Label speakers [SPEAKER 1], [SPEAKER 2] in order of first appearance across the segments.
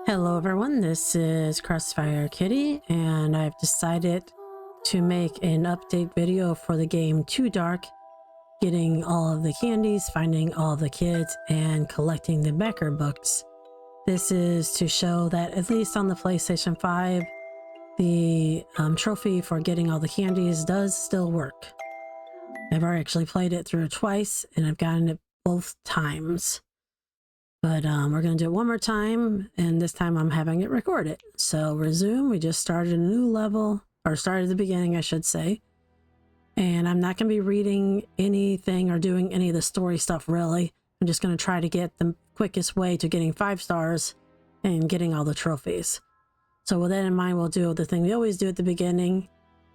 [SPEAKER 1] Hello everyone, this is Crossfire Kitty, and I've decided to make an update video for the game Too Dark, getting all of the candies, finding all of the kids, and collecting the backer books. This is to show that at least on the PlayStation 5, the trophy for getting all the candies does still work. I've already actually played it through twice, and I've gotten it both times. But we're going to do it one more time, and this time I'm having it recorded. So resume, we just started a new level, or started at the beginning, I should say. And I'm not going to be reading anything or doing any of the story stuff, really. I'm just going to try to get the quickest way to getting 5 stars and getting all the trophies. So with that in mind, we'll do the thing we always do at the beginning.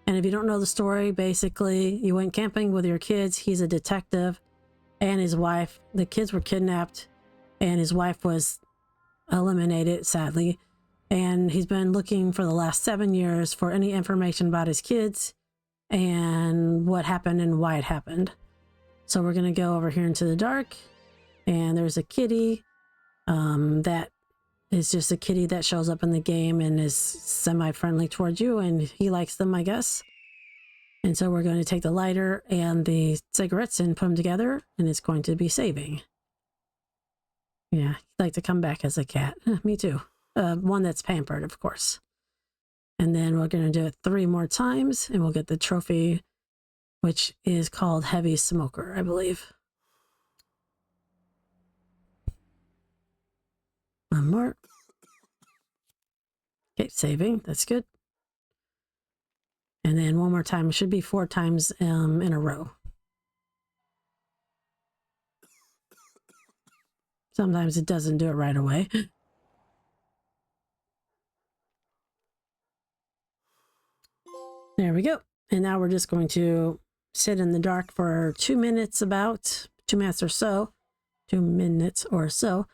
[SPEAKER 1] And if you don't know the story, basically, you went camping with your kids. He's a detective, and his wife. The kids were kidnapped, and his wife was eliminated, sadly. And he's been looking for the last 7 years for any information about his kids and what happened and why it happened. So we're going to go over here into the dark, and there's a kitty that is just a kitty that shows up in the game and is semi-friendly towards you, and he likes them, I guess. And so we're going to take the lighter and the cigarettes and put them together, and it's going to be saving. Yeah, he'd like to come back as a cat. Me too. One that's pampered, of course. And then we're going to do it 3 more times, and we'll get the trophy, which is called Heavy Smoker, I believe. 1 more. Okay, saving. That's good. And then 1 more time. It should be 4 times in a row. Sometimes it doesn't do it right away. There we go. And now we're just going to sit in the dark for 2 minutes, about 2 minutes or so. 2 minutes or so.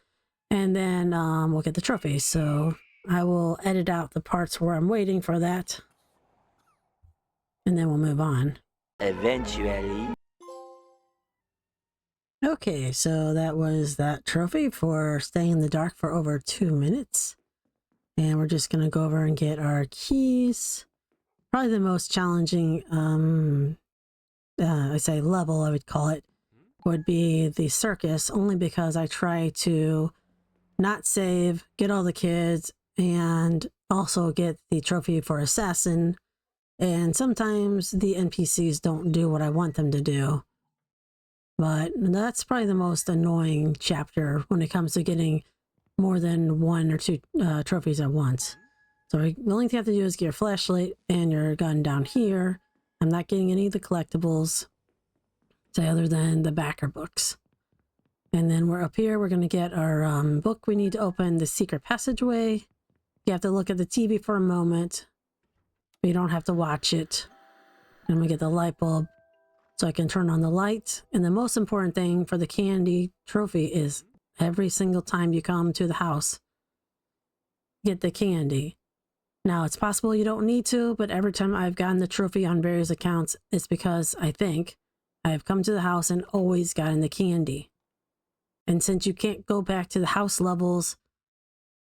[SPEAKER 1] And then we'll get the trophy. So I will edit out the parts where I'm waiting for that. And then we'll move on.
[SPEAKER 2] Eventually.
[SPEAKER 1] Okay, so that was that trophy for staying in the dark for over 2 minutes. And we're just going to go over and get our keys. Probably the most challenging, I say level, I would call it, would be the circus, only because I try to not save, get all the kids, and also get the trophy for assassin. And sometimes the NPCs don't do what I want them to do. But that's probably the most annoying chapter when it comes to getting more than 1 or 2 trophies at once. So the only thing you have to do is get your flashlight and your gun down here. I'm not getting any of the collectibles, say, other than the backer books. And then we're up here. We're going to get our book. We need to open the secret passageway. You have to look at the TV for a moment. But you don't have to watch it. I'm going to get the light bulb, so I can turn on the light. And the most important thing for the candy trophy is every single time you come to the house, get the candy. Now, it's possible you don't need to, but every time I've gotten the trophy on various accounts, it's because I think I have come to the house and always gotten the candy. And since you can't go back to the house levels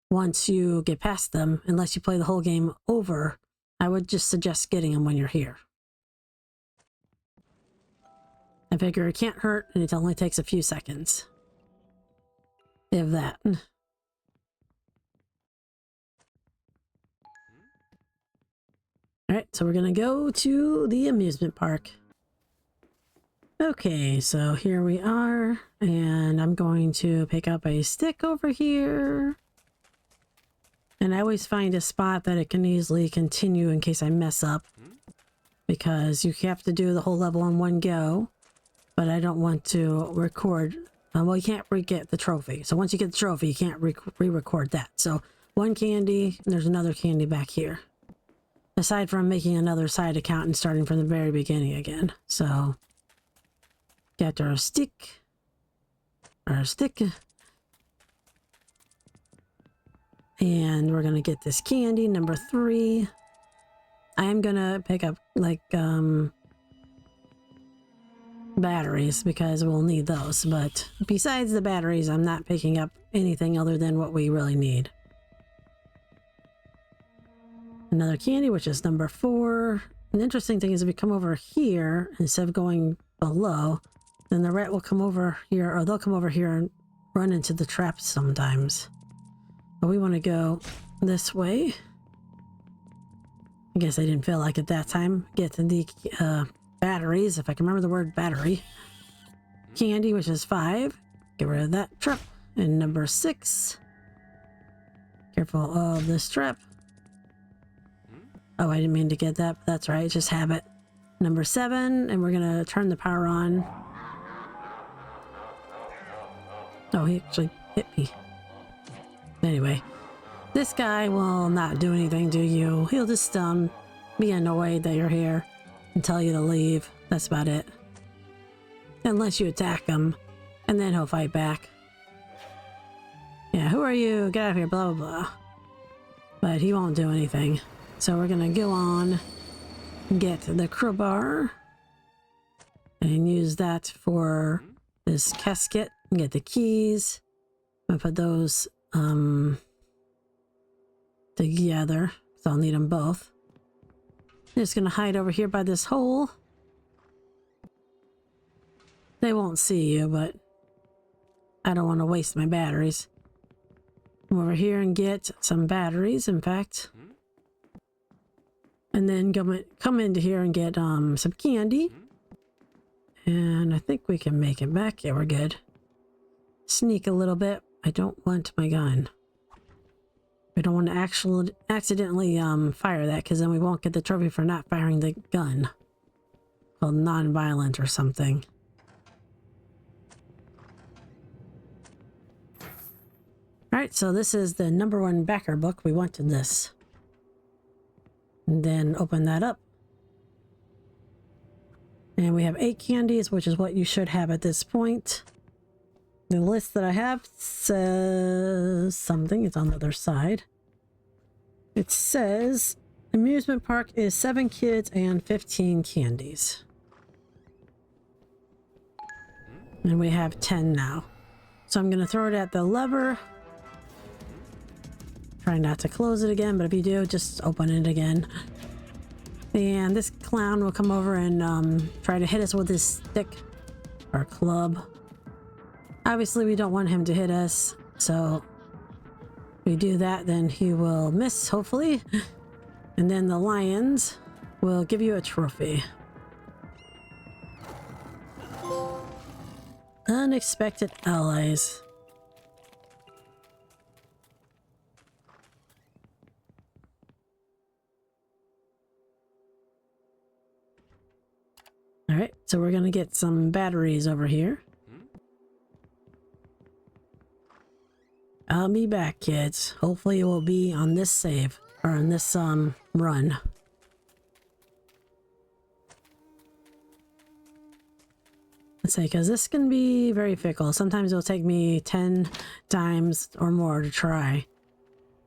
[SPEAKER 1] once you get past them, unless you play the whole game over, I would just suggest getting them when you're here. I figure it can't hurt, and it only takes a few seconds. If that. Alright, so we're gonna go to the amusement park. Okay, so here we are, and I'm going to pick up a stick over here. And I always find a spot that it can easily continue in case I mess up, because you have to do the whole level in one go. But I don't want to record. Well, you can't re-get the trophy. So once you get the trophy, you can't re-record that. So 1 candy, and there's another candy back here. Aside from making another side account and starting from the very beginning again. So, got our stick. And we're going to get this candy, number 3. I'm going to pick up, like, batteries, because we'll need those. But besides the batteries, I'm not picking up anything other than what we really need. another candy, which is number 4. An interesting thing is if we come over here, instead of going below, then the rat will come over here, or they'll come over here and run into the traps sometimes. But we want to go this way. I guess I didn't feel like it that time. Get to the batteries, if I can remember the word battery. Candy, which is 5. Get rid of that trap. And number 6. Careful of this trap. Oh, I didn't mean to get that, but that's right, just have it. Number 7, and we're gonna turn the power on. Oh, he actually hit me. Anyway, this guy will not do anything to you. He'll just be annoyed that you're here and tell you to leave. That's about it. Unless you attack him, and then he'll fight back. Yeah, who are you? Get out of here, blah, blah, blah. But he won't do anything. So we're gonna go on, get the crowbar, and use that for this casket, and get the keys. I'm gonna put those together, so I'll need them both. I'm just gonna hide over here by this hole. They won't see you, but I don't want to waste my batteries. Come over here and get some batteries, in fact. And then come into here and get some candy. And I think we can make it back. Yeah, we're good. Sneak a little bit. I don't want my gun. We don't want to accidentally fire that, because then we won't get the trophy for not firing the gun. Called non-violent or something. Alright, so this is the number 1 backer book. We wanted this. And then open that up. And we have 8 candies, which is what you should have at this point. The list that I have says something. It's on the other side. It says Amusement Park is 7 kids and 15 candies. And we have 10 now. So I'm going to throw it at the lever. Try not to close it again, but if you do, just open it again. And this clown will come over and try to hit us with his stick or club. Obviously, we don't want him to hit us, so if we do that, then he will miss, hopefully. And then the lions will give you a trophy. Unexpected allies. Alright, so we're gonna get some batteries over here. I'll be back, kids. Hopefully it will be on this save, or on this run. Let's say, because this can be very fickle. Sometimes it'll take me 10 times or more to try.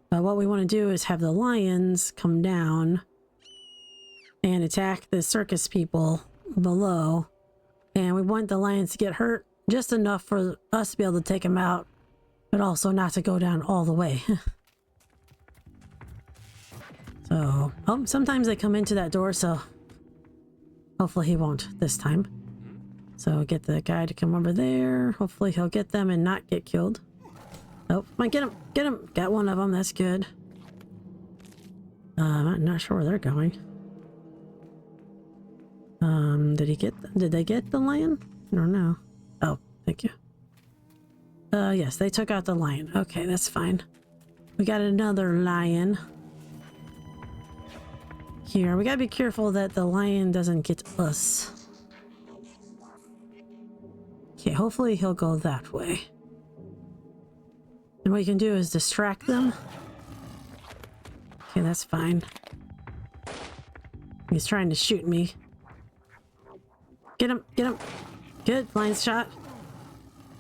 [SPEAKER 1] But what we want to do is have the lions come down and attack the circus people below, and we want the lions to get hurt just enough for us to be able to take them out, but also not to go down all the way. So, oh, sometimes they come into that door, so hopefully he won't this time. So get the guy to come over there. Hopefully he'll get them and not get killed. Oh, might get him, get him. Got one of them, that's good. I'm not sure where they're going. Did they get the lion? I don't know. Oh, thank you. Yes, they took out the lion. Okay, that's fine. We got another lion. Here, we gotta be careful that the lion doesn't get us. Okay, hopefully he'll go that way. And what you can do is distract them. Okay, that's fine. He's trying to shoot me. Get him, get him. Good, lion's shot.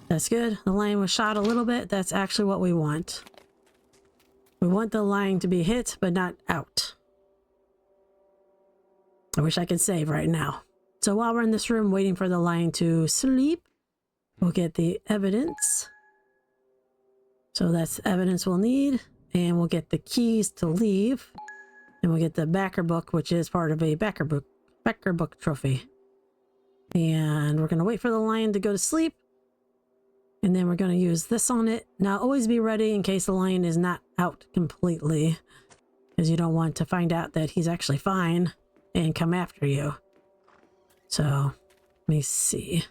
[SPEAKER 1] That's good. The lion was shot a little bit. That's actually what we want. We want the lion to be hit, but not out. I wish I could save right now. So while we're in this room waiting for the lion to sleep, we'll get the evidence. So that's evidence we'll need. And we'll get the keys to leave. Then we'll get the backer book, which is part of a backer book trophy. And we're going to wait for the lion to go to sleep. And then we're going to use this on it. Now, always be ready in case the lion is not out completely, because you don't want to find out that he's actually fine and come after you. So, let me see.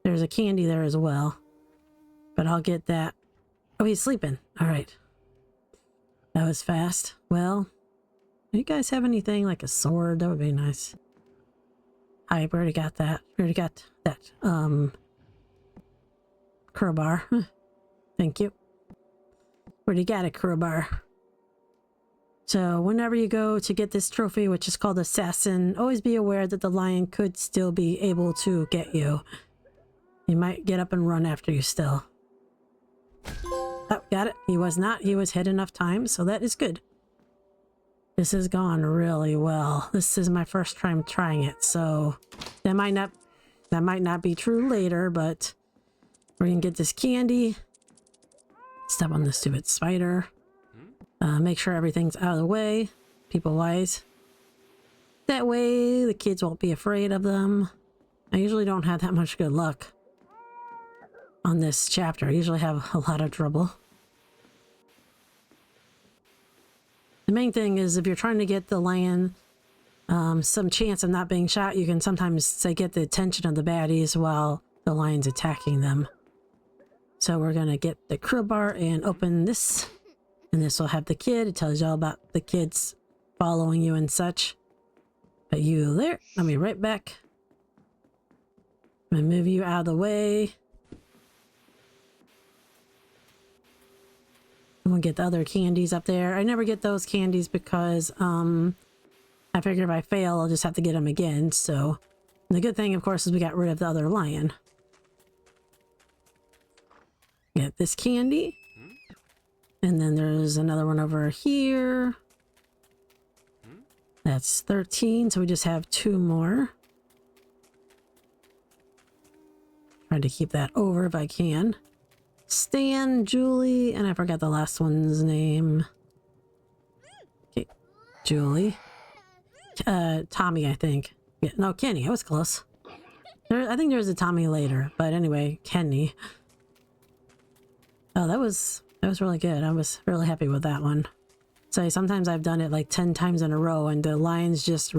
[SPEAKER 1] There's a candy there as well, but I'll get that. Oh, he's sleeping. All right. That was fast. Well, do you guys have anything like a sword? That would be nice. I already got that. We already got that. Crowbar. Thank you. Already got a crowbar. So whenever you go to get this trophy, which is called Assassin, always be aware that the lion could still be able to get you. He might get up and run after you still. Oh, got it. He was not. He was hit enough times, so that is good. This has gone really well. This is my first time trying it, so that might not be true later, but we're gonna get this candy. Step on the stupid spider. Make sure everything's out of the way, people-wise. That way the kids won't be afraid of them. I usually don't have that much good luck on this chapter. I usually have a lot of trouble. The main thing is if you're trying to get the lion some chance of not being shot, you can sometimes say get the attention of the baddies while the lion's attacking them. So we're gonna get the crowbar and open this, and this will have the kid. It tells you all about the kids following you and such. But you there, I'll be right back. I'm gonna move you out of the way. And we'll get the other candies up there. I never get those candies because I figure if I fail, I'll just have to get them again. So the good thing, of course, is we got rid of the other lion. Get this candy. And then there's another one over here. That's 13, so we just have 2 more. Try to keep that over if I can. Stan, Julie, and I forgot the last one's name. Okay, Julie. Tommy, I think. Yeah, no, Kenny. I was close. I think there's a Tommy later, but anyway, Kenny. Oh, that was really good. I was really happy with that one. So sometimes I've done it like 10 times in a row, and the lions just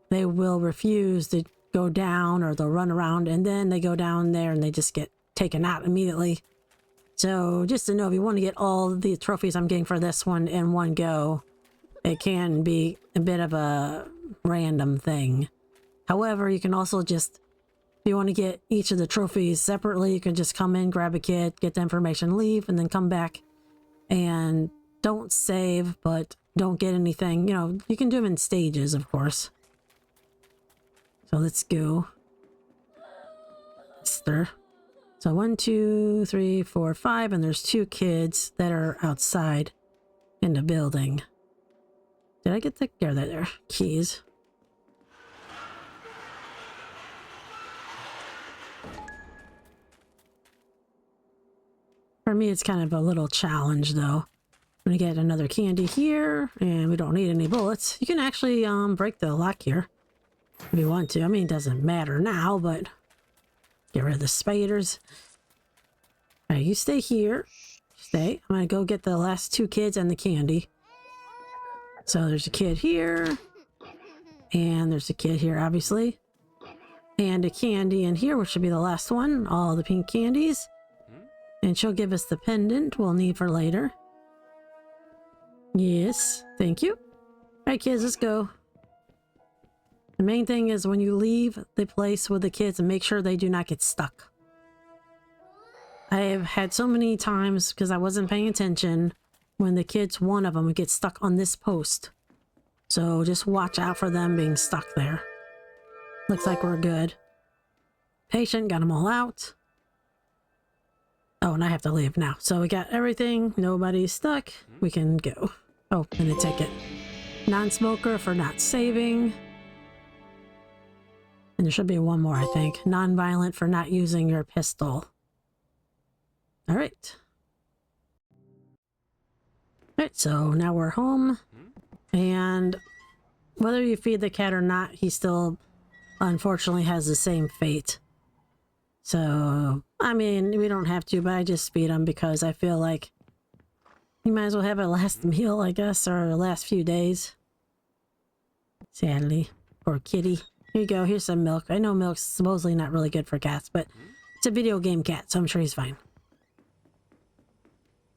[SPEAKER 1] they will refuse to go down, or they'll run around, and then they go down there and they just get taken out immediately. So just to know, if you want to get all the trophies I'm getting for this one in one go, it can be a bit of a random thing. However, you can also just, if you want to get each of the trophies separately, you can just come in, grab a kid, get the information, leave, and then come back. And don't save, but don't get anything. You know, you can do them in stages, of course. So let's go. Esther. So 1, 2, 3, 4, 5, and there's 2 kids that are outside in the building. Did I get the... there. Keys. For me, it's kind of a little challenge, though. I'm gonna get another candy here, and we don't need any bullets. You can actually break the lock here if you want to. I mean, it doesn't matter now, but get rid of the spiders. All right, you stay here. Stay. I'm gonna go get the last 2 kids and the candy. So there's a kid here, and there's a kid here, obviously, and a candy in here, which should be the last one. All the pink candies. And she'll give us the pendant we'll need for later. Yes, thank you. All right, kids, let's go. The main thing is when you leave the place with the kids, and make sure they do not get stuck. I have had so many times, because I wasn't paying attention, when the kids, one of them, would get stuck on this post. So just watch out for them being stuck there. Looks like we're good. Patient, got them all out. Oh, and I have to leave now. So we got everything. Nobody's stuck. We can go. Oh, and a ticket. Non-smoker for not saving. And there should be one more, I think. Non-violent for not using your pistol. All right. All right, so now we're home. And whether you feed the cat or not, he still unfortunately has the same fate. So, I mean, we don't have to, but I just feed him because I feel like you might as well have a last meal, I guess, or the last few days. Sadly. Poor kitty. Here you go, here's some milk. I know milk's supposedly not really good for cats, but it's a video game cat, so I'm sure he's fine.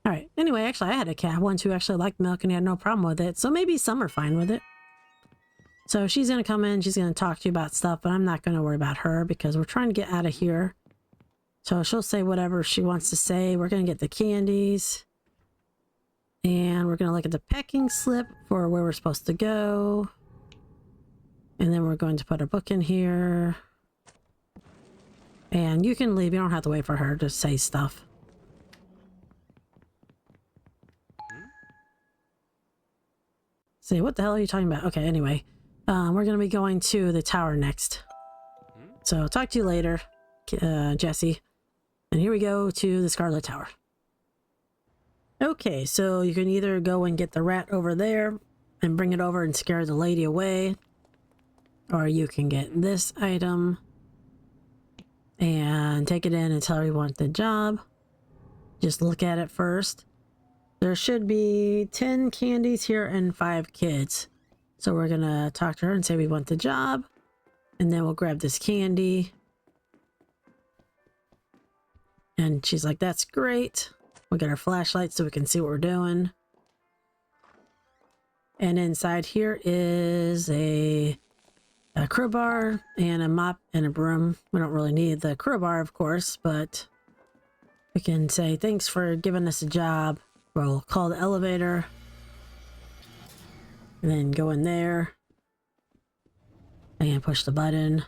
[SPEAKER 1] Alright, anyway, actually I had a cat once who actually liked milk and he had no problem with it, so maybe some are fine with it. So she's going to come in, she's going to talk to you about stuff, but I'm not going to worry about her because we're trying to get out of here. So she'll say whatever she wants to say. We're going to get the candies. And we're going to look at the packing slip for where we're supposed to go. And then we're going to put a book in here. And you can leave. You don't have to wait for her to say stuff. Say, what the hell are you talking about? Okay, anyway. We're going to be going to the tower next. So talk to you later, Jesse. And here we go to the Scarlet Tower. Okay, so you can either go and get the rat over there and bring it over and scare the lady away. Or you can get this item and take it in and tell her you want the job. Just look at it first. There should be 10 candies here and 5 kids. So we're going to talk to her and say we want the job. And then we'll grab this candy. And she's like, that's great. We'll get our flashlight so we can see what we're doing. And inside here is a crowbar and a mop and a broom. We don't really need the crowbar, of course, but we can say thanks for giving us a job. We'll call the elevator. And then go in there. And push the button.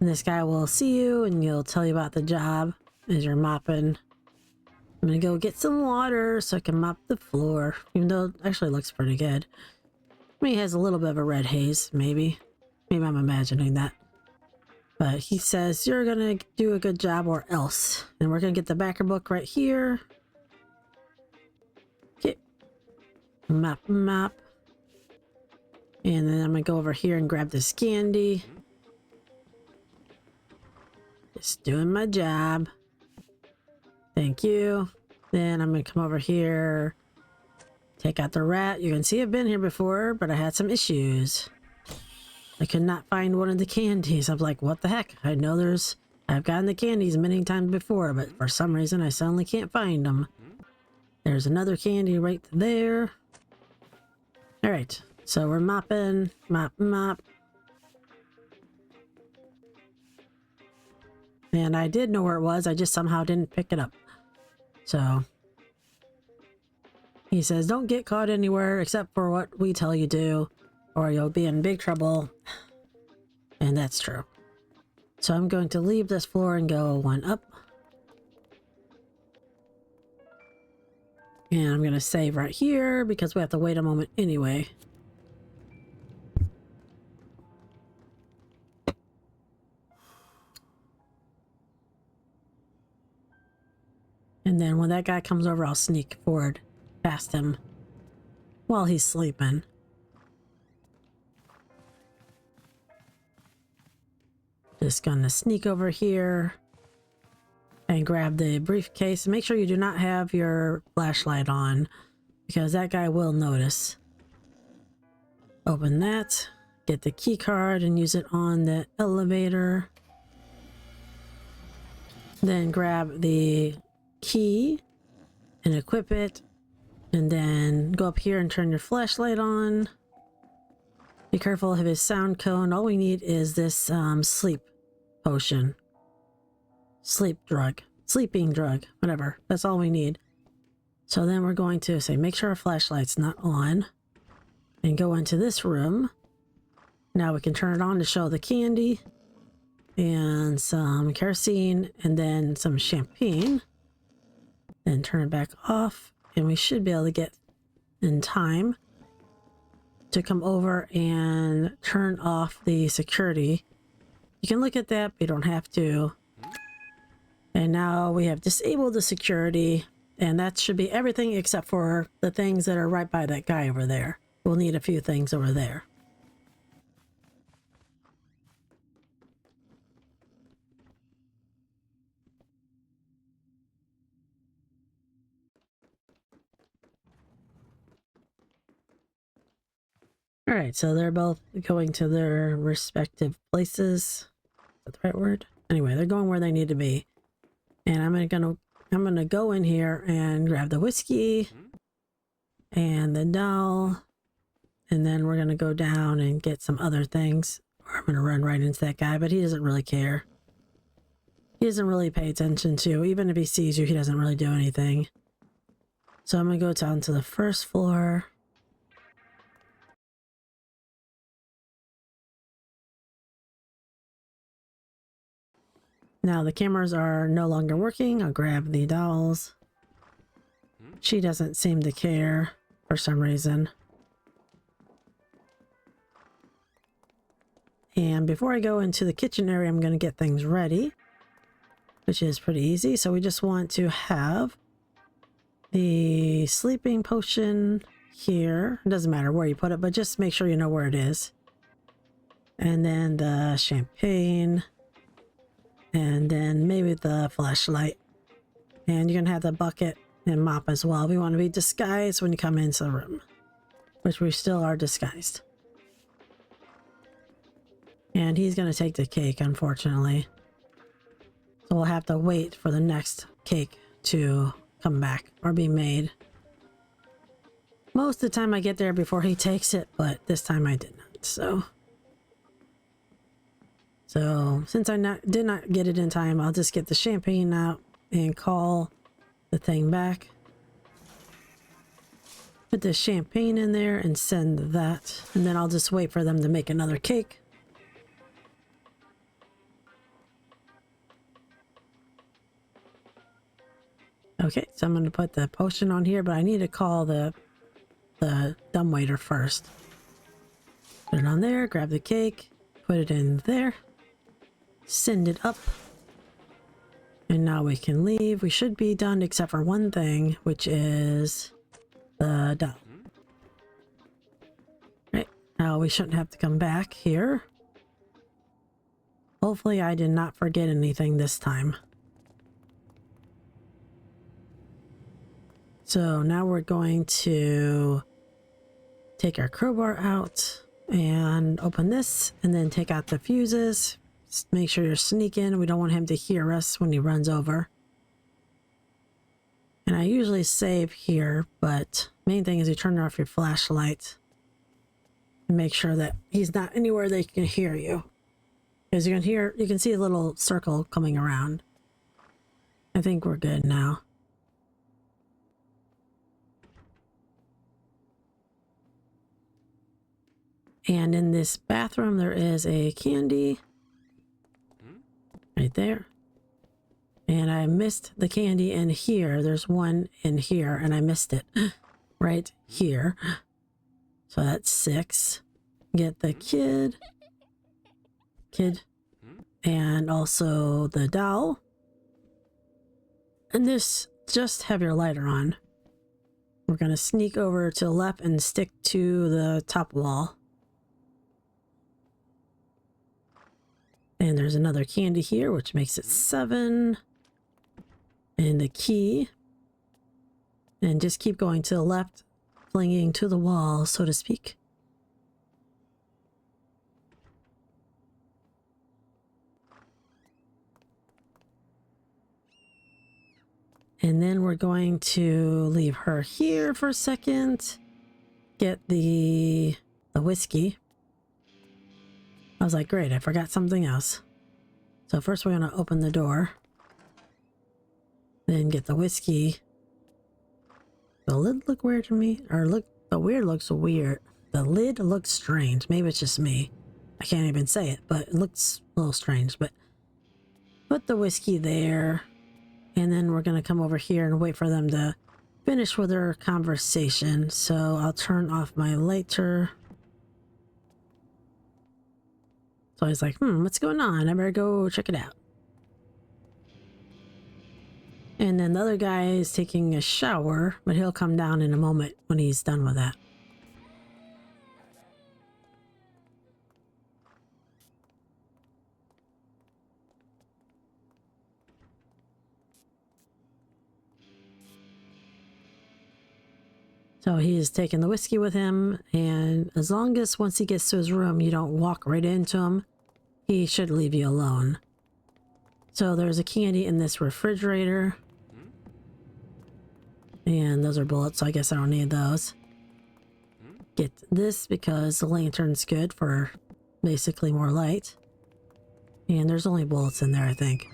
[SPEAKER 1] And this guy will see you and he'll tell you about the job as you're mopping. I'm gonna go get some water so I can mop the floor, even though it actually looks pretty good. I mean, he has a little bit of a red haze, maybe. Maybe I'm imagining that. But he says, you're gonna do a good job or else. And we're gonna get the backer book right here. Okay. Mop, mop. And then I'm gonna go over here and grab this candy. Just doing my job. Thank you. Then I'm gonna come over here. Take out the rat. You can see I've been here before, but I had some issues. I could not find one of the candies. I was like, what the heck? I know I've gotten the candies many times before, but for some reason I suddenly can't find them. There's another candy right there. Alright, so we're mopping. Mop, mop. And I did know where it was, I just somehow didn't pick it up. So he says, don't get caught anywhere except for what we tell you to, or you'll be in big trouble. And that's true. So I'm going to leave this floor and go one up. And I'm going to save right here because we have to wait a moment anyway. And then when that guy comes over, I'll sneak forward past him while he's sleeping. Just gonna sneak over here and grab the briefcase. Make sure you do not have your flashlight on because that guy will notice. Open that, get the key card and use it on the elevator. Then grab the key and equip it, and then go up here and turn your flashlight on. Be careful of his sound cone. All we need is this sleep potion, sleeping drug, whatever. That's all we need. So then we're going to say make sure our flashlight's not on and go into this room. Now we can turn it on to show the candy and some kerosene and then some champagne. Then turn it back off, and we should be able to get in time to come over and turn off the security. You can look at that, but you don't have to. And now we have disabled the security. And that should be everything except for the things that are right by that guy over there. We'll need a few things over there. All right, so they're both going to their respective places. Is that the right word? Anyway, they're going where they need to be. And I'm gonna go in here and grab the whiskey and the doll, and then we're gonna go down and get some other things. Or I'm gonna run right into that guy, but he doesn't really care. He doesn't really pay attention to. Even if he sees you, he doesn't really do anything. So I'm gonna go down to the first floor. Now the cameras are no longer working. I'll grab the dolls. She doesn't seem to care for some reason. And before I go into the kitchen area, I'm going to get things ready, which is pretty easy. So we just want to have the sleeping potion here. It doesn't matter where you put it, but just make sure you know where it is. And then the champagne. And then maybe the flashlight. And you're going to have the bucket and mop as well. We want to be disguised when you come into the room, which we still are disguised. And he's going to take the cake, unfortunately. So we'll have to wait for the next cake to come back or be made. Most of the time I get there before he takes it, but this time I did not. So since I did not get it in time, I'll just get the champagne out and call the thing back. Put the champagne in there and send that. And then I'll just wait for them to make another cake. Okay, so I'm going to put the potion on here, but I need to call the dumbwaiter first. Put it on there, grab the cake, put it in there. Send it up. And now we can leave. We should be done except for one thing, which is the doll. Right. Now we shouldn't have to come back here. Hopefully I did not forget anything this time. So now we're going to take our crowbar out and open this and then take out the fuses. Make sure you're sneaking. We don't want him to hear us when he runs over. And I usually save here, but main thing is you turn off your flashlight and make sure that he's not anywhere that he can hear you. Because you can see a little circle coming around. I think we're good now. And in this bathroom there is a candy. Right there. And I missed the candy in here. There's one in here and I missed it. Right here. So that's 6. Get the kid. And also the doll. And this, just have your lighter on. We're going to sneak over to the left and stick to the top wall. And there's another candy here, which makes it 7. And the key. And just keep going to the left, clinging to the wall, so to speak. And then we're going to leave her here for a second. Get the whiskey. I was like, great, I forgot something else. So first we're going to open the door. Then get the whiskey. The lid look weird to me. Or look, the weird looks weird. The lid looks strange. Maybe it's just me. I can't even say it, but it looks a little strange. But put the whiskey there. And then we're going to come over here and wait for them to finish with their conversation. So I'll turn off my lighter. So I was like, what's going on? I better go check it out. And then the other guy is taking a shower, but he'll come down in a moment when he's done with that. So he's taking the whiskey with him, and as long as once he gets to his room, you don't walk right into him, he should leave you alone. So there's a candy in this refrigerator. And those are bullets, so I guess I don't need those. Get this because the lantern's good for basically more light. And there's only bullets in there, I think.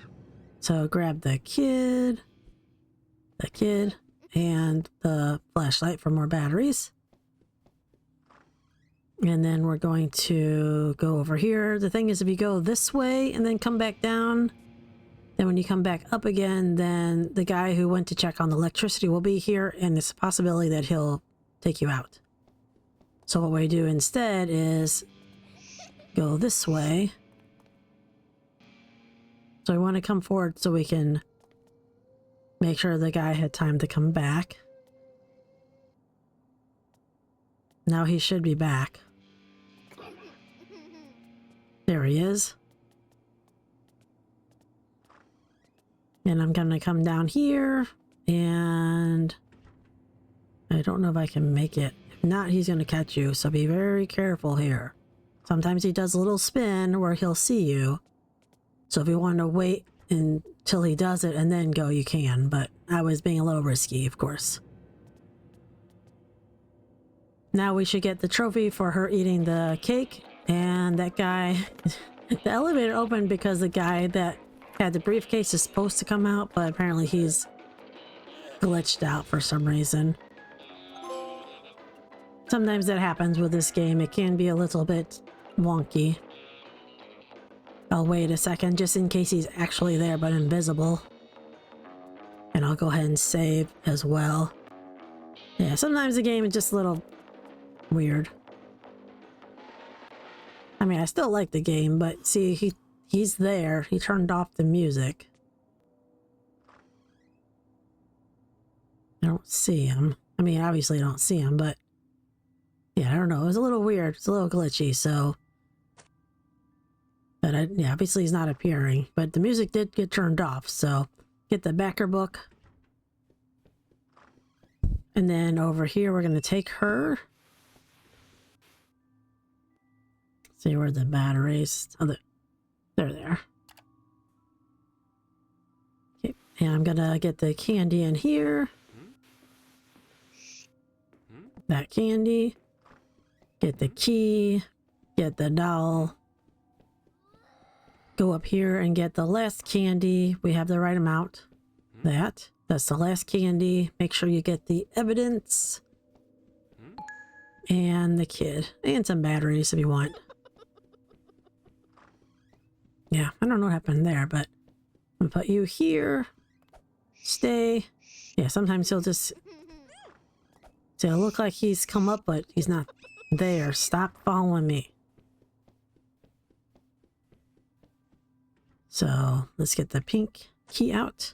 [SPEAKER 1] So grab the kid, and the flashlight for more batteries. And then we're going to go over here. The thing is, if you go this way and then come back down, then when you come back up again, then the guy who went to check on the electricity will be here, and it's a possibility that he'll take you out. So what we do instead is go this way. So we want to come forward so we can make sure the guy had time to come back. Now he should be back. There he is. And I'm gonna come down here, and I don't know if I can make it. If not, he's gonna catch you, so be very careful here. Sometimes he does a little spin where he'll see you. So if you want to wait until he does it and then go, you can, but I was being a little risky, of course. Now we should get the trophy for her eating the cake, and that guy... The elevator opened because the guy that had the briefcase is supposed to come out, but apparently he's glitched out for some reason. Sometimes that happens with this game. It can be a little bit wonky. I'll wait a second just in case he's actually there but invisible. And I'll go ahead and save as well. Yeah, sometimes the game is just a little weird. I mean, I still like the game, but see, he's there. He turned off the music. I don't see him. I mean, obviously I don't see him, but yeah, I don't know. It was a little weird. It's a little glitchy, so... But yeah, obviously he's not appearing, but the music did get turned off, so get the backer book. And then over here, we're going to take her. See where the batteries... Oh, they're there. Okay, and I'm going to get the candy in here. That candy. Get the key. Get the doll. Go up here and get the last candy. We have the right amount. That's the last candy. Make sure you get the evidence. And the kid. And some batteries if you want. Yeah, I don't know what happened there, but I'm gonna put you here. Stay. Yeah, sometimes he'll just... So it'll look like he's come up, but he's not there. Stop following me. So let's get the pink key out.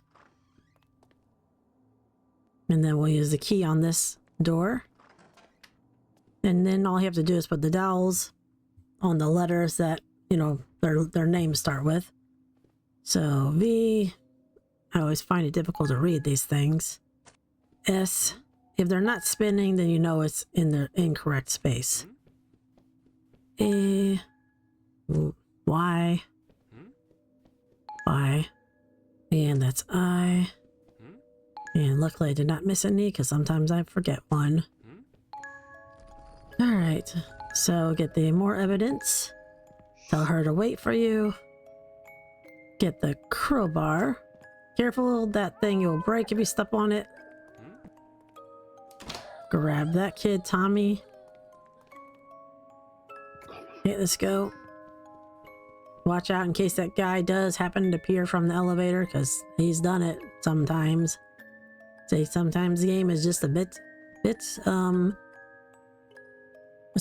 [SPEAKER 1] And then we'll use the key on this door. And then all you have to do is put the dowels on the letters that, you know, their names start with. So V, I always find it difficult to read these things. S, if they're not spinning, then you know it's in the incorrect space. A, Y, Y, and that's I. And luckily I did not miss any because sometimes I forget one. Alright, so get the more evidence. Tell her to wait for you. Get the crowbar. Careful, that thing you'll break if you step on it. Grab that kid, Tommy. Okay, let's go. Watch out in case that guy does happen to appear from the elevator, because he's done it sometimes. Say sometimes the game is just a bit what's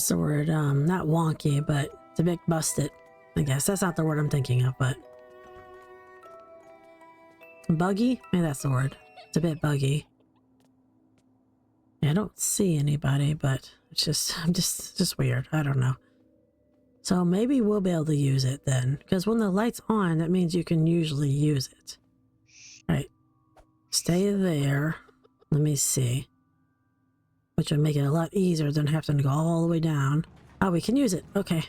[SPEAKER 1] the word? Not wonky, but it's a bit busted. I guess that's not the word I'm thinking of, but buggy? Maybe that's the word. It's a bit buggy. Yeah, I don't see anybody, but it's just weird. I don't know. So maybe we'll be able to use it then, because when the light's on, that means you can usually use it. All right, stay there. Let me see. Which would make it a lot easier than having to go all the way down. Oh, we can use it. Okay.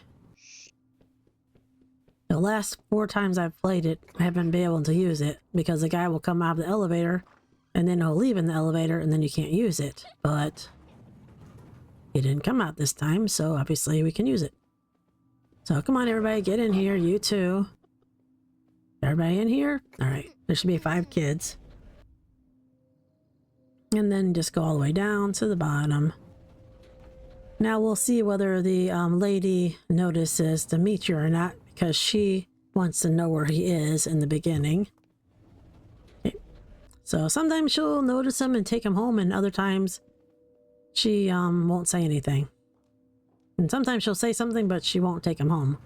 [SPEAKER 1] The last 4 times I've played it, I haven't been able to use it because the guy will come out of the elevator and then he'll leave in the elevator and then you can't use it. But he didn't come out this time, so obviously we can use it. So come on, everybody, get in here. You too. Everybody in here? All right. There should be 5 kids. And then just go all the way down to the bottom. Now we'll see whether the lady notices Dimitri or not, because she wants to know where he is in the beginning. Okay. So sometimes she'll notice him and take him home, and other times she won't say anything. And sometimes she'll say something, but she won't take him home.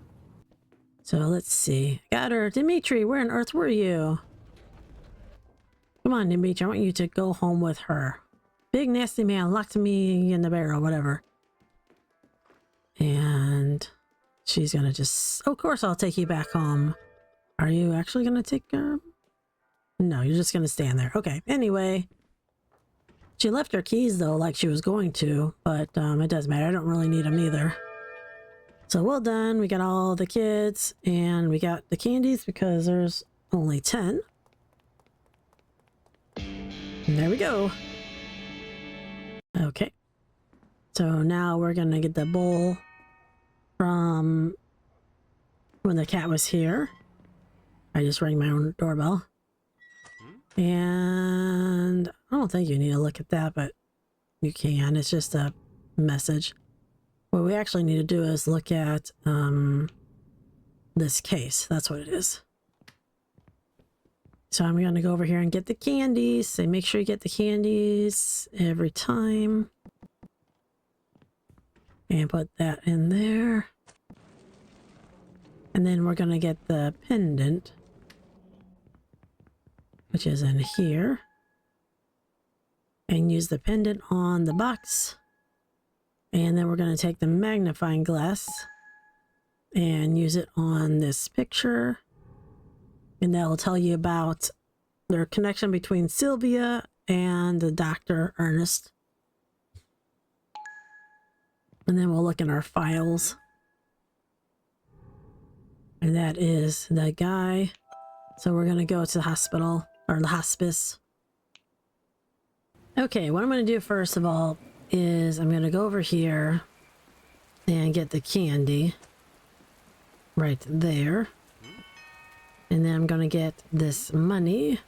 [SPEAKER 1] So let's see. Got her. Dimitri, where on earth were you? Come on, Dimitri, I want you to go home with her. Big nasty man locked me in the barrel, whatever. And she's gonna just... Of course I'll take you back home. Are you actually gonna take her? No, you're just gonna stand there. Okay, anyway. She left her keys, though, like she was going to. But it doesn't matter. I don't really need them either. So well done. We got all the kids. And we got the candies because there's only 10. And there we go. Okay. So now we're gonna get the bowl from when the cat was here. I just rang my own doorbell. And I don't think you need to look at that, but you can. It's just a message. What we actually need to do is look at this case. That's what it is. So I'm going to go over here and get the candies. So make sure you get the candies every time. And put that in there. And then we're going to get the pendant, which is in here. And use the pendant on the box. And then we're going to take the magnifying glass and use it on this picture. And that'll tell you about their connection between Sylvia and the Dr. Ernest. And then we'll look in our files. And that is the guy. So we're going to go to the hospital, or the hospice. Okay, what I'm going to do first of all is I'm going to go over here and get the candy right there. And then I'm going to get this money.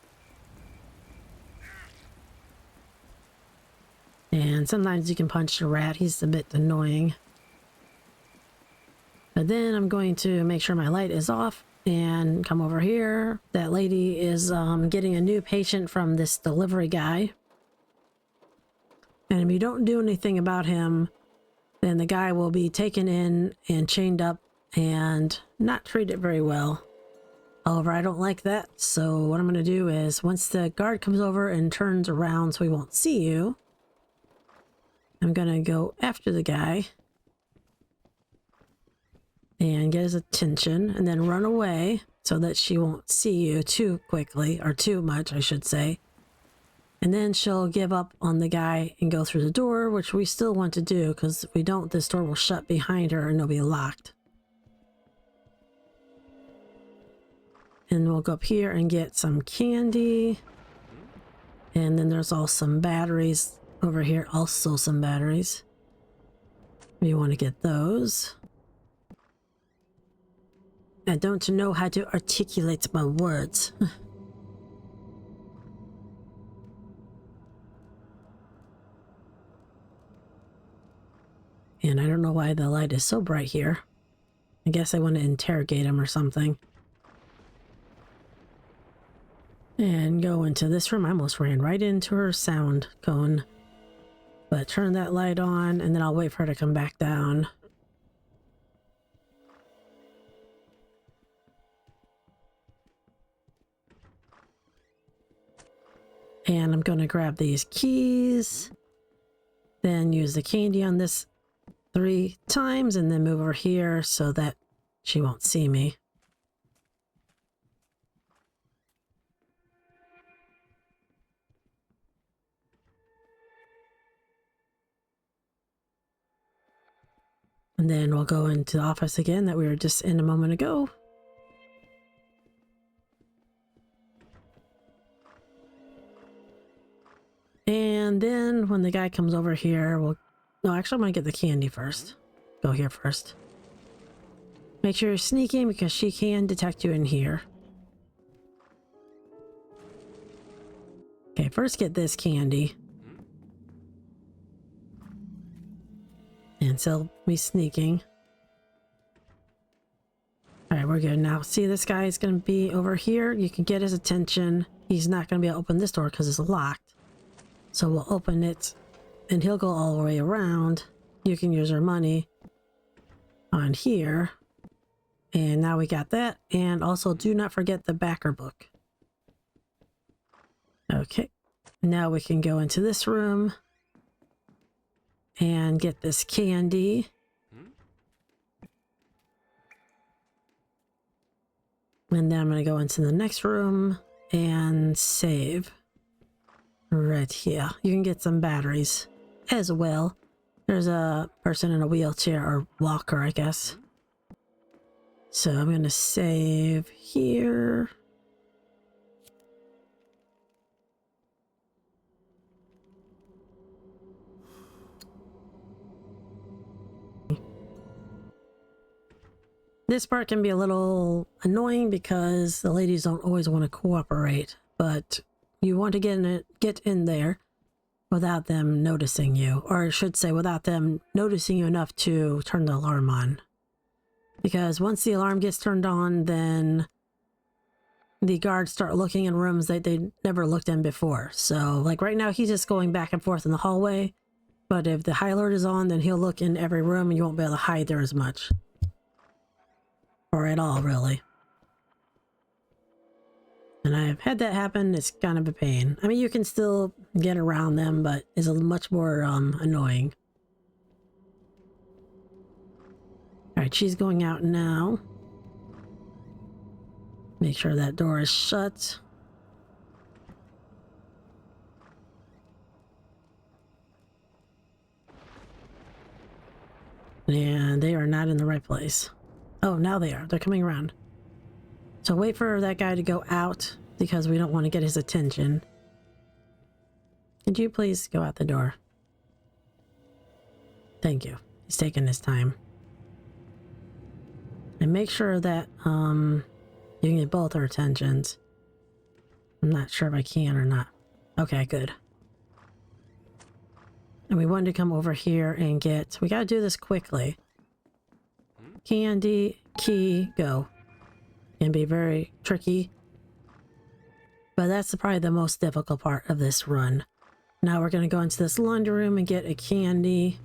[SPEAKER 1] And sometimes you can punch the rat. He's a bit annoying. But then I'm going to make sure my light is off and come over here. That lady is getting a new patient from this delivery guy. And if you don't do anything about him, then the guy will be taken in and chained up and not treated very well. However, I don't like that, so what I'm going to do is once the guard comes over and turns around so he won't see you, I'm going to go after the guy and get his attention and then run away so that she won't see you too quickly, or too much, I should say. And then she'll give up on the guy and go through the door, which we still want to do because if we don't, this door will shut behind her and it'll be locked. And we'll go up here and get some candy. And then there's also some batteries over here. Also some batteries. We want to get those. I don't know how to articulate my words. And I don't know why the light is so bright here. I guess I want to interrogate him or something. And go into this room. I almost ran right into her sound cone. But turn that light on and then I'll wait for her to come back down. And I'm going to grab these keys, then use the candy on this 3 times, and then move over here so that she won't see me. And then we'll go into the office again that we were just in a moment ago. And then when the guy comes over here, we'll... No, actually I'm going to get the candy first. Go here first. Make sure you're sneaking because she can detect you in here. Okay, first get this candy. And so me sneaking. Alright, we're good now. See, this guy is going to be over here. You can get his attention. He's not going to be able to open this door because it's locked. So we'll open it and he'll go all the way around. You can use your money on here. And now we got that. And also do not forget the backer book. Okay. Now we can go into this room and get this candy. And then I'm going to go into the next room and save right here. You can get some batteries as well. There's a person in a wheelchair or walker, I guess. So I'm going to save here. This part can be a little annoying because the ladies don't always want to cooperate, but you want to get in there without them noticing you, or I should say without them noticing you enough to turn the alarm on. Because once the alarm gets turned on, then the guards start looking in rooms that they never looked in before. So like right now he's just going back and forth in the hallway, but if the high alert is on, then he'll look in every room and you won't be able to hide there as much. Or at all, really. And I've had that happen. It's kind of a pain. I mean, you can still get around them, but it's a much more annoying. Alright, she's going out now. Make sure that door is shut. And they are not in the right place. Oh, now they are. They're coming around. So wait for that guy to go out because we don't want to get his attention. Could you please go out the door? Thank you. He's taking his time. And make sure that you can get both our attentions. I'm not sure if I can or not. Okay, good. And we wanted to come over here and get... We gotta do this quickly. Candy, key, go. Can be very tricky. But that's probably the most difficult part of this run. Now we're going to go into this laundry room and get a candy.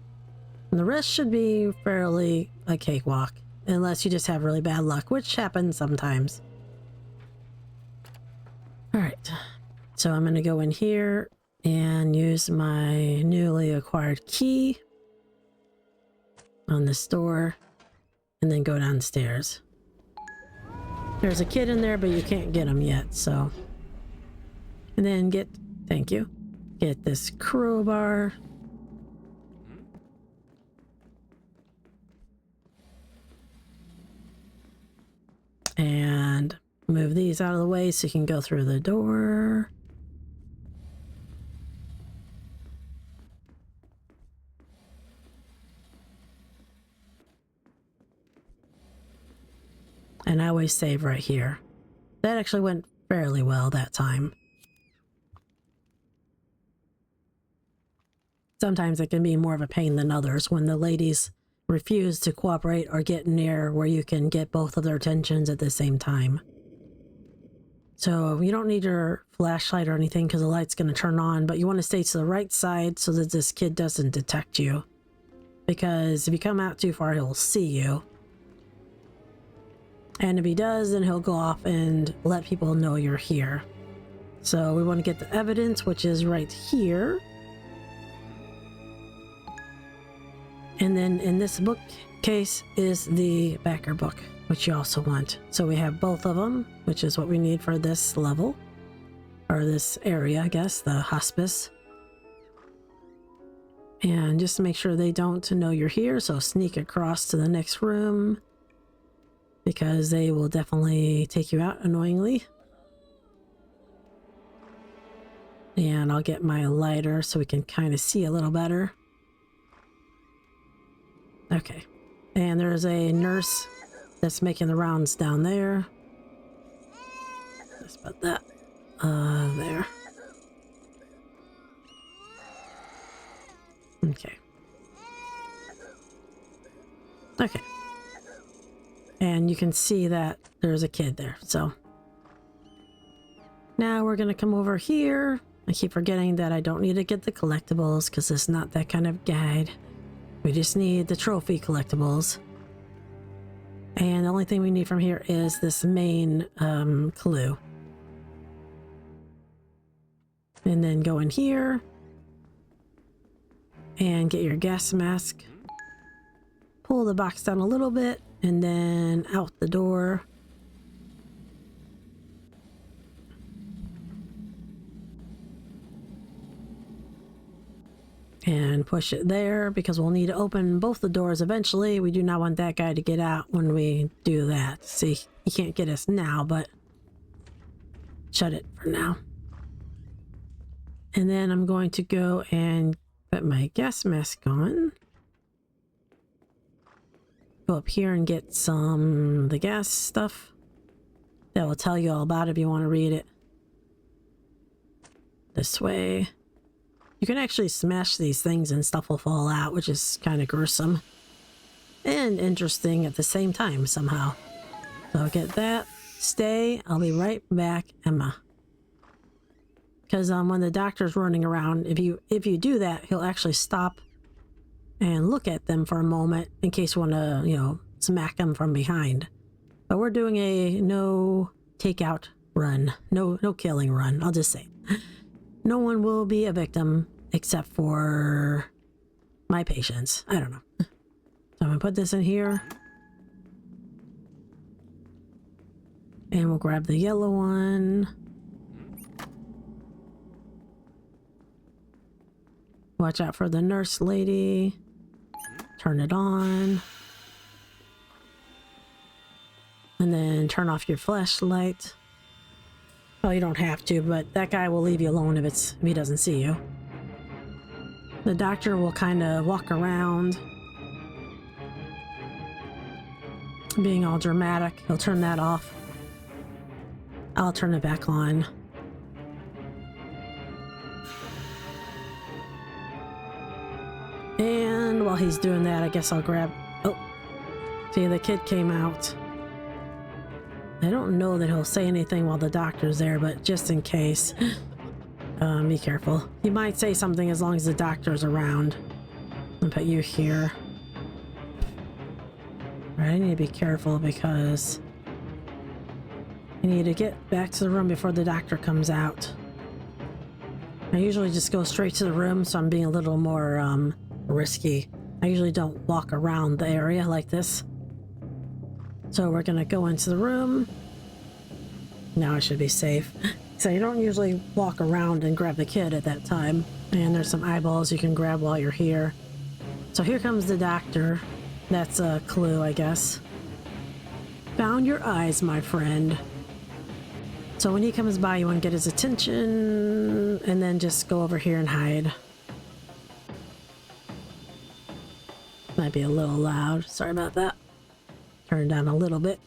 [SPEAKER 1] And the rest should be fairly a cakewalk. Unless you just have really bad luck, which happens sometimes. Alright. So I'm going to go in here and use my newly acquired key on this door. And then go downstairs. There's a kid in there, but you can't get him yet, so. And then get, thank you, get this crowbar. And move these out of the way so you can go through the door. And I always save right here. That actually went fairly well that time. Sometimes it can be more of a pain than others when the ladies refuse to cooperate or get near where you can get both of their attentions at the same time. So you don't need your flashlight or anything because the light's going to turn on, but you want to stay to the right side so that this kid doesn't detect you. Because if you come out too far, he'll see you. And if he does, then he'll go off and let people know you're here. So we want to get the evidence, which is right here. And then in this bookcase is the backer book, which you also want. So we have both of them, which is what we need for this level. Or this area, I guess, the hospice. And just to make sure they don't know you're here, so sneak across to the next room. Because they will definitely take you out annoyingly. And I'll get my lighter so we can kind of see a little better. Okay. And there's a nurse that's making the rounds down there. Just about that. There. Okay. Okay. And you can see that there's a kid there, so. Now we're gonna come over here. I keep forgetting that I don't need to get the collectibles because it's not that kind of guide. We just need the trophy collectibles. And the only thing we need from here is this main clue. And then go in here and get your gas mask. Pull the box down a little bit and then out the door. And push it there because we'll need to open both the doors eventually. We do not want that guy to get out when we do that. See, he can't get us now, but shut it for now. And then I'm going to go and put my gas mask on. Go up here and get some the gas stuff. That will tell you all about it if you want to read it. This way. You can actually smash these things and stuff will fall out, which is kind of gruesome. And interesting at the same time somehow. So get that. Stay. I'll be right back, Emma. Because when the doctor's running around, if you do that, he'll actually stop and look at them for a moment in case you want to, you know, smack them from behind. But we're doing a no takeout run. No killing run. I'll just say. No one will be a victim except for my patients. I don't know. So I'm going to put this in here. And we'll grab the yellow one. Watch out for the nurse lady. Turn it on. And then turn off your flashlight. Well, you don't have to, but that guy will leave you alone if he doesn't see you. The doctor will kind of walk around, being all dramatic. He'll turn that off. I'll turn it back on. And while he's doing that, I guess I'll grab... Oh, see, the kid came out. I don't know that he'll say anything while the doctor's there, but just in case, be careful. He might say something as long as the doctor's around. I'll put you here. Alright, I need to be careful because I need to get back to the room before the doctor comes out. I usually just go straight to the room, so I'm being a little more risky. I usually don't walk around the area like this. So we're gonna go into the room. Now I should be safe. So you don't usually walk around and grab the kid at that time. And there's some eyeballs you can grab while you're here. So here comes the doctor. That's a clue, I guess. Found your eyes, my friend. So when he comes by, you want to get his attention and then just go over here and hide. Might be a little loud. Sorry about that. Turn it down a little bit.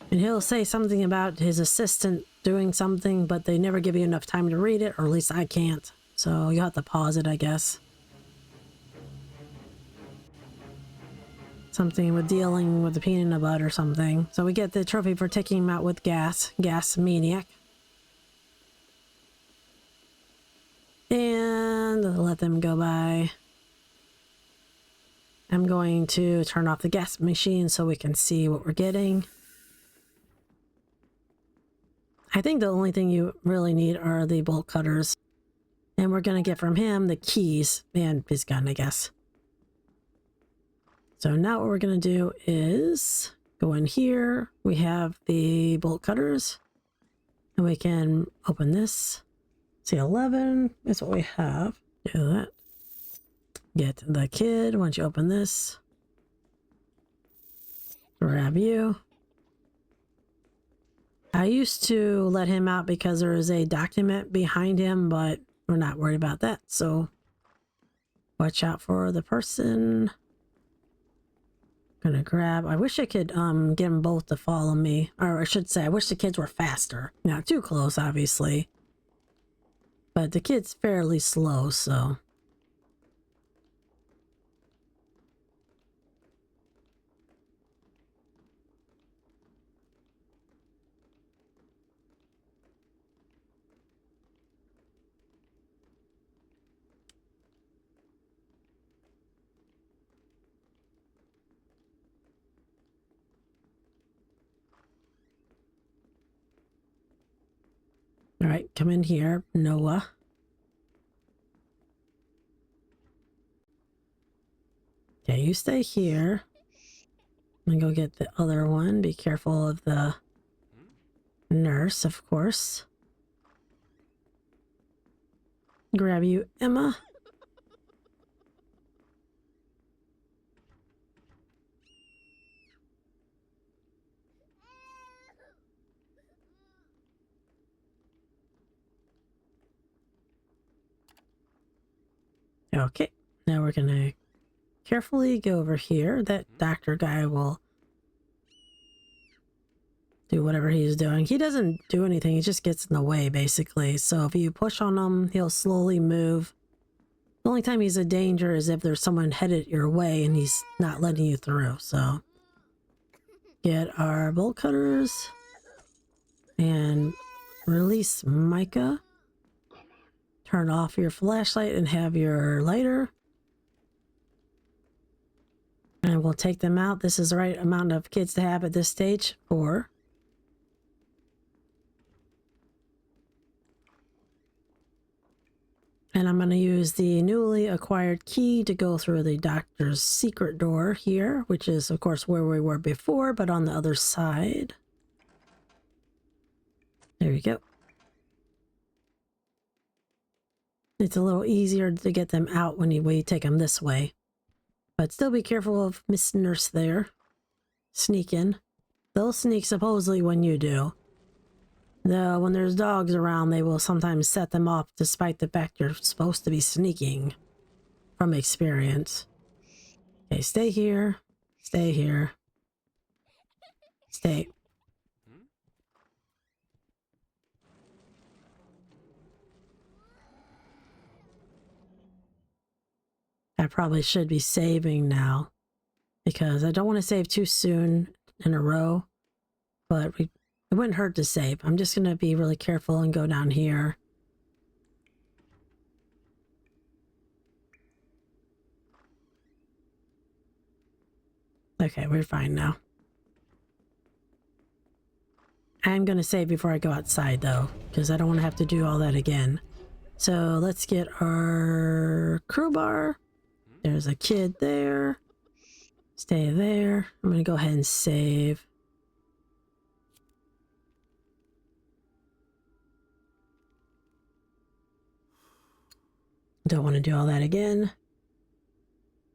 [SPEAKER 1] And he'll say something about his assistant doing something, but they never give you enough time to read it, or at least I can't. So you'll have to pause it, I guess. Something with dealing with the peanut in the butt or something. So we get the trophy for taking him out with gas. Gas maniac. And let them go by. I'm going to turn off the gas machine so we can see what we're getting. I think the only thing you really need are the bolt cutters. And we're going to get from him the keys and his gun, I guess. So now what we're going to do is go in here. We have the bolt cutters. And we can open this. See, 11 is what we have. Do that. Get the kid once you open this. Grab you. I used to let him out because there is a document behind him, but we're not worried about that. So watch out for the person. Gonna grab. I wish I could get them both to follow me. Or I should say, I wish the kids were faster. Not too close, obviously. But the kid's fairly slow, so. All right, come in here, Noah. Okay, you stay here. I'm gonna go get the other one. Be careful of the nurse, of course. Grab you, Emma. Okay, now we're gonna carefully go over here. That doctor guy will do whatever he's doing. He doesn't do anything, he just gets in the way, basically. So if you push on him, he'll slowly move. The only time he's a danger is if there's someone headed your way and he's not letting you through. So get our bolt cutters and release Micah. Turn off your flashlight and have your lighter. And we'll take them out. This is the right amount of kids to have at this stage. 4. And I'm going to use the newly acquired key to go through the doctor's secret door here, which is, of course, where we were before, but on the other side. There we go. It's a little easier to get them out when you take them this way. But still be careful of Miss Nurse there. Sneak in. They'll sneak supposedly when you do. Though when there's dogs around, they will sometimes set them off despite the fact you're supposed to be sneaking. From experience. Okay, stay here. Stay here. Stay. I probably should be saving now because I don't want to save too soon in a row, but it wouldn't hurt to save. I'm just going to be really careful and go down here. Okay, we're fine now. I'm going to save before I go outside though, because I don't want to have to do all that again. So let's get our crowbar. There's a kid there. Stay there. I'm going to go ahead and save. Don't want to do all that again.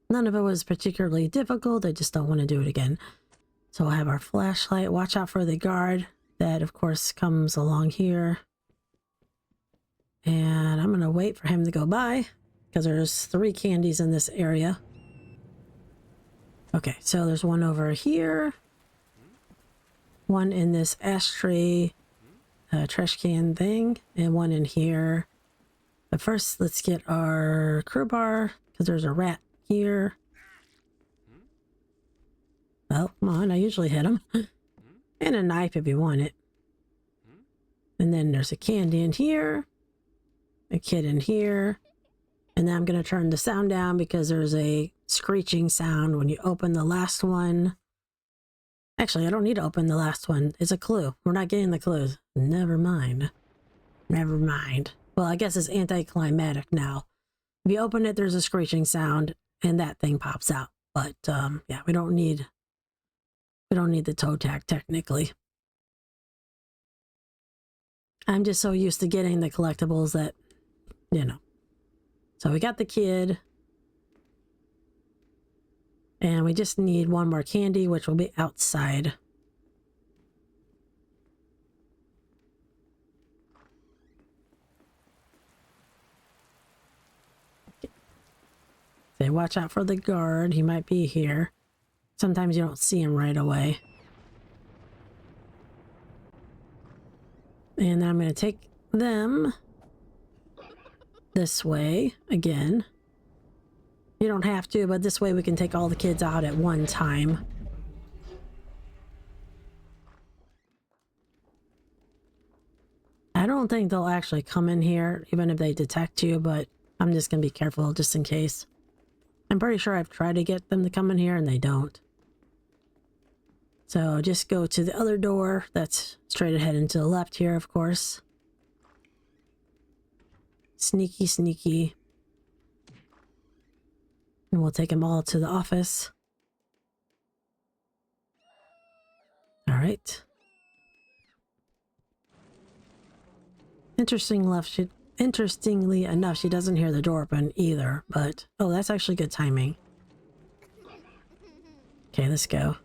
[SPEAKER 1] None of it was particularly difficult. I just don't want to do it again. So we'll have our flashlight. Watch out for the guard. That, of course, comes along here. And I'm going to wait for him to go by. Because there's 3 candies in this area. Okay, so there's one over here. One in this ashtray trash can thing. And one in here. But first, let's get our crowbar. Because there's a rat here. Well, come on, I usually hit him. And a knife if you want it. And then there's a candy in here. A kid in here. And then I'm going to turn the sound down because there's a screeching sound when you open the last one. Actually, I don't need to open the last one. It's a clue. We're not getting the clues. Never mind. Never mind. Well, I guess it's anticlimactic now. If you open it, there's a screeching sound, and that thing pops out. But, yeah, we don't need the toe tag, technically. I'm just so used to getting the collectibles that, you know. So we got the kid. And we just need one more candy, which will be outside. Say, watch out for the guard. He might be here. Sometimes you don't see him right away. And then I'm going to take them this way again. You don't have to, but this way we can take all the kids out at one time. I don't think they'll actually come in here, even if they detect you, but I'm just going to be careful just in case. I'm pretty sure I've tried to get them to come in here and they don't. So just go to the other door. That's straight ahead and to the left here, of course. Sneaky, sneaky. And we'll take them all to the office. All right. Interestingly enough, she doesn't hear the door open either, but... Oh, that's actually good timing. Okay, let's go.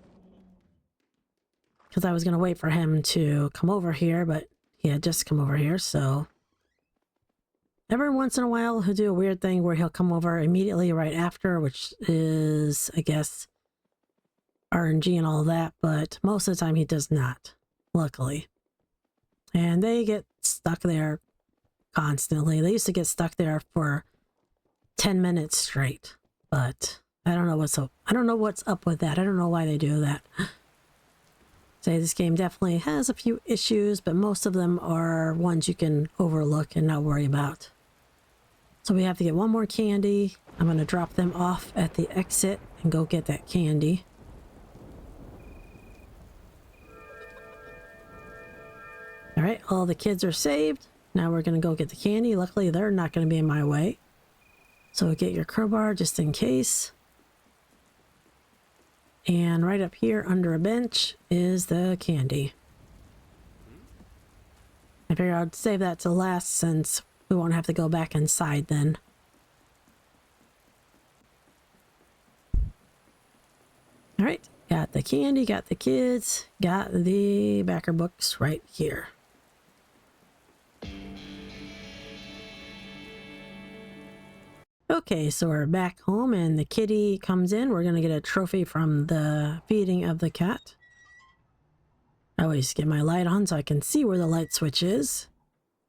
[SPEAKER 1] Because I was going to wait for him to come over here, but he had just come over here, so... Every once in a while, he'll do a weird thing where he'll come over immediately right after, which is, I guess, RNG and all that, but most of the time he does not, luckily. And they get stuck there constantly. They used to get stuck there for 10 minutes straight, but I don't know what's up. I don't know what's up with that. I don't know why they do that. Say this game definitely has a few issues, but most of them are ones you can overlook and not worry about. So we have to get one more candy. I'm going to drop them off at the exit and go get that candy. All right, all the kids are saved. Now we're going to go get the candy. Luckily, they're not going to be in my way. So get your crowbar just in case. And right up here under a bench is the candy. I figured I'd save that to last since we won't have to go back inside then. All right, got the candy, got the kids, got the backer books right here. Okay, so we're back home and the kitty comes in. We're going to get a trophy from the feeding of the cat. I always get my light on so I can see where the light switch is.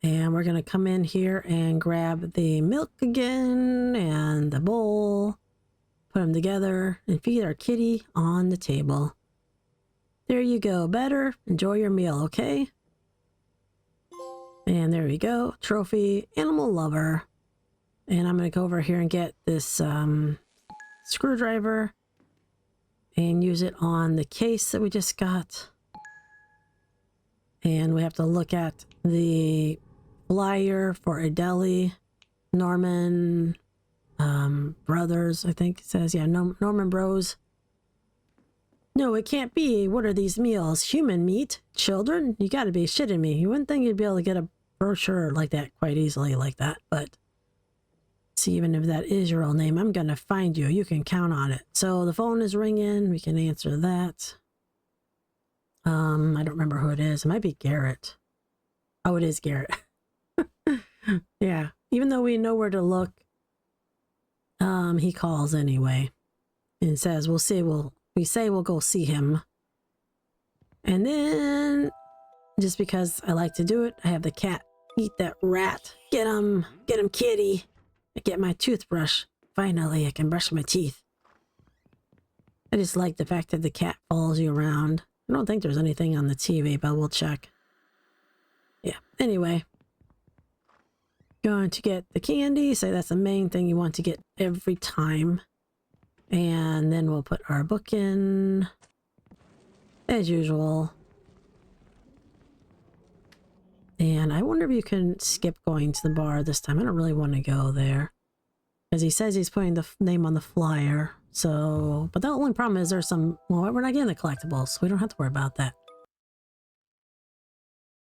[SPEAKER 1] And we're going to come in here and grab the milk again and the bowl. Put them together and feed our kitty on the table. There you go. Better. Enjoy your meal, okay? And there we go. Trophy, animal lover. And I'm going to go over here and get this screwdriver and use it on the case that we just got. And we have to look at the flyer for a deli. Norman Brothers, I think it says. Yeah, Norman Bros. No, it can't be. What are these meals? Human meat? Children? You gotta be shitting me. You wouldn't think you'd be able to get a brochure like that quite easily like that, but... See, even if that is your real name, I'm gonna find you. You can count on it. So the phone is ringing. We can answer that. I don't remember who it is. It might be Garrett. Oh, it is Garrett. Yeah. Even though we know where to look, he calls anyway and says, "We'll see. We say we'll go see him." And then, just because I like to do it, I have the cat eat that rat. Get him, kitty. I get my toothbrush. Finally, I can brush my teeth. I just like the fact that the cat follows you around. I don't think there's anything on the TV, but we'll check. Yeah, anyway. Going to get the candy. Say that's the main thing you want to get every time. And then we'll put our book in. as usual. And I wonder if you can skip going to the bar this time. I don't really want to go there. Because he says he's putting the name on the flyer. So, but the only problem is there's some, well, we're not getting the collectibles, so we don't have to worry about that.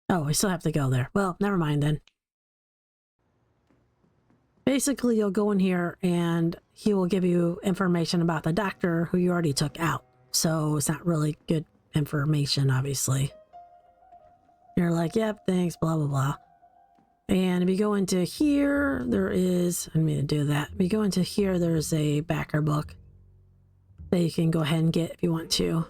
[SPEAKER 1] Oh, we still have to go there. Well, never mind then. Basically, you'll go in here and he will give you information about the doctor who you already took out. So it's not really good information, obviously. You're like, yep, thanks, blah, blah, blah. And if you go into here, there is, I didn't mean to do that. If you go into here, there's a backer book that you can go ahead and get if you want to.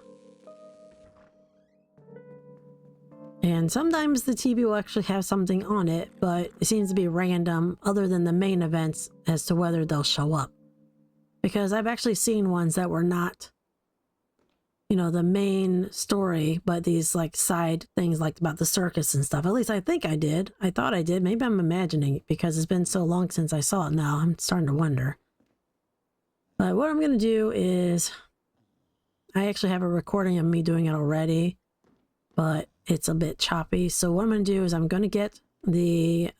[SPEAKER 1] And sometimes the TV will actually have something on it, but it seems to be random other than the main events as to whether they'll show up. Because I've actually seen ones that were not, you know, the main story, but these like side things like about the circus and stuff. At least I think I did. I thought I did. Maybe I'm imagining it because it's been so long since I saw it now. I'm starting to wonder. But what I'm going to do is, I actually have a recording of me doing it already, but it's a bit choppy. So what I'm going to do is I'm going to get the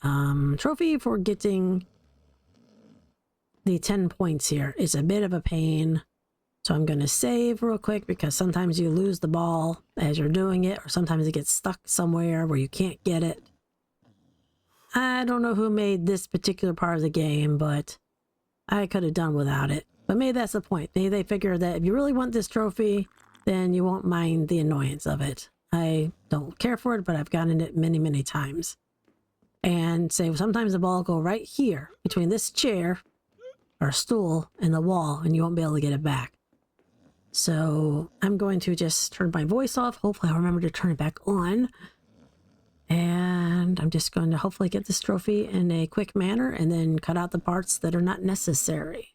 [SPEAKER 1] trophy for getting the 10 points here. It's a bit of a pain. So I'm going to save real quick because sometimes you lose the ball as you're doing it, or sometimes it gets stuck somewhere where you can't get it. I don't know who made this particular part of the game, but I could have done without it. But maybe that's the point. Maybe they figure that if you really want this trophy, then you won't mind the annoyance of it. I don't care for it, but I've gotten it many, many times. And say sometimes the ball will go right here between this chair or stool and the wall, and you won't be able to get it back. So I'm going to just turn my voice off. Hopefully I'll remember to turn it back on. And I'm just going to hopefully get this trophy in a quick manner and then cut out the parts that are not necessary.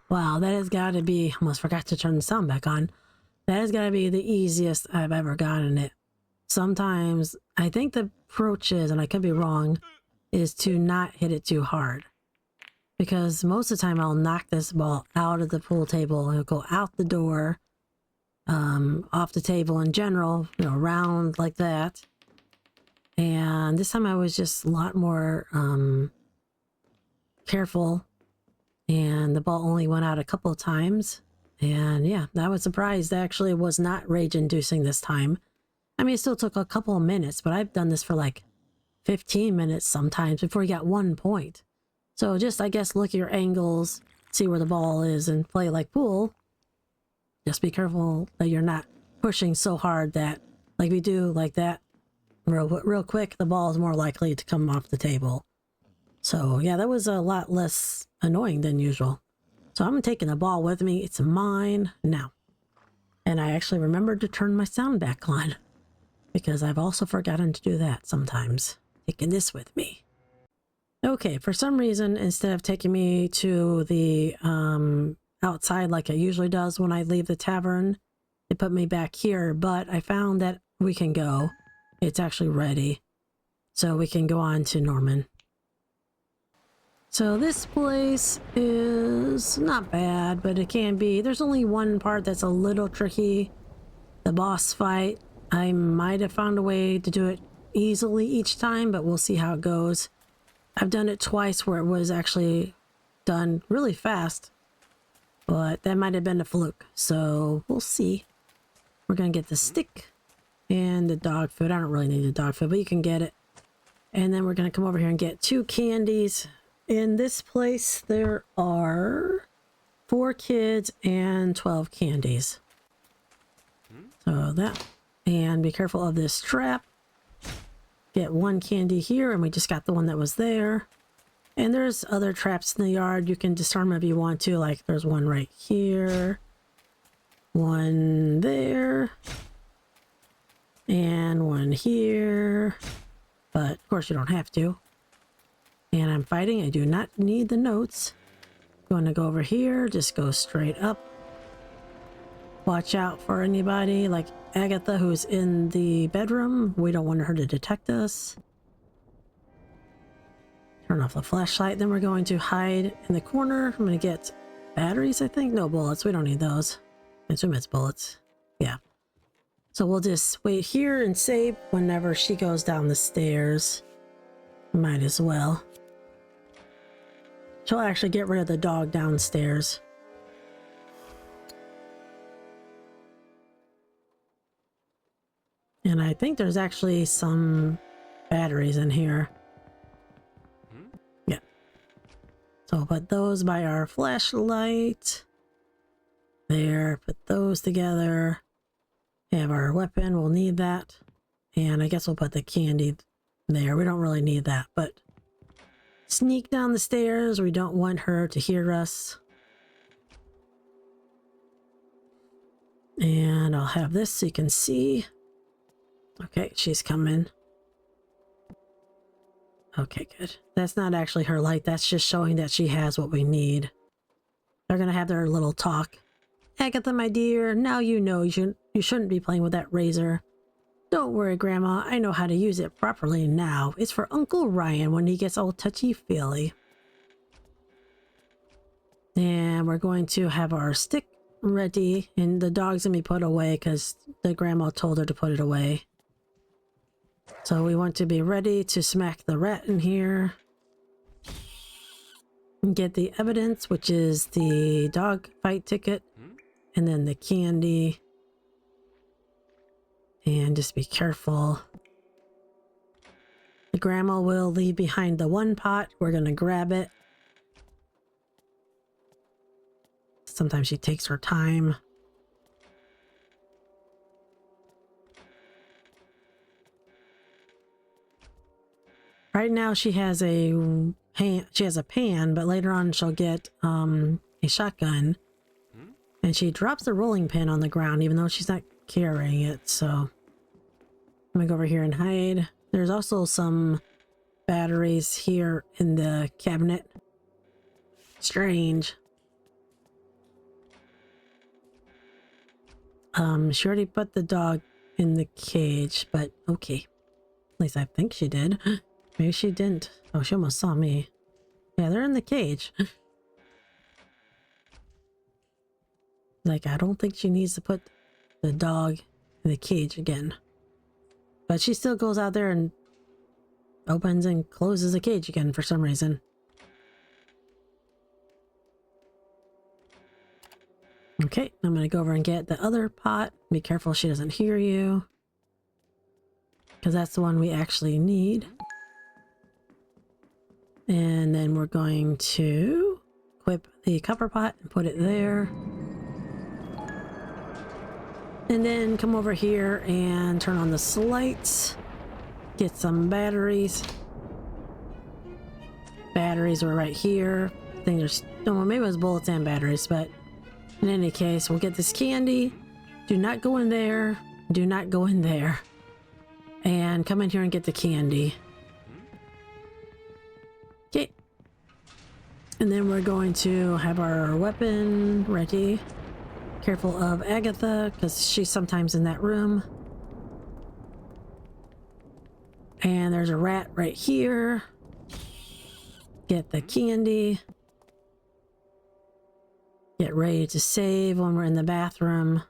[SPEAKER 1] Wow, that has got to be, almost forgot to turn the sound back on. That has got to be the easiest I've ever gotten it. Sometimes, I think the approach is, and I could be wrong, is to not hit it too hard. Because most of the time I'll knock this ball out of the pool table and it'll go out the door, off the table in general, you know, around like that. And this time I was just a lot more careful. And the ball only went out a couple of times. And yeah, I was surprised. Actually, it was not rage-inducing this time. I mean, it still took a couple of minutes, but I've done this for like 15 minutes sometimes before you got 1 point. So just, I guess, look at your angles, see where the ball is, and play like pool. Just be careful that you're not pushing so hard that, like we do like that, real quick, the ball is more likely to come off the table. So yeah, that was a lot less annoying than usual. So I'm taking the ball with me. It's mine now. And I actually remembered to turn my sound back on because I've also forgotten to do that sometimes. Taking this with me. Okay, for some reason, instead of taking me to the outside like it usually does when I leave the tavern, it put me back here, but I found that we can go. It's actually ready. So we can go on to Norman. So this place is not bad, but it can be. There's only one part that's a little tricky. The boss fight. I might have found a way to do it easily each time, but we'll see how it goes. I've done it twice where it was actually done really fast, but that might have been a fluke, so we'll see. We're gonna get the stick and the dog food. I don't really need the dog food, but you can get it. And then we're gonna come over here and get 2 candies. In this place, there are 4 kids and 12 candies. So that, and be careful of this trap. Get 1 candy here, and we just got the one that was there. And there's other traps in the yard. You can disarm if you want to, like there's one right here, one there, and one here. But of course you don't have to. And I'm fighting. I do not need the notes. Going to go over here, just go straight up. Watch out for anybody like Agatha who's in the bedroom. We don't want her to detect us. Turn off the flashlight. Then we're going to hide in the corner. I'm going to get batteries, I think. No, bullets. We don't need those. I assume it's bullets. Yeah. So we'll just wait here and save whenever she goes down the stairs. Might as well. She'll actually get rid of the dog downstairs. And I think there's actually some batteries in here. Yeah. So I'll put those by our flashlight. There, put those together. Have our weapon, we'll need that. And I guess we'll put the candy there. We don't really need that, but sneak down the stairs. We don't want her to hear us. And I'll have this so you can see. Okay, she's coming. Okay, good. That's not actually her light. That's just showing that she has what we need. They're going to have their little talk. Agatha, my dear, now you know you shouldn't be playing with that razor. Don't worry, Grandma. I know how to use it properly now. It's for Uncle Ryan when he gets all touchy-feely. And we're going to have our stick ready. And the dog's going to be put away because the grandma told her to put it away. So we want to be ready to smack the rat in here. And get the evidence, which is the dog fight ticket. And then the candy. And just be careful. The grandma will leave behind the 1 pot. We're going to grab it. Sometimes she takes her time. Right now she has a pan, but later on she'll get a shotgun. And she drops the rolling pin on the ground even though she's not carrying it, so I'm gonna go over here and hide. There's also some batteries here in the cabinet. Strange. She already put the dog in the cage, but okay. At least I think she did. Maybe she didn't. Oh, she almost saw me. Yeah, they're in the cage. Like, I don't think she needs to put the dog in the cage again. But she still goes out there and opens and closes the cage again for some reason. Okay, I'm going to go over and get the other pot. Be careful she doesn't hear you. Because that's the one we actually need. And then we're going to equip the copper pot and put it there. And then come over here and turn on the lights. Get some batteries. Batteries are right here. I think there's, no, maybe it was bullets and batteries, but in any case, we'll get this candy. Do not go in there. Do not go in there. And come in here and get the candy. Okay. And then we're going to have our weapon ready. Careful of Agatha, because she's sometimes in that room. And there's a rat right here. Get the candy. Get ready to save when we're in the bathroom.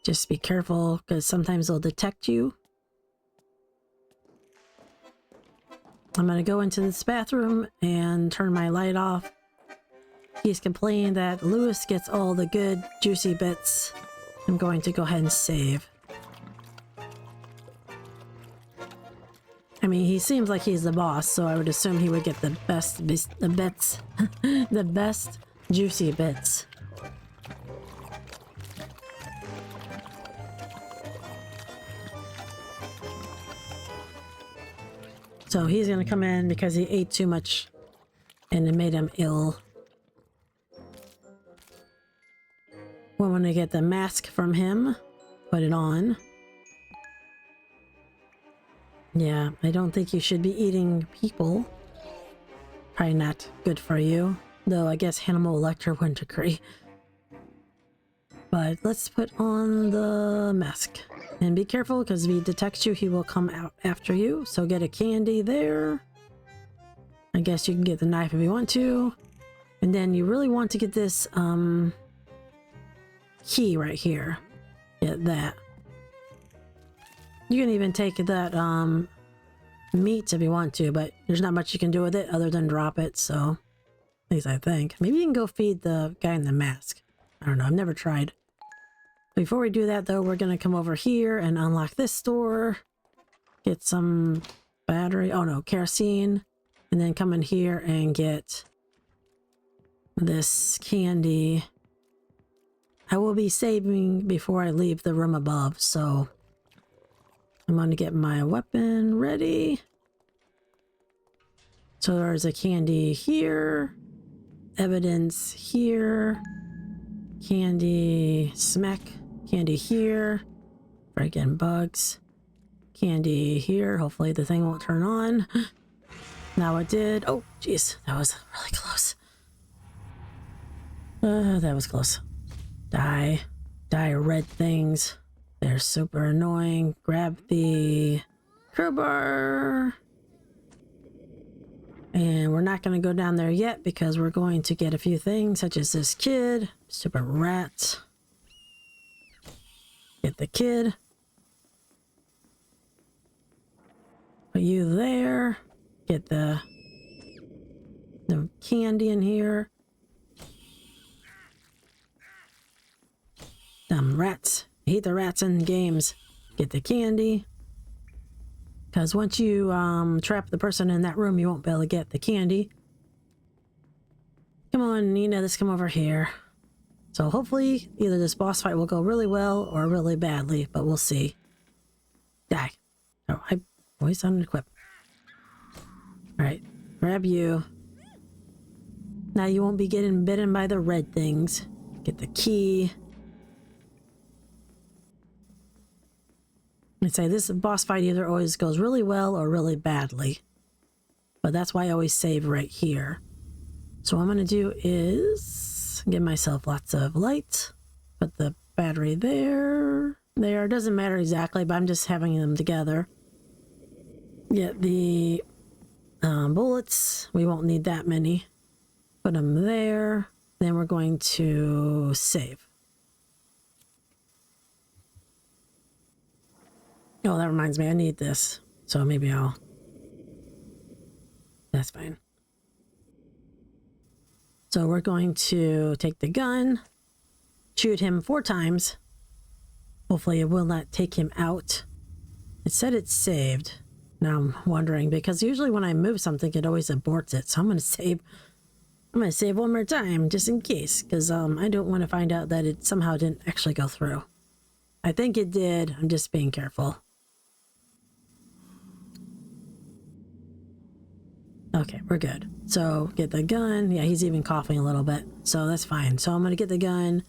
[SPEAKER 1] Just be careful, because sometimes they'll detect you. I'm gonna go into this bathroom and turn my light off. He's complaining that Lewis gets all the good juicy bits. I'm going to go ahead and save. I mean, he seems like he's the boss, so I would assume he would get the best bits, the best juicy bits. So he's gonna come in because he ate too much and it made him ill. We want to get the mask from him, put it on. Yeah, I don't think you should be eating people. Probably not good for you, though I guess Hannibal Lecter wouldn't agree. But let's put on the mask. And be careful, because if he detects you, he will come out after you. So get a candy there. I guess you can get the knife if you want to. And then you really want to get this key right here. Get that. You can even take that meat if you want to, but there's not much you can do with it other than drop it, so at least I think. Maybe you can go feed the guy in the mask. I don't know, I've never tried. Before we do that though, we're gonna come over here and unlock this door. Get some battery, oh no, kerosene. And then come in here and get this candy. I will be saving before I leave the room above, so I'm going to get my weapon ready. So there's a candy here, evidence here, candy smack, candy here, friggin' bugs, candy here. Hopefully the thing won't turn on. Now it did. Oh, jeez, that was really close. That was close. Die red things. They're super annoying. Grab the crowbar. And we're not going to go down there yet because we're going to get a few things such as this kid. Super rat. Get the kid. Put you there. Get the candy in here. Dumb rats. I hate the rats in games. Get the candy. Because once you trap the person in that room, you won't be able to get the candy. Come on, Nina, let's come over here. So hopefully either this boss fight will go really well or really badly, but we'll see. Die. Oh, I always unequip. Alright, grab you. Now you won't be getting bitten by the red things. Get the key. I'd say this boss fight either always goes really well or really badly. But that's why I always save right here. So what I'm going to do is give myself lots of light. Put the battery there. There. Doesn't matter exactly, but I'm just having them together. Get the bullets. We won't need that many. Put them there. Then we're going to save. Oh, that reminds me, I need this. So maybe I'll... That's fine. So we're going to take the gun, shoot him 4 times. Hopefully it will not take him out. It said it's saved. Now I'm wondering, because usually when I move something, it always aborts it. So I'm going to save one more time, just in case. Because I don't want to find out that it somehow didn't actually go through. I think it did. I'm just being careful. Okay, we're good. So get the gun. Yeah, he's even coughing a little bit. So that's fine. So I'm going to get the gun.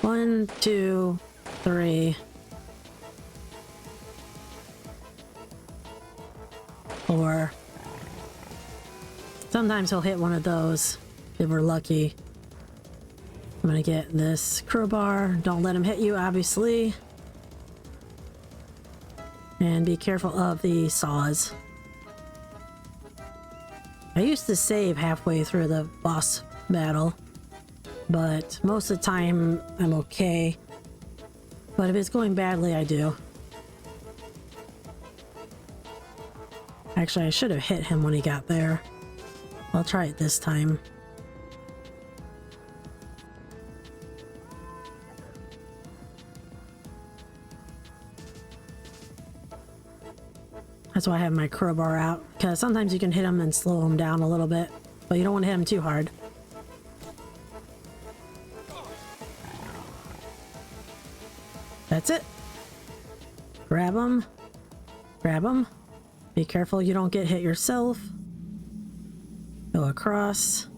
[SPEAKER 1] 1, 2, 3. 4. Sometimes he'll hit one of those if we're lucky. I'm going to get this crowbar. Don't let him hit you, obviously. And be careful of the saws. I used to save halfway through the boss battle, but most of the time I'm okay. But if it's going badly, I do. Actually, I should have hit him when he got there. I'll try it this time. That's why I have my crowbar out, because sometimes you can hit him and slow him down a little bit, but you don't want to hit him too hard. That's it. Grab him. Grab him. Be careful you don't get hit yourself. Go across.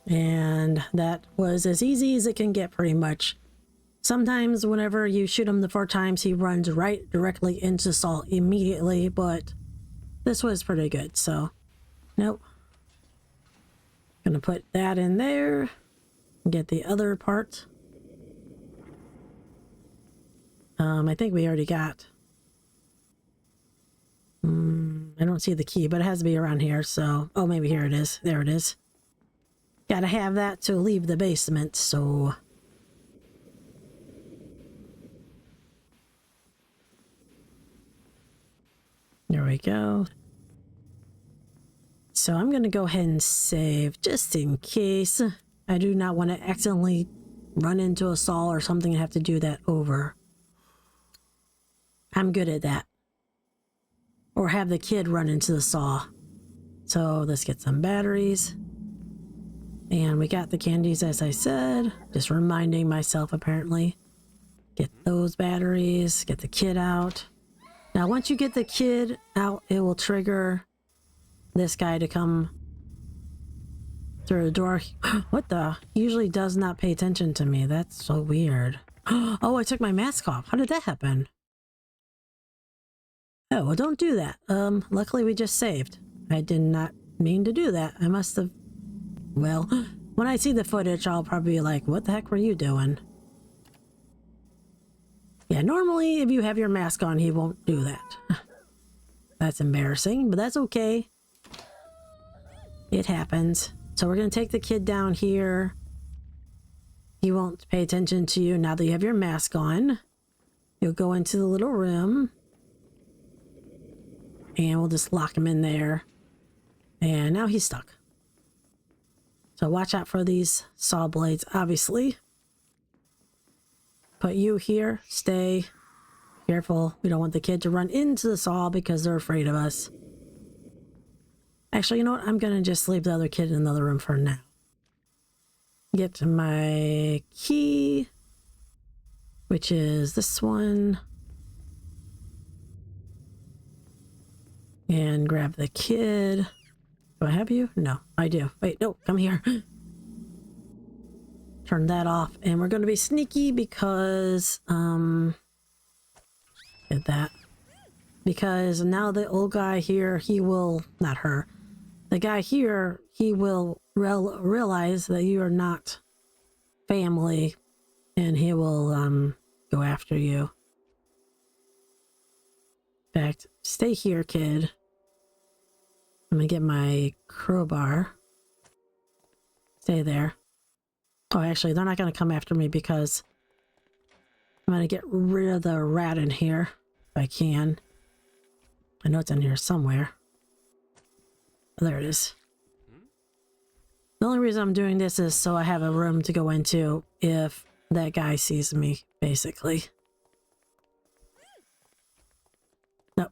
[SPEAKER 1] And that was as easy as it can get, pretty much. Sometimes whenever you shoot him the 4 times, he runs right directly into Salt immediately, but this was pretty good, so nope. Gonna put that in there. Get the other part. I think we already got... I don't see the key, but it has to be around here, so... Oh, maybe here it is. There it is. Gotta have that to leave the basement, so... There we go. So I'm gonna go ahead and save, just in case. I do not want to accidentally run into a saw or something and have to do that over. I'm good at that. Or have the kid run into the saw. So let's get some batteries. And we got the candies, as I said. Just reminding myself, apparently. Get those batteries. Get the kid out. Now, once you get the kid out, it will trigger this guy to come through the door. What the? He usually does not pay attention to me. That's so weird. Oh, I took my mask off. How did that happen? Oh, well, don't do that. Luckily we just saved. I did not mean to do that. I must have... Well, when I see the footage, I'll probably be like, what the heck were you doing? Yeah, normally if you have your mask on, he won't do that. That's embarrassing, but that's okay. It happens. So we're going to take the kid down here. He won't pay attention to you now that you have your mask on. You'll go into the little room. And we'll just lock him in there. And now he's stuck. So watch out for these saw blades, obviously. Put you here. Stay careful. We don't want the kid to run into the saw because they're afraid of us. Actually, you know what? I'm going to just leave the other kid in the other room for now. Get my key, which is this one. And grab the kid. Do I have you? No, I do. Wait, no, come here. Turn that off. And we're going to be sneaky because, get that. Because now the old guy here, he will, not her, the guy here, he will realize that you are not family and he will, go after you. In fact, stay here, kid. I'm gonna get my crowbar. Stay there. Oh, actually, they're not gonna come after me because I'm gonna get rid of the rat in here if I can. I know it's in here somewhere. Oh, there it is. The only reason I'm doing this is so I have a room to go into if that guy sees me, basically. Nope.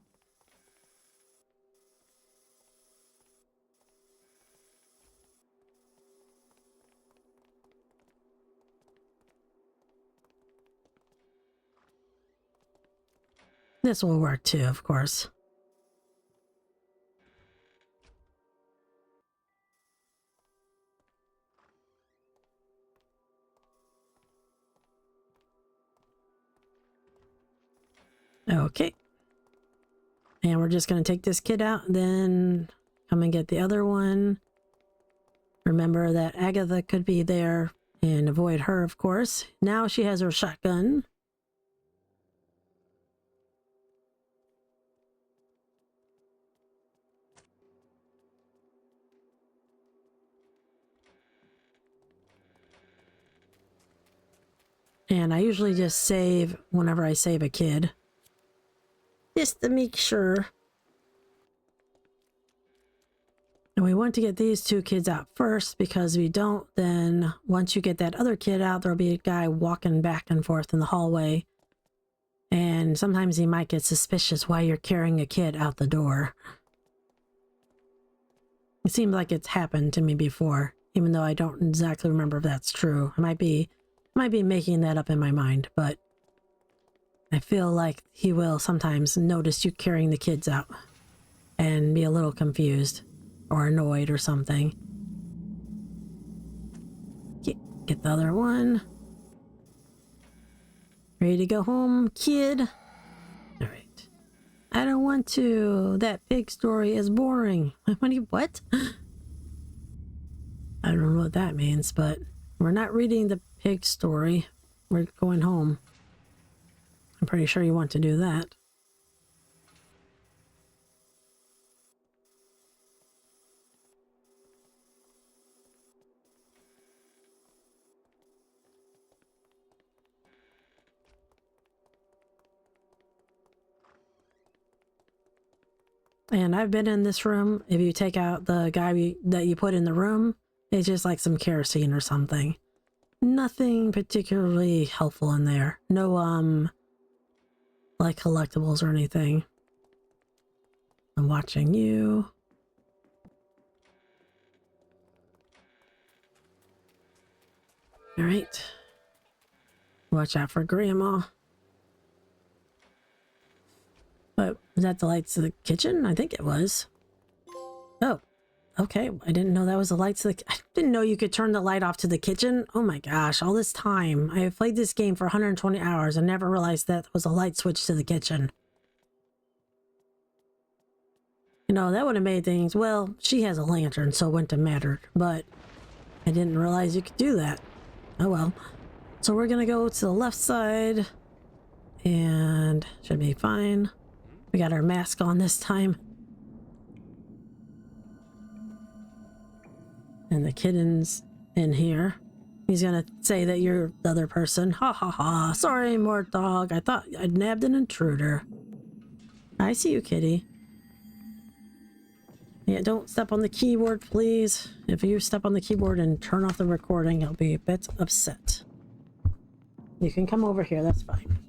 [SPEAKER 1] This will work too, of course. Okay. And we're just going to take this kid out, then come and get the other one. Remember that Agatha could be there and avoid her, of course. Now she has her shotgun. And I usually just save whenever I save a kid. just to make sure. And we want to get these two kids out first, because if we don't, then once you get that other kid out, there'll be a guy walking back and forth in the hallway. And sometimes he might get suspicious why you're carrying a kid out the door. It seems like it's happened to me before, even though I don't exactly remember if that's true. I might be making that up in my mind, but I feel like he will sometimes notice you carrying the kids out and be a little confused or annoyed or something. Get the other one. Ready to go home, kid? All right. I don't want to. That pig story is boring. What? I don't know what that means, but we're not reading the pig story. We're going home. I'm pretty sure you want to do that. And I've been in this room. If you take out the guy that you put in the room, it's just like some kerosene or something. Nothing particularly helpful in there. No, like collectibles or anything. I'm watching you. All right. Watch out for Grandma. But was that the lights of the kitchen? I think it was. Oh, okay. I didn't know that was the lights of the... I didn't know you could turn the light off to the kitchen. Oh my gosh, all this time. I have played this game for 120 hours and never realized that was a light switch to the kitchen. You know, that would have made things... Well, she has a lantern, so it wouldn't have mattered. But I didn't realize you could do that. Oh well. So we're gonna go to the left side. And should be fine. We got our mask on this time. And the kitten's in here. He's gonna say that you're the other person. Ha ha ha. Sorry, Mort Dog. I thought I'd nabbed an intruder. I see you, kitty. Yeah, don't step on the keyboard, please. If you step on the keyboard and turn off the recording, I'll be a bit upset. You can come over here, that's fine.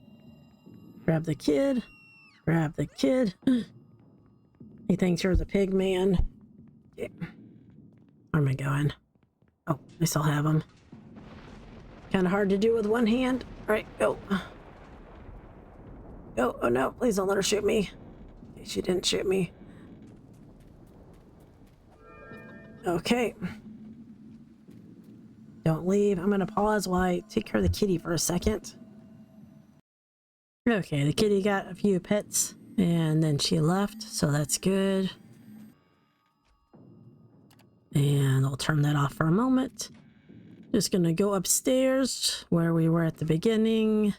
[SPEAKER 1] Grab the kid. Grab the kid. He thinks you're the pig man. Yeah. Where am I going? Oh, I still have him. Kind of hard to do with one hand. All right, go. Go. Oh no, please don't let her shoot me. She didn't shoot me. Okay. Don't leave. I'm going to pause while I take care of the kitty for a second. Okay, the kitty got a few pets and then she left, so that's good. And I'll turn that off for a moment. Just gonna go upstairs where we were at the beginning.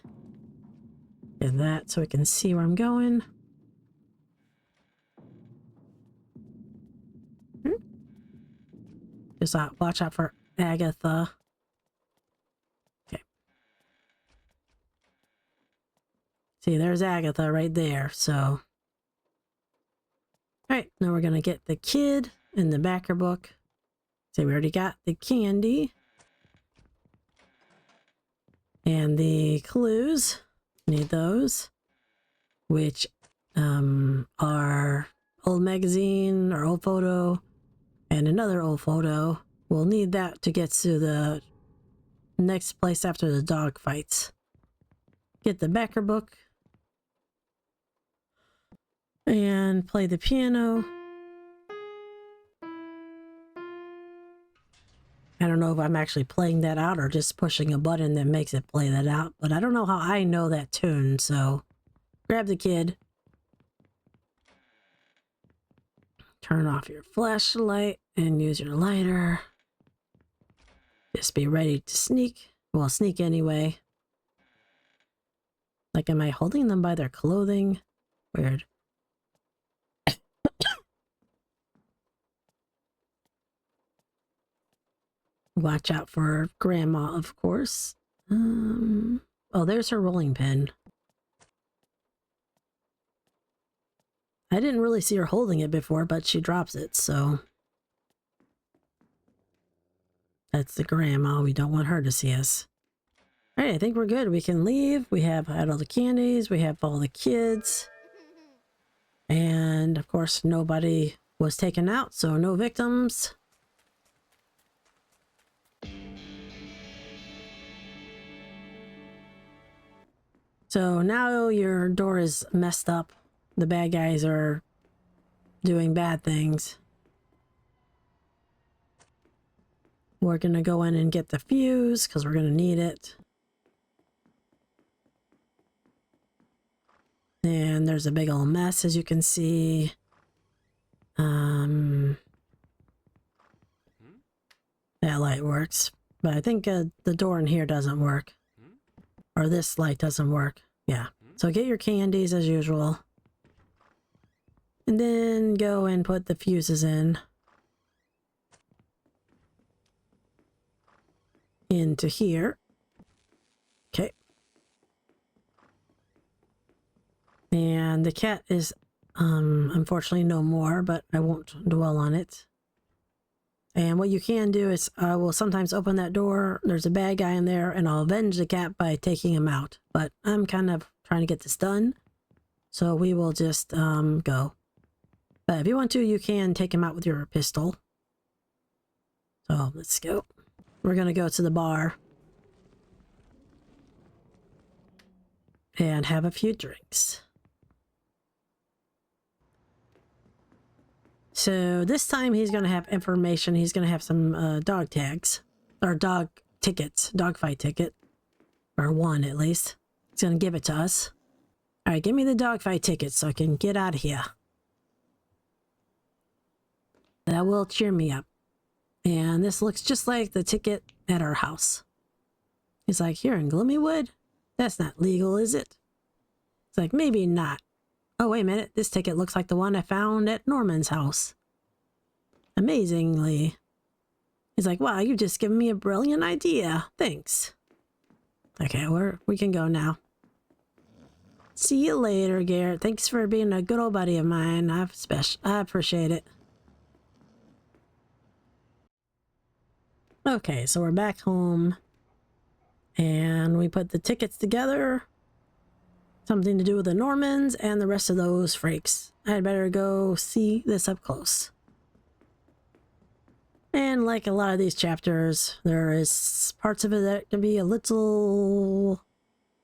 [SPEAKER 1] Get that so we can see where I'm going. Just watch out for Agatha. Okay. See, there's Agatha right there, so. Alright, now we're gonna get the kid in the backer book. See, we already got the candy. And the clues. Need those. Which are old magazine or old photo and another old photo. We'll need that to get to the next place after the dog fights. Get the backer book. And play the piano. I don't know if I'm actually playing that out or just pushing a button that makes it play that out, but I don't know how I know that tune, so grab the kid. Turn off your flashlight and use your lighter. Just be ready to sneak. Well, sneak anyway. Like, am I holding them by their clothing? Weird. Watch out for Grandma, of course. Oh, there's her rolling pin. I didn't really see her holding it before, but she drops it, so... That's the grandma. We don't want her to see us. Alright, I think we're good. We can leave. We have had all the candies. We have all the kids. And, of course, nobody was taken out, so no victims. So now your door is messed up. The bad guys are doing bad things. We're going to go in and get the fuse because we're going to need it. And there's a big old mess, as you can see. That light works. But I think the door in here doesn't work. Or this light doesn't work. Yeah. So get your candies as usual. And then go and put the fuses in. Into here. Okay. And the cat is unfortunately no more, but I won't dwell on it. And what you can do is I will sometimes open that door. There's a bad guy in there, and I'll avenge the cat by taking him out. But I'm kind of trying to get this done, so we will just go. But if you want to, you can take him out with your pistol. So let's go. We're going to go to the bar and have a few drinks. So this time he's going to have information. He's going to have some dog tags, or dog tickets, dog fight ticket, or one at least. He's going to give it to us. All right, give me the dog fight ticket so I can get out of here. That will cheer me up. And this looks just like the ticket at our house. He's like, here in Gloomywood? That's not legal, is it? It's like, maybe not. Oh, wait a minute. This ticket looks like the one I found at Norman's house. Amazingly. He's like, wow, you've just given me a brilliant idea. Thanks. Okay, we can go now. See you later, Garrett. Thanks for being a good old buddy of mine. I appreciate it. Okay, so we're back home. And we put the tickets together. Something to do with the Normans and the rest of those freaks. I'd better go see this up close. And like a lot of these chapters, there is parts of it that can be a little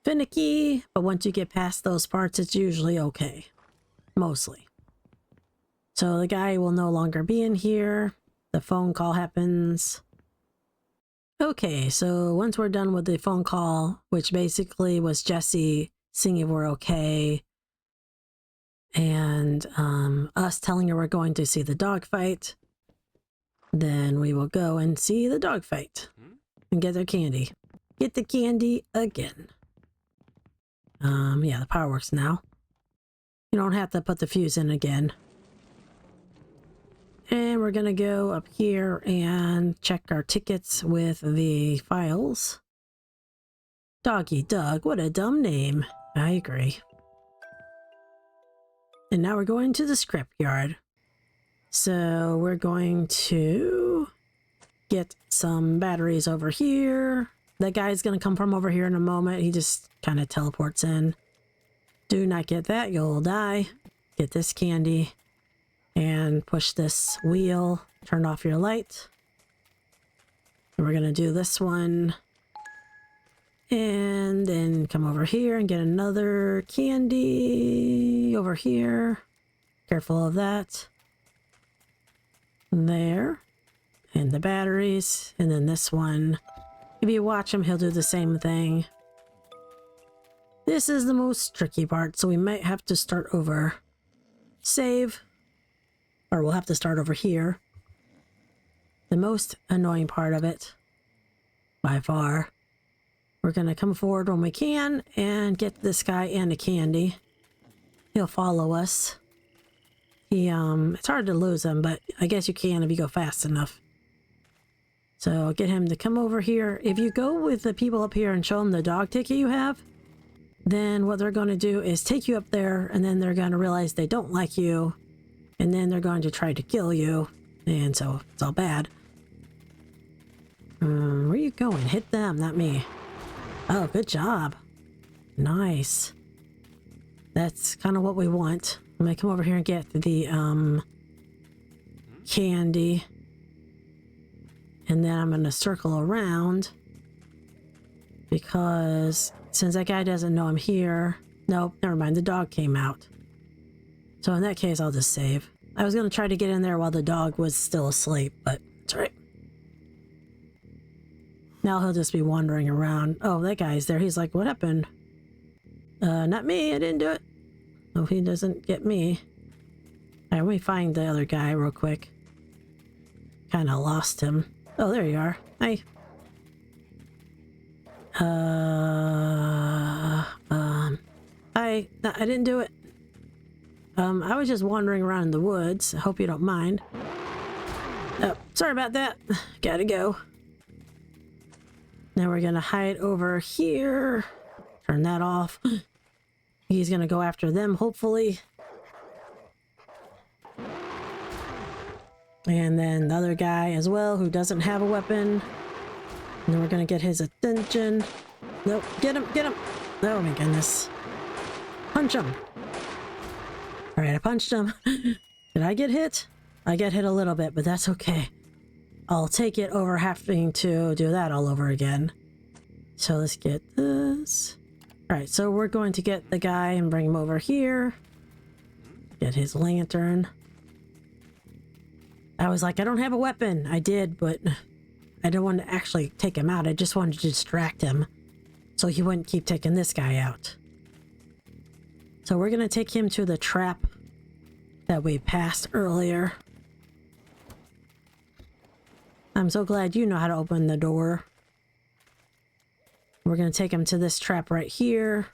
[SPEAKER 1] finicky, but once you get past those parts, it's usually okay. Mostly. So the guy will no longer be in here. The phone call happens. Okay, so once we're done with the phone call, which basically was Jesse seeing if we're okay, and us telling her we're going to see the dog fight, then we will go and see the dog fight and get their candy. Get the candy again. Yeah, the power works now. You don't have to put the fuse in again. And we're gonna go up here and check our tickets with the files. Doggy Doug, what a dumb name. I agree. And now we're going to the scrapyard. So we're going to get some batteries over here. That guy's going to come from over here in a moment. He just kind of teleports in. Do not get that, you'll die. Get this candy and push this wheel. Turn off your light. And we're going to do this one. And then come over here and get another candy over here. Careful of that. There. And the batteries. And then this one. If you watch him, he'll do the same thing. This is the most tricky part, so we might have to start over. Save. Or we'll have to start over here. The most annoying part of it. By far. We're going to come forward when we can and get this guy and a candy. He'll follow us. It's hard to lose him, but I guess you can if you go fast enough. So get him to come over here. If you go with the people up here and show them the dog ticket you have, then what they're going to do is take you up there, and then they're going to realize they don't like you, and then they're going to try to kill you, and so it's all bad. Where are you going? Hit them, not me. Oh, good job. Nice. That's kind of what we want. I'm gonna come over here and get the candy, and then I'm gonna circle around because since that guy doesn't know I'm here. Nope, never mind, the dog came out. So in that case, I'll just save. I was gonna try to get in there while the dog was still asleep, but it's alright. Now he'll just be wandering around. Oh, that guy's there. He's like, what happened? Not me, I didn't do it. Oh, he doesn't get me. Alright, let me find the other guy real quick. Kinda lost him. Oh, there you are. Hi. I didn't do it. I was just wandering around in the woods. I hope you don't mind. Oh, sorry about that. Gotta go. Now we're gonna hide over here. Turn that off. He's gonna go after them, hopefully. And then the other guy as well, who doesn't have a weapon. And then we're gonna get his attention. Nope, get him, get him! Oh my goodness. Punch him! Alright, I punched him. Did I get hit? I get hit a little bit, but that's okay. I'll take it over having to do that all over again. So let's get this. Alright, so we're going to get the guy and bring him over here. Get his lantern. I was like, I don't have a weapon. I did, but I don't want to actually take him out. I just wanted to distract him so he wouldn't keep taking this guy out. So we're going to take him to the trap that we passed earlier. I'm so glad you know how to open the door. We're going to take him to this trap right here,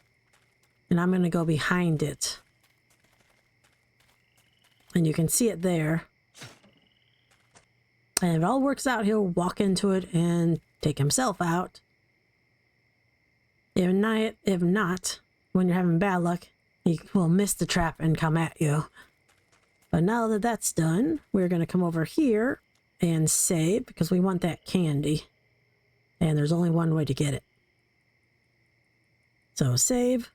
[SPEAKER 1] and I'm going to go behind it. And you can see it there. And if it all works out, he'll walk into it and take himself out. If not, when you're having bad luck, he will miss the trap and come at you. But now that that's done, we're going to come over here and save because we want that candy. And there's only one way to get it. So save.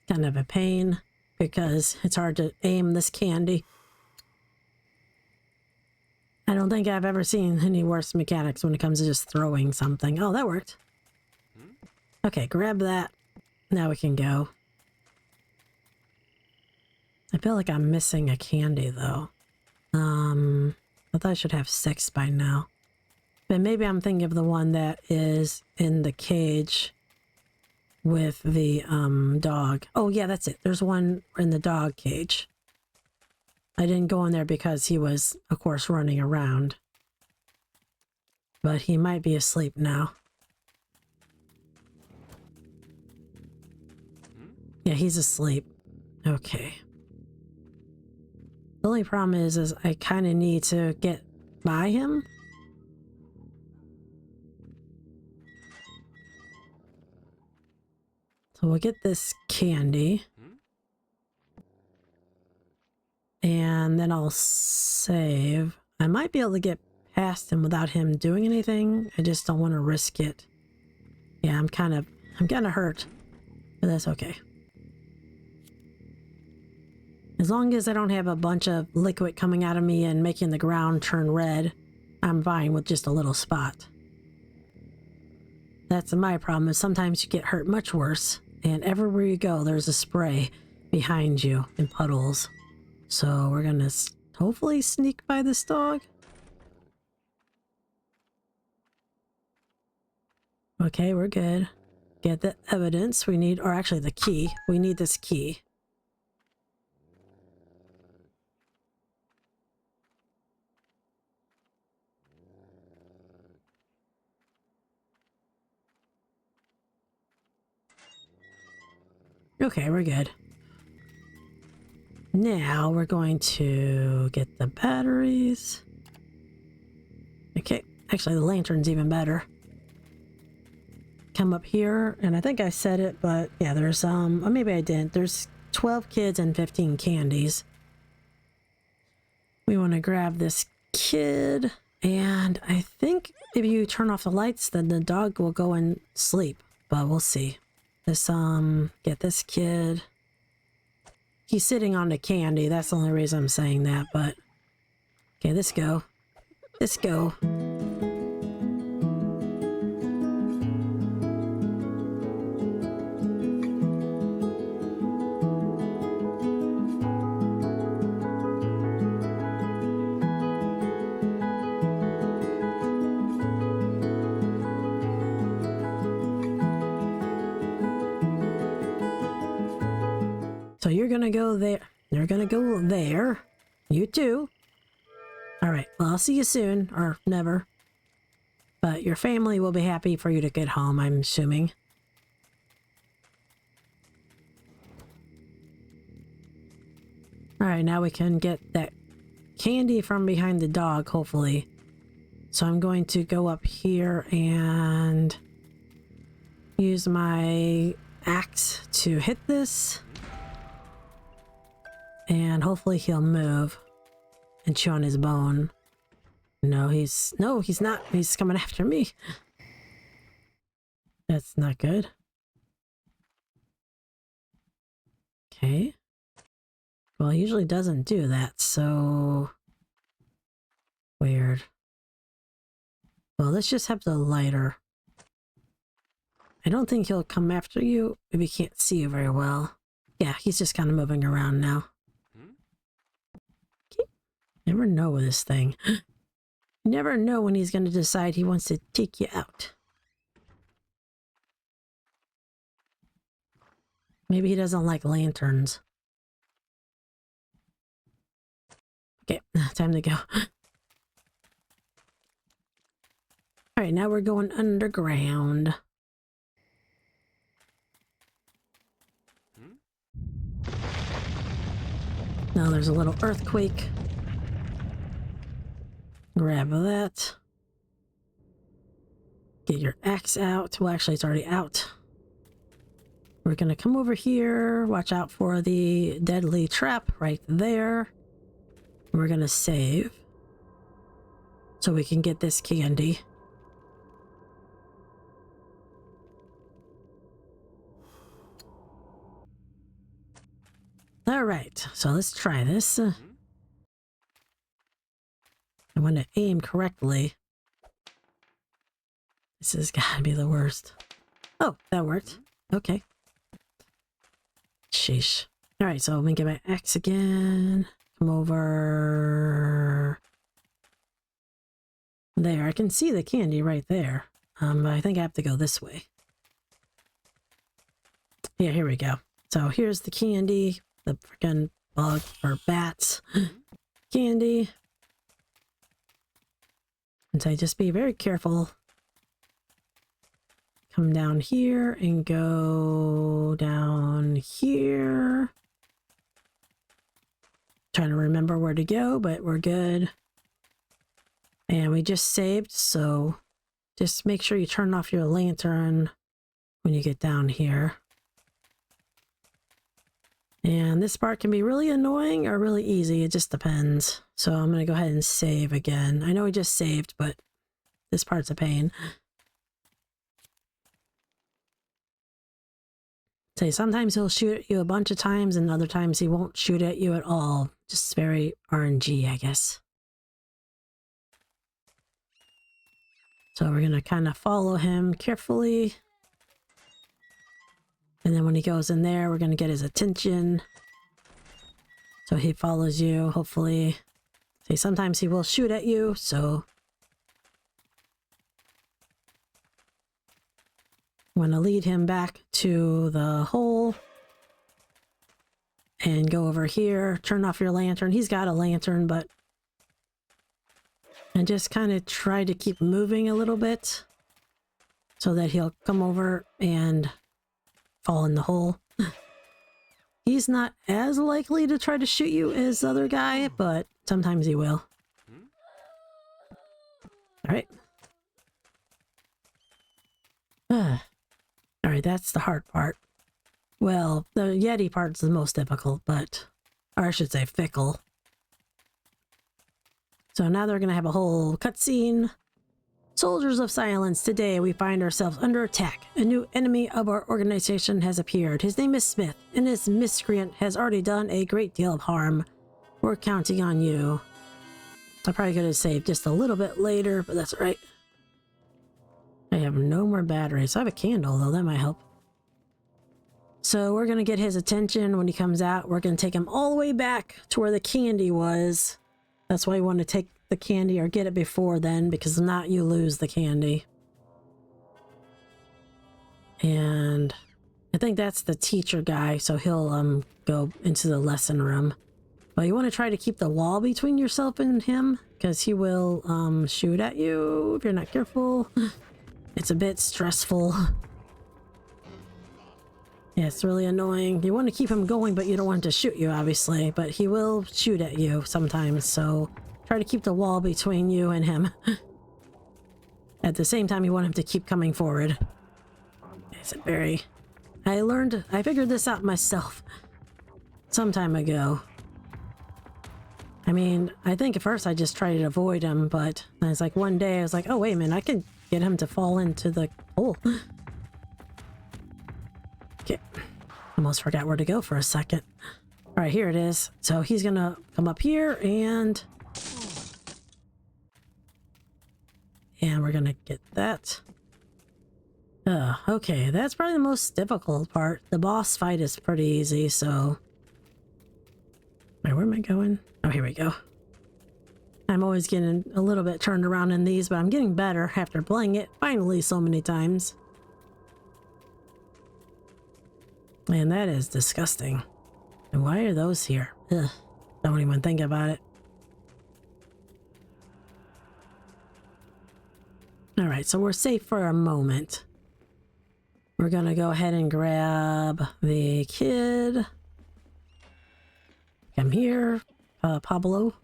[SPEAKER 1] Kind of a pain because it's hard to aim this candy. I don't think I've ever seen any worse mechanics when it comes to just throwing something. Oh, that worked. Okay, grab that. Now we can go. I feel like I'm missing a candy though. I thought I should have 6 by now. But maybe I'm thinking of the one that is in the cage with the dog. Oh yeah, that's it. There's one in the dog cage. I didn't go in there because he was, of course, running around. But he might be asleep now. Yeah, he's asleep. Okay. The only problem is I kind of need to get by him. So we'll get this candy. And then I'll save. I might be able to get past him without him doing anything. I just don't want to risk it. Yeah, I'm kind of hurt. But that's okay. As long as I don't have a bunch of liquid coming out of me and making the ground turn red, I'm fine with just a little spot. That's my problem, is sometimes you get hurt much worse, and everywhere you go, there's a spray behind you in puddles. So we're gonna hopefully sneak by this dog. Okay, we're good. Get the evidence we need, or actually the key. We need this key. Okay, we're good. Now we're going to get the batteries. Okay, actually the lantern's even better. come up here, and I think I said it, but yeah, there's or maybe I didn't. There's 12 kids and 15 candies. We want to grab this kid, and I think if you turn off the lights, then the dog will go and sleep, but we'll see. This get this kid. He's sitting on the candy. That's the only reason I'm saying that, but okay, let's go. Let's go. So you're gonna go there. You're gonna go there. You too. All right. Well, I'll see you soon, or never. But your family will be happy for you to get home, I'm assuming. All right, now we can get that candy from behind the dog, hopefully. So I'm going to go up here and use my axe to hit this. And hopefully he'll move and chew on his bone. No, he's not. He's coming after me. That's not good. Okay. Well, he usually doesn't do that, so weird. Well, let's just have the lighter. I don't think he'll come after you if he can't see you very well. Yeah, he's just kind of moving around now. Never know with this thing. You never know when he's going to decide he wants to take you out. Maybe he doesn't like lanterns. Okay, time to go. Alright, now we're going underground. Now there's a little earthquake. Grab that. Get your axe out. Well, actually, it's already out. We're going to come over here. Watch out for the deadly trap right there. We're going to save so we can get this candy. All right, so let's try this. I want to aim correctly. This has got to be the worst. Oh, that worked. Okay. Sheesh. All right, so let me get my axe again. Come over there. I can see the candy right there. I think I have to go this way. Yeah, here we go. So here's the candy. The freaking bug or bats. Candy. And so just be very careful. Come down here and go down here. Trying to remember where to go, but we're good. And we just saved, so just make sure you turn off your lantern when you get down here. And this part can be really annoying or really easy. It just depends. So I'm going to go ahead and save again. I know we just saved, but this part's a pain. Say sometimes he'll shoot at you a bunch of times and other times he won't shoot at you at all. Just very RNG, I guess. So we're going to kind of follow him carefully. And then when he goes in there, we're going to get his attention. So he follows you, hopefully. See, sometimes he will shoot at you, so I'm going to lead him back to the hole. And go over here, turn off your lantern. He's got a lantern, but... And just kind of try to keep moving a little bit. So that he'll come over and fall in the hole. He's not as likely to try to shoot you as the other guy, but sometimes he will. Alright. Alright, that's the hard part. Well, the Yeti part's the most difficult, but... Or I should say fickle. So now they're going to have a whole cutscene. Soldiers of Silence, today we find ourselves under attack. A new enemy of our organization has appeared. His name is Smith, and this miscreant has already done a great deal of harm. We're counting on you. I probably could have saved just a little bit later, but that's all right. I have no more batteries. I have a candle, though. That might help. So we're going to get his attention when he comes out. We're going to take him all the way back to where the candy was. That's why you want to take the candy or get it before then, because if not, you lose the candy. And I think that's the teacher guy, so he'll go into the lesson room. But you want to try to keep the wall between yourself and him, because he will shoot at you if you're not careful. It's a bit stressful. Yeah, it's really annoying. You want to keep him going, but you don't want him to shoot you, obviously. But he will shoot at you sometimes, so try to keep the wall between you and him. At the same time, you want him to keep coming forward. Is it very... I figured this out myself some time ago. I mean, I think at first I just tried to avoid him, but then it's like one day I was like, oh, wait a minute, I can get him to fall into the hole. Okay, almost forgot where to go for a second. All right, here it is. So he's gonna come up here and we're gonna get that. Okay, that's probably the most difficult part. The boss fight is pretty easy, so... Wait, where am I going? Oh, here we go. I'm always getting a little bit turned around in these, but I'm getting better after playing it finally so many times. Man, that is disgusting. And why are those here? Ugh, don't even think about it. Alright, so we're safe for a moment. We're gonna go ahead and grab the kid. Come here, Pablo.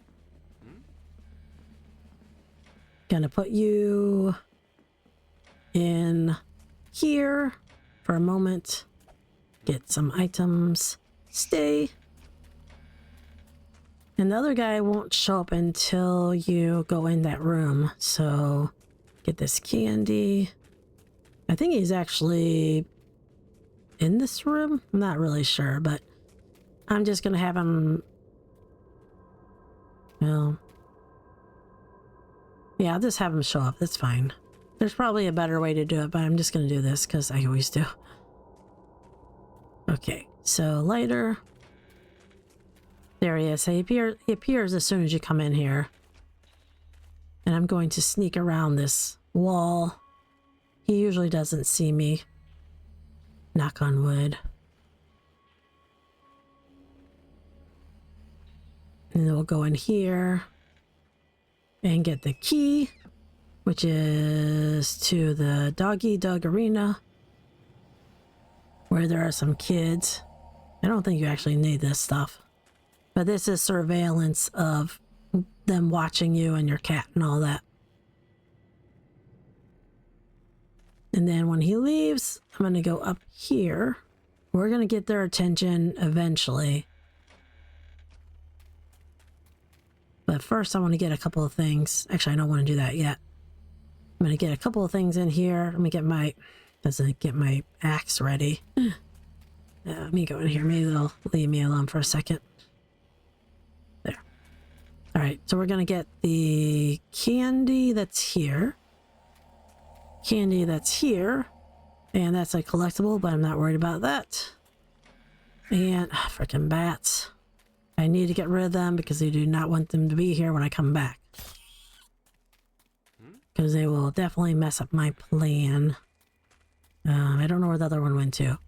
[SPEAKER 1] Gonna put you in here for a moment. Get some items. Stay. And the other guy won't show up until you go in that room. So get this candy. I think he's actually in this room. I'm not really sure, but I'm just gonna have him. Well, yeah, I'll just have him show up. That's fine. There's probably a better way to do it, but I'm just gonna do this because I always do. Okay, so lighter. There he is. He appears as soon as you come in here. And I'm going to sneak around this wall. He usually doesn't see me. Knock on wood. And then we'll go in here and get the key, which is to the Doggy Arena, where there are some kids. I don't think you actually need this stuff, but this is surveillance of them watching you and your cat and all that. And then when he leaves, I'm going to go up here. We're going to get their attention eventually. But first I want to get a couple of things. Actually, I don't want to do that yet. I'm going to get a couple of things in here. Let me get my... Doesn't get my axe ready. Let me go in here. Maybe they'll leave me alone for a second. There. Alright, so we're going to get the candy that's here. Candy that's here. And that's a collectible, but I'm not worried about that. And freaking bats. I need to get rid of them because I do not want them to be here when I come back. Because they will definitely mess up my plan. I don't know where the other one went to.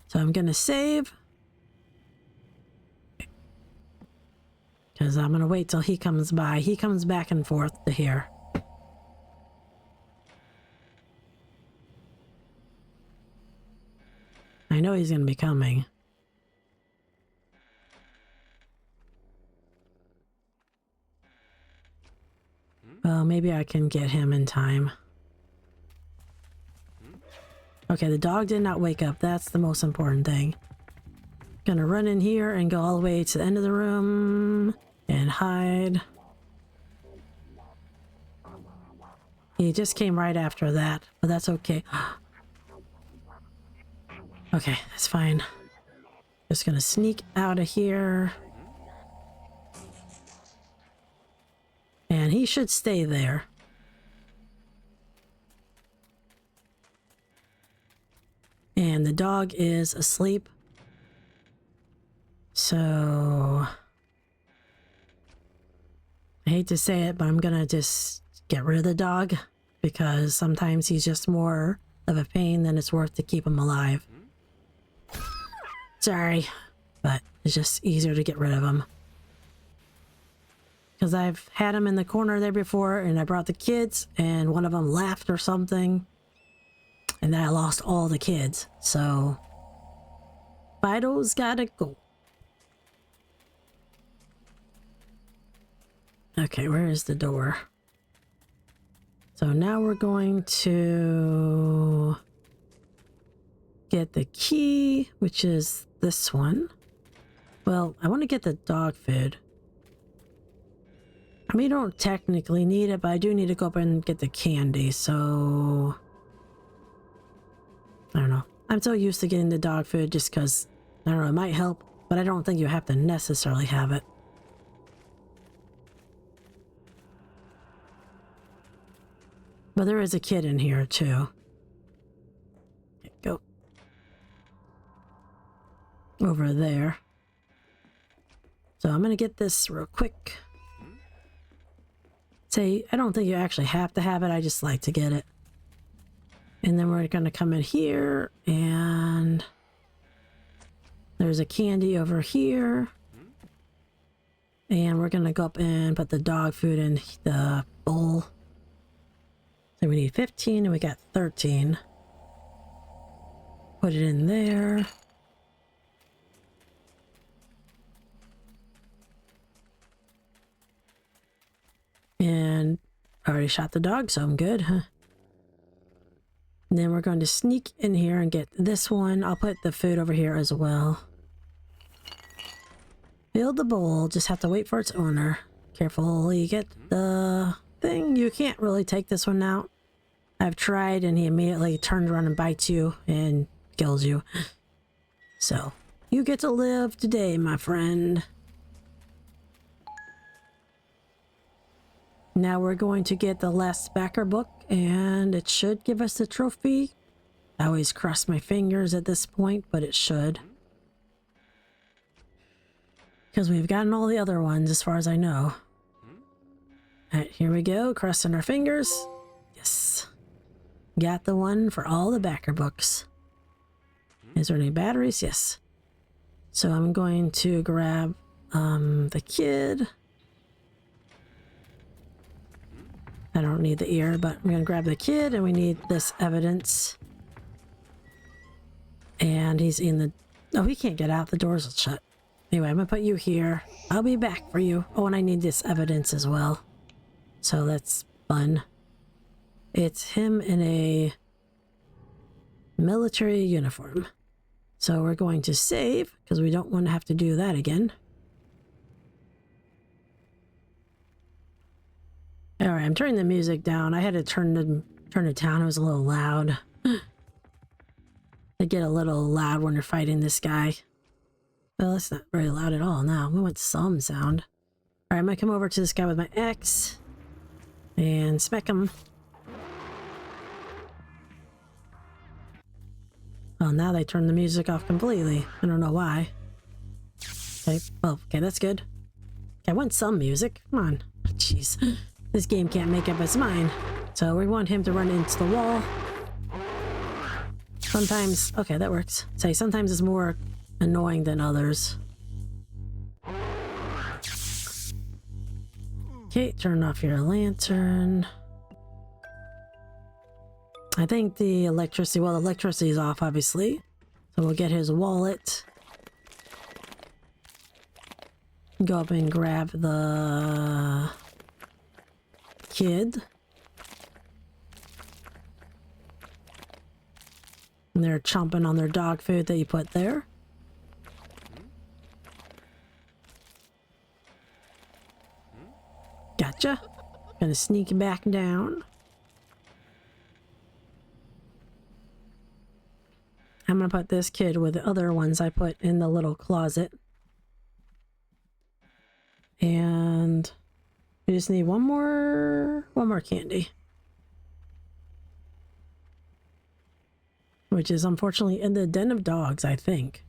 [SPEAKER 1] So I'm going to save. Because I'm going to wait till he comes by. He comes back and forth to here. I know he's going to be coming. Well, maybe I can get him in time. Okay, the dog did not wake up. That's the most important thing. Gonna run in here and go all the way to the end of the room and hide. He just came right after that, but that's okay. Okay, that's fine. Just gonna sneak out of here. And he should stay there. And the dog is asleep. So I hate to say it, but I'm gonna just get rid of the dog because sometimes he's just more of a pain than it's worth to keep him alive. Sorry, but it's just easier to get rid of him. Because I've had him in the corner there before and I brought the kids and one of them laughed or something. And then I lost all the kids. So Fido's gotta go. Okay, where is the door? So now we're going to get the key, which is this one. Well, I want to get the dog food. I mean, you don't technically need it, but I do need to go up and get the candy, so I don't know. I'm so used to getting the dog food just because, I don't know, it might help, but I don't think you have to necessarily have it. But there is a kid in here too. Go. Over there. So I'm gonna get this real quick. Say, I don't think you actually have to have it, I just like to get it. And then we're gonna come in here and there's a candy over here. And we're gonna go up and put the dog food in the bowl. So we need 15 and we got 13. Put it in there. And I already shot the dog, so I'm good, huh? And then we're going to sneak in here and get this one. I'll put the food over here as well. Fill the bowl, just have to wait for its owner. Carefully get the thing. You can't really take this one out. I've tried and he immediately turns around and bites you and kills you. So, you get to live today, my friend. Now we're going to get the last backer book and it should give us the trophy. I always cross my fingers at this point, but it should. Because we've gotten all the other ones as far as I know. Alright, here we go, crossing our fingers. Yes. Got the one for all the backer books. Is there any batteries? Yes. So I'm going to grab the kid. I don't need the ear, but I'm gonna grab the kid and we need this evidence. And he's in the... Oh, he can't get out. The doors are shut. Anyway, I'm gonna put you here. I'll be back for you. Oh, and I need this evidence as well. So that's fun. It's him in a military uniform. So we're going to save because we don't want to have to do that again. Alright, I'm turning the music down. I had to turn it down. It was a little loud. They get a little loud when you're fighting this guy. Well, it's not very loud at all now. We want some sound. Alright, I'm gonna come over to this guy with my axe. And smack him. Oh, now they turned the music off completely. I don't know why. Okay, well, okay, that's good. Okay, I want some music. Come on. Jeez. This game can't make up its mind. So we want him to run into the wall. Sometimes... Okay, that works. Say, sometimes it's more annoying than others. Okay, turn off your lantern. I think the electricity... Well, the electricity is off, obviously. So we'll get his wallet. Go up and grab the... kid. And they're chomping on their dog food that you put there. Gotcha. Gonna sneak back down. I'm gonna put this kid with the other ones I put in the little closet. And we just need one more candy. Which is unfortunately in the den of dogs, I think.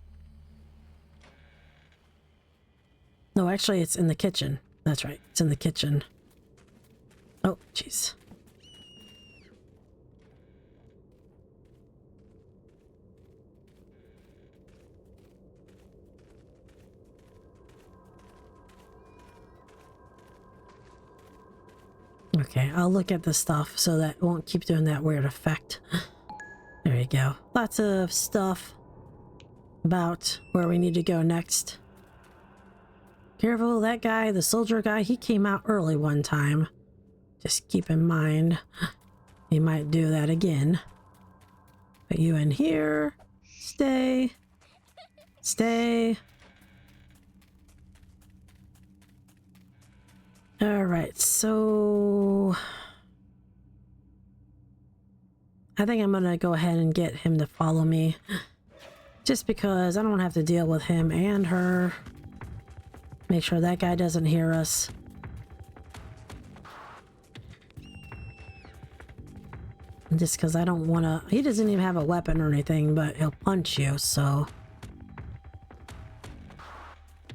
[SPEAKER 1] No, actually it's in the kitchen. That's right, it's in the kitchen. Oh, jeez. Okay, I'll look at the stuff so that it won't keep doing that weird effect. There you go. Lots of stuff about where we need to go next. Careful, that guy, the soldier guy, he came out early one time. Just keep in mind, he might do that again. Put you in here. Stay. Stay. Alright, so... I think I'm gonna go ahead and get him to follow me. Just because I don't have to deal with him and her. Make sure that guy doesn't hear us. Just because I don't want to... He doesn't even have a weapon or anything, but he'll punch you, so...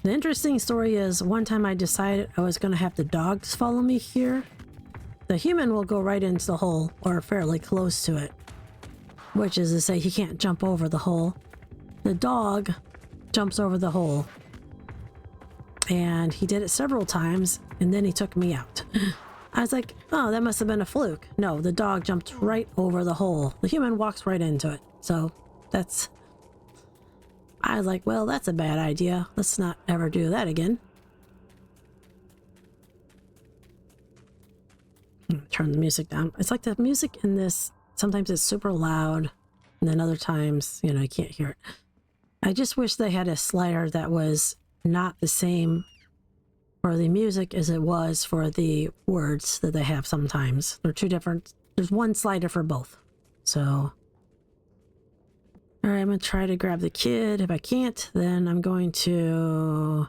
[SPEAKER 1] The interesting story is, one time I decided I was going to have the dogs follow me here. The human will go right into the hole, or fairly close to it. Which is to say, he can't jump over the hole. The dog jumps over the hole. And he did it several times, and then he took me out. I was like, oh, that must have been a fluke. No, the dog jumped right over the hole. The human walks right into it. So, that's... I was like, well, that's a bad idea. Let's not ever do that again. Turn the music down. It's like the music in this, sometimes it's super loud, and then other times, you know, you can't hear it. I just wish they had a slider that was not the same for the music as it was for the words that they have sometimes. They're two different. There's one slider for both. So, all right, I'm going to try to grab the kid. If I can't, then I'm going to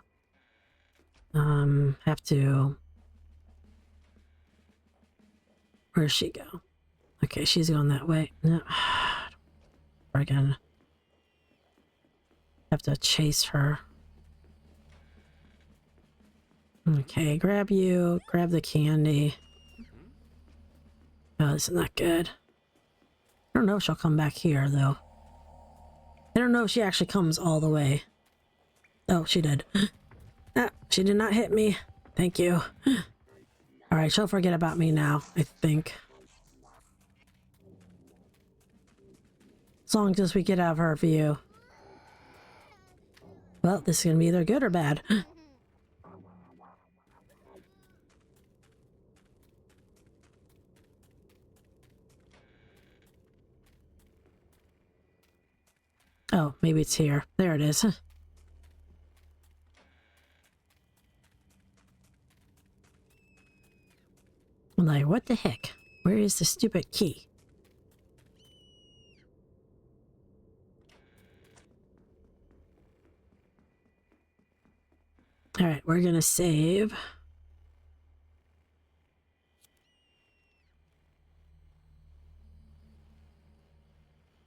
[SPEAKER 1] have to... Where's she go? Okay, she's going that way. No. Friggin' have to chase her. Okay, grab you, grab the candy. Oh, this is not good. I don't know if she'll come back here, though. I don't know if she actually comes all the way. Oh, she did. Ah, she did not hit me. Thank you. Alright, she'll forget about me now, I think. As long as we get out of her view. Well, this is gonna be either good or bad. Oh, maybe it's here. There it is. I'm like, what the heck? Where is the stupid key? Alright, we're gonna save.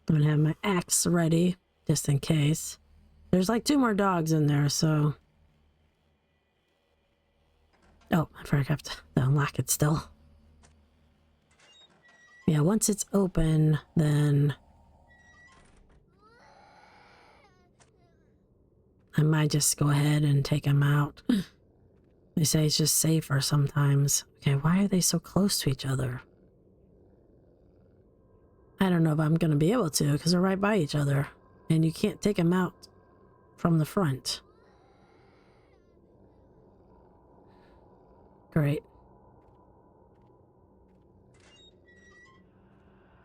[SPEAKER 1] I'm gonna have my axe ready, just in case. There's like 2 more dogs in there, so... Oh, I forgot to unlock it still. Yeah, once it's open, then... I might just go ahead and take them out. They say it's just safer sometimes. Okay, why are they so close to each other? I don't know if I'm going to be able to, because they're right by each other. And you can't take them out from the front. Great.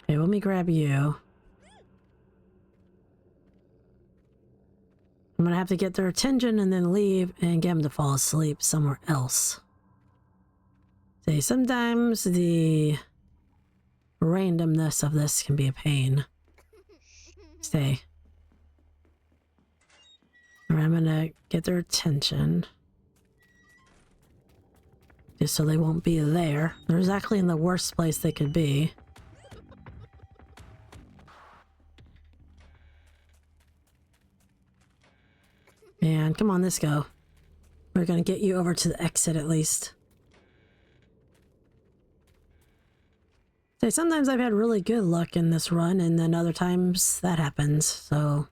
[SPEAKER 1] Okay, let me grab you. gonna have to get their attention and then leave and get them to fall asleep somewhere else. See, sometimes the randomness of this can be a pain. Stay. Or I'm gonna get their attention. Just so they won't be there. They're exactly in the worst place they could be. And come on, let's go. We're gonna get you over to the exit at least. So sometimes I've had really good luck in this run, and then other times that happens. So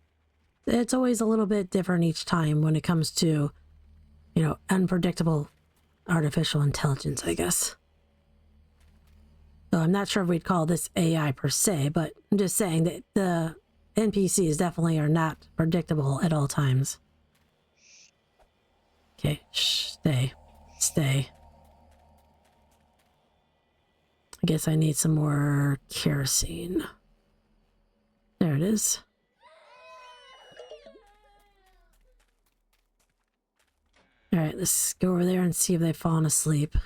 [SPEAKER 1] it's always a little bit different each time when it comes to, you know, unpredictable artificial intelligence, I guess. So I'm not sure if we'd call this AI per se, but I'm just saying that the NPCs definitely are not predictable at all times. Okay, shh, stay. Stay. I guess I need some more kerosene. There it is. Alright, let's go over there and see if they've fallen asleep.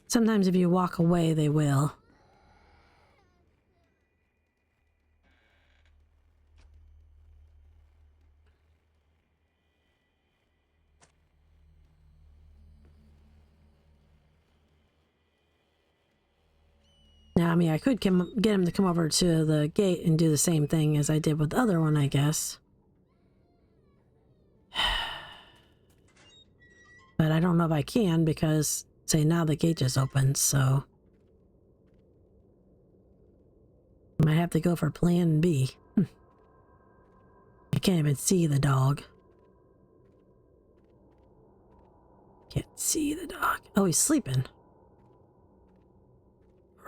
[SPEAKER 1] Sometimes if you walk away, they will. Now, I mean, I could get him to come over to the gate and do the same thing as I did with the other one, I guess. But I don't know if I can because, say, now the gate just opened, so... I might have to go for plan B. I can't even see the dog. Can't see the dog. Oh, he's sleeping.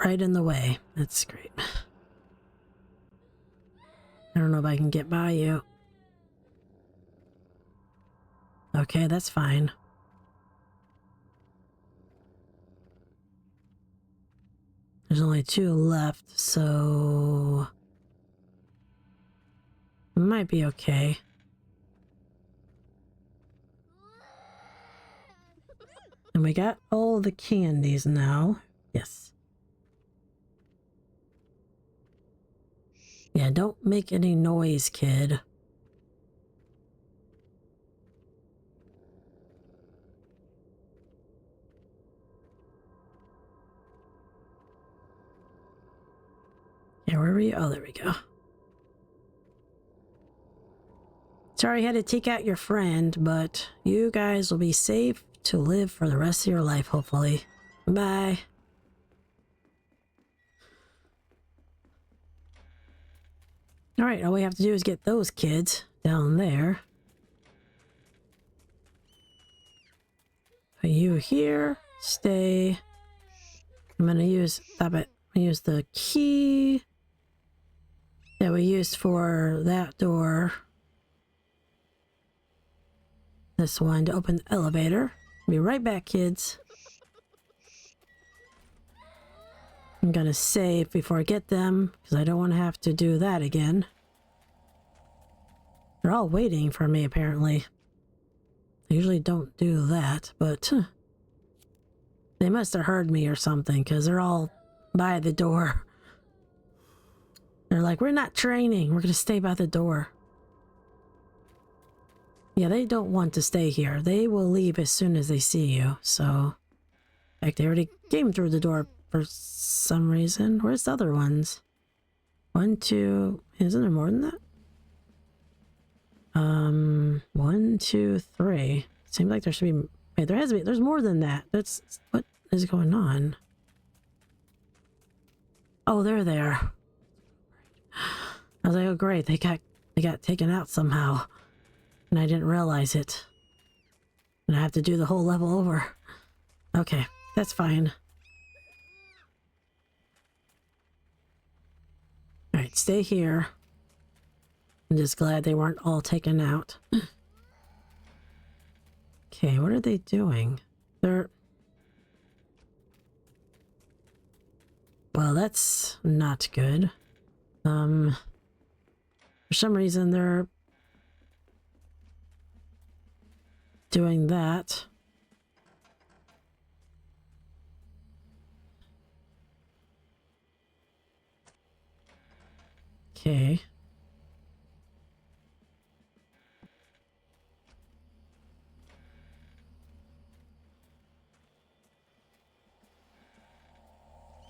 [SPEAKER 1] Right in the way. That's great. I don't know if I can get by you. Okay, that's fine. There's only 2 left, so... it might be okay. And we got all the candies now. Yes. Yeah, don't make any noise, kid. Yeah, where were you? Oh, there we go. Sorry I had to take out your friend, but you guys will be safe to live for the rest of your life, hopefully. Bye. Alright, all we have to do is get those kids down there. Put you here. Stay. I'm gonna use... stop it. I'm gonna use the key that we used for that door. This one to open the elevator. Be right back, kids. I'm gonna save before I get them, because I don't want to have to do that again. They're all waiting for me, apparently. I usually don't do that, but... they must have heard me or something, because they're all by the door. They're like, we're not training, we're gonna stay by the door. Yeah, they don't want to stay here. They will leave as soon as they see you, so... in fact, they already came through the door for some reason. Where's the other ones? 1, 2... isn't there more than that? 1, 2, 3. Seems like there should be... wait, there has to be... there's more than that. That's... what is going on? Oh, they're there. I was like, oh great, they got taken out somehow. And I didn't realize it. And I have to do the whole level over. Okay, that's fine. Alright, stay here. I'm just glad they weren't all taken out. Okay, what are they doing? They're... well, that's not good. For some reason they're doing that. Okay.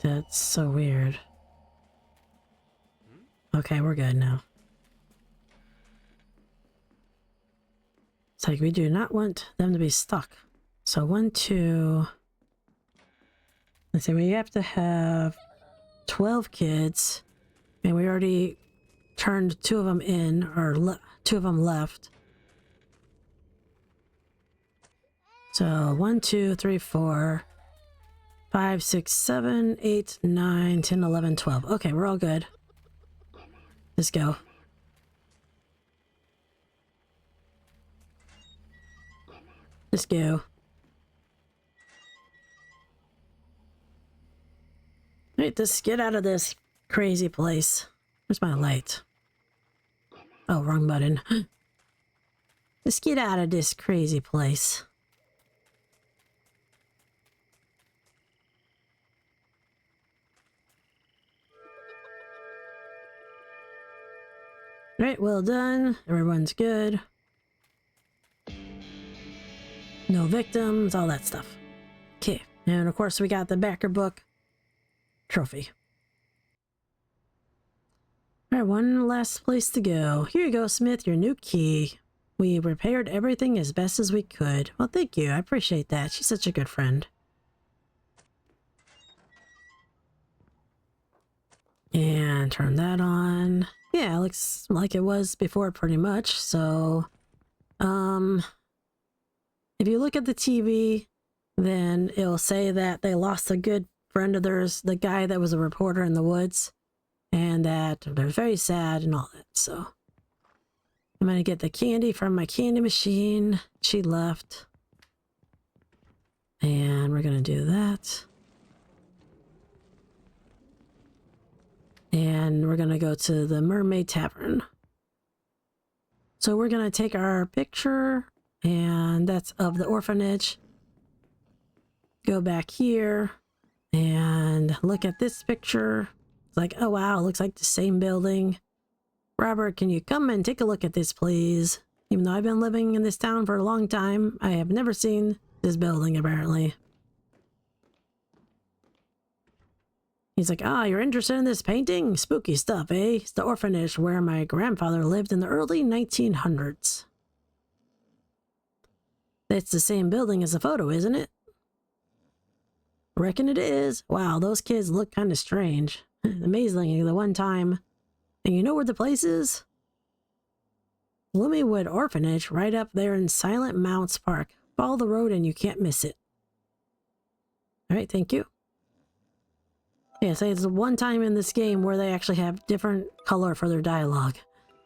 [SPEAKER 1] That's so weird. Okay, we're good now. It's like we do not want them to be stuck. So 1, 2... Let's see, we have to have 12 kids. And we already turned 2 of them in, or 2 of them left. So 1, 2, 3, 4, 5, 6, 7, 8, 9, 10, 11, 12. Okay, we're all good. Let's go. Let's go. Alright, let's get out of this crazy place. Where's my light? Oh, wrong button. Let's get out of this crazy place. Alright, well done. Everyone's good. No victims, all that stuff. Okay, and of course we got the backer book trophy. Alright, one last place to go. Here you go, Smith, your new key. We repaired everything as best as we could. Well, thank you. I appreciate that. She's such a good friend. And turn that on. Yeah, it looks like it was before pretty much. So, if you look at the TV, then it'll say that they lost a good friend of theirs, the guy that was a reporter in the woods, and that they're very sad and all that. So, I'm going to get the candy from my candy machine. She left. And we're going to do that. And we're going to go to the Mermaid Tavern. So we're going to take our picture, and that's of the orphanage. Go back here and look at this picture. It's like, oh wow, it looks like the same building. Robert, can you come and take a look at this, please? Even though I've been living in this town for a long time, I have never seen this building, apparently. He's like, ah, you're interested in this painting? Spooky stuff, eh? It's the orphanage where my grandfather lived in the early 1900s. It's the same building as the photo, isn't it? Reckon it is. Wow, those kids look kind of strange. Amazingly, the one time. And you know where the place is? Gloomywood Orphanage, right up there in Silent Mounts Park. Follow the road and you can't miss it. Alright, thank you. Yeah, so it's the one time in this game where they actually have different color for their dialogue.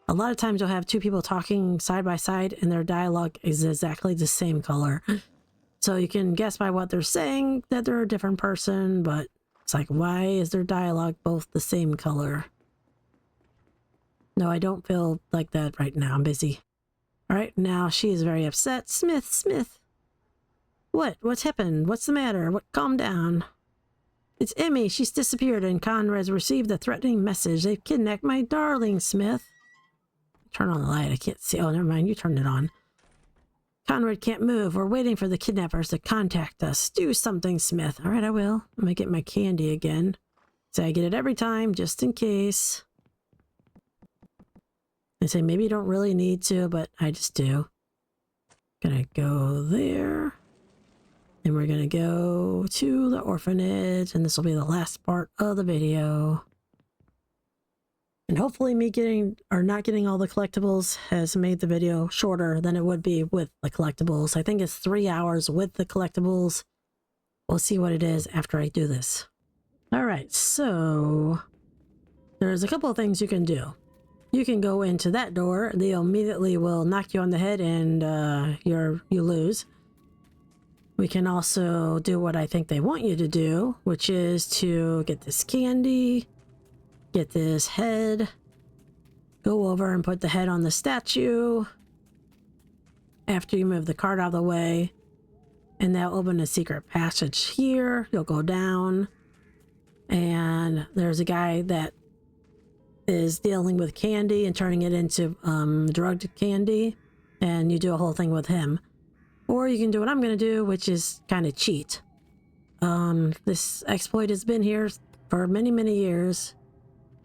[SPEAKER 1] A lot of times you'll have 2 people talking side by side and their dialogue is exactly the same color. So you can guess by what they're saying that they're a different person, but it's like, why is their dialogue both the same color? No, I don't feel like that right now. I'm busy. Alright, now she is very upset. Smith! What? What's happened? What's the matter? What? Calm down. It's Emmy. She's disappeared and Conrad's received a threatening message. They've kidnapped my darling, Smith. Turn on the light. I can't see. Oh, never mind. You turned it on. Conrad can't move. We're waiting for the kidnappers to contact us. Do something, Smith. All right, I will. I'm going to get my candy again. So I get it every time, just in case. I say maybe you don't really need to, but I just do. Gonna go there. And we're gonna go to the orphanage, and this will be the last part of the video. And hopefully me getting, or not getting all the collectibles has made the video shorter than it would be with the collectibles. I think it's 3 hours with the collectibles. We'll see what it is after I do this. Alright, so there's a couple of things you can do. You can go into that door, they immediately will knock you on the head and you lose. We can also do what I think they want you to do, which is to get this candy, get this head, go over and put the head on the statue, after you move the cart out of the way. And that'll open a secret passage here. You'll go down. And there's a guy that is dealing with candy and turning it into drugged candy. And you do a whole thing with him. Or you can do what I'm going to do, which is kind of cheat. This exploit has been here for many, many years.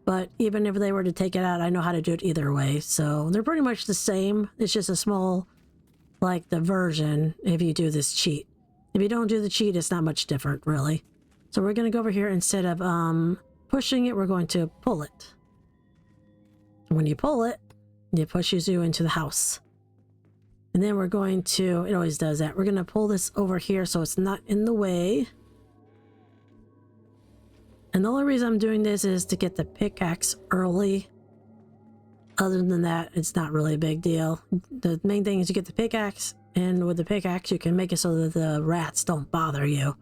[SPEAKER 1] But even if they were to take it out, I know how to do it either way. So they're pretty much the same. It's just a small, like, diversion if you do this cheat. If you don't do the cheat, it's not much different, really. So we're going to go over here. Instead of pushing it, we're going to pull it. When you pull it, it pushes you into the house. And then we're going to, it always does that. We're going to pull this over here so it's not in the way. And the only reason I'm doing this is to get the pickaxe early. Other than that, it's not really a big deal. The main thing is you get the pickaxe, and with the pickaxe you can make it so that the rats don't bother you.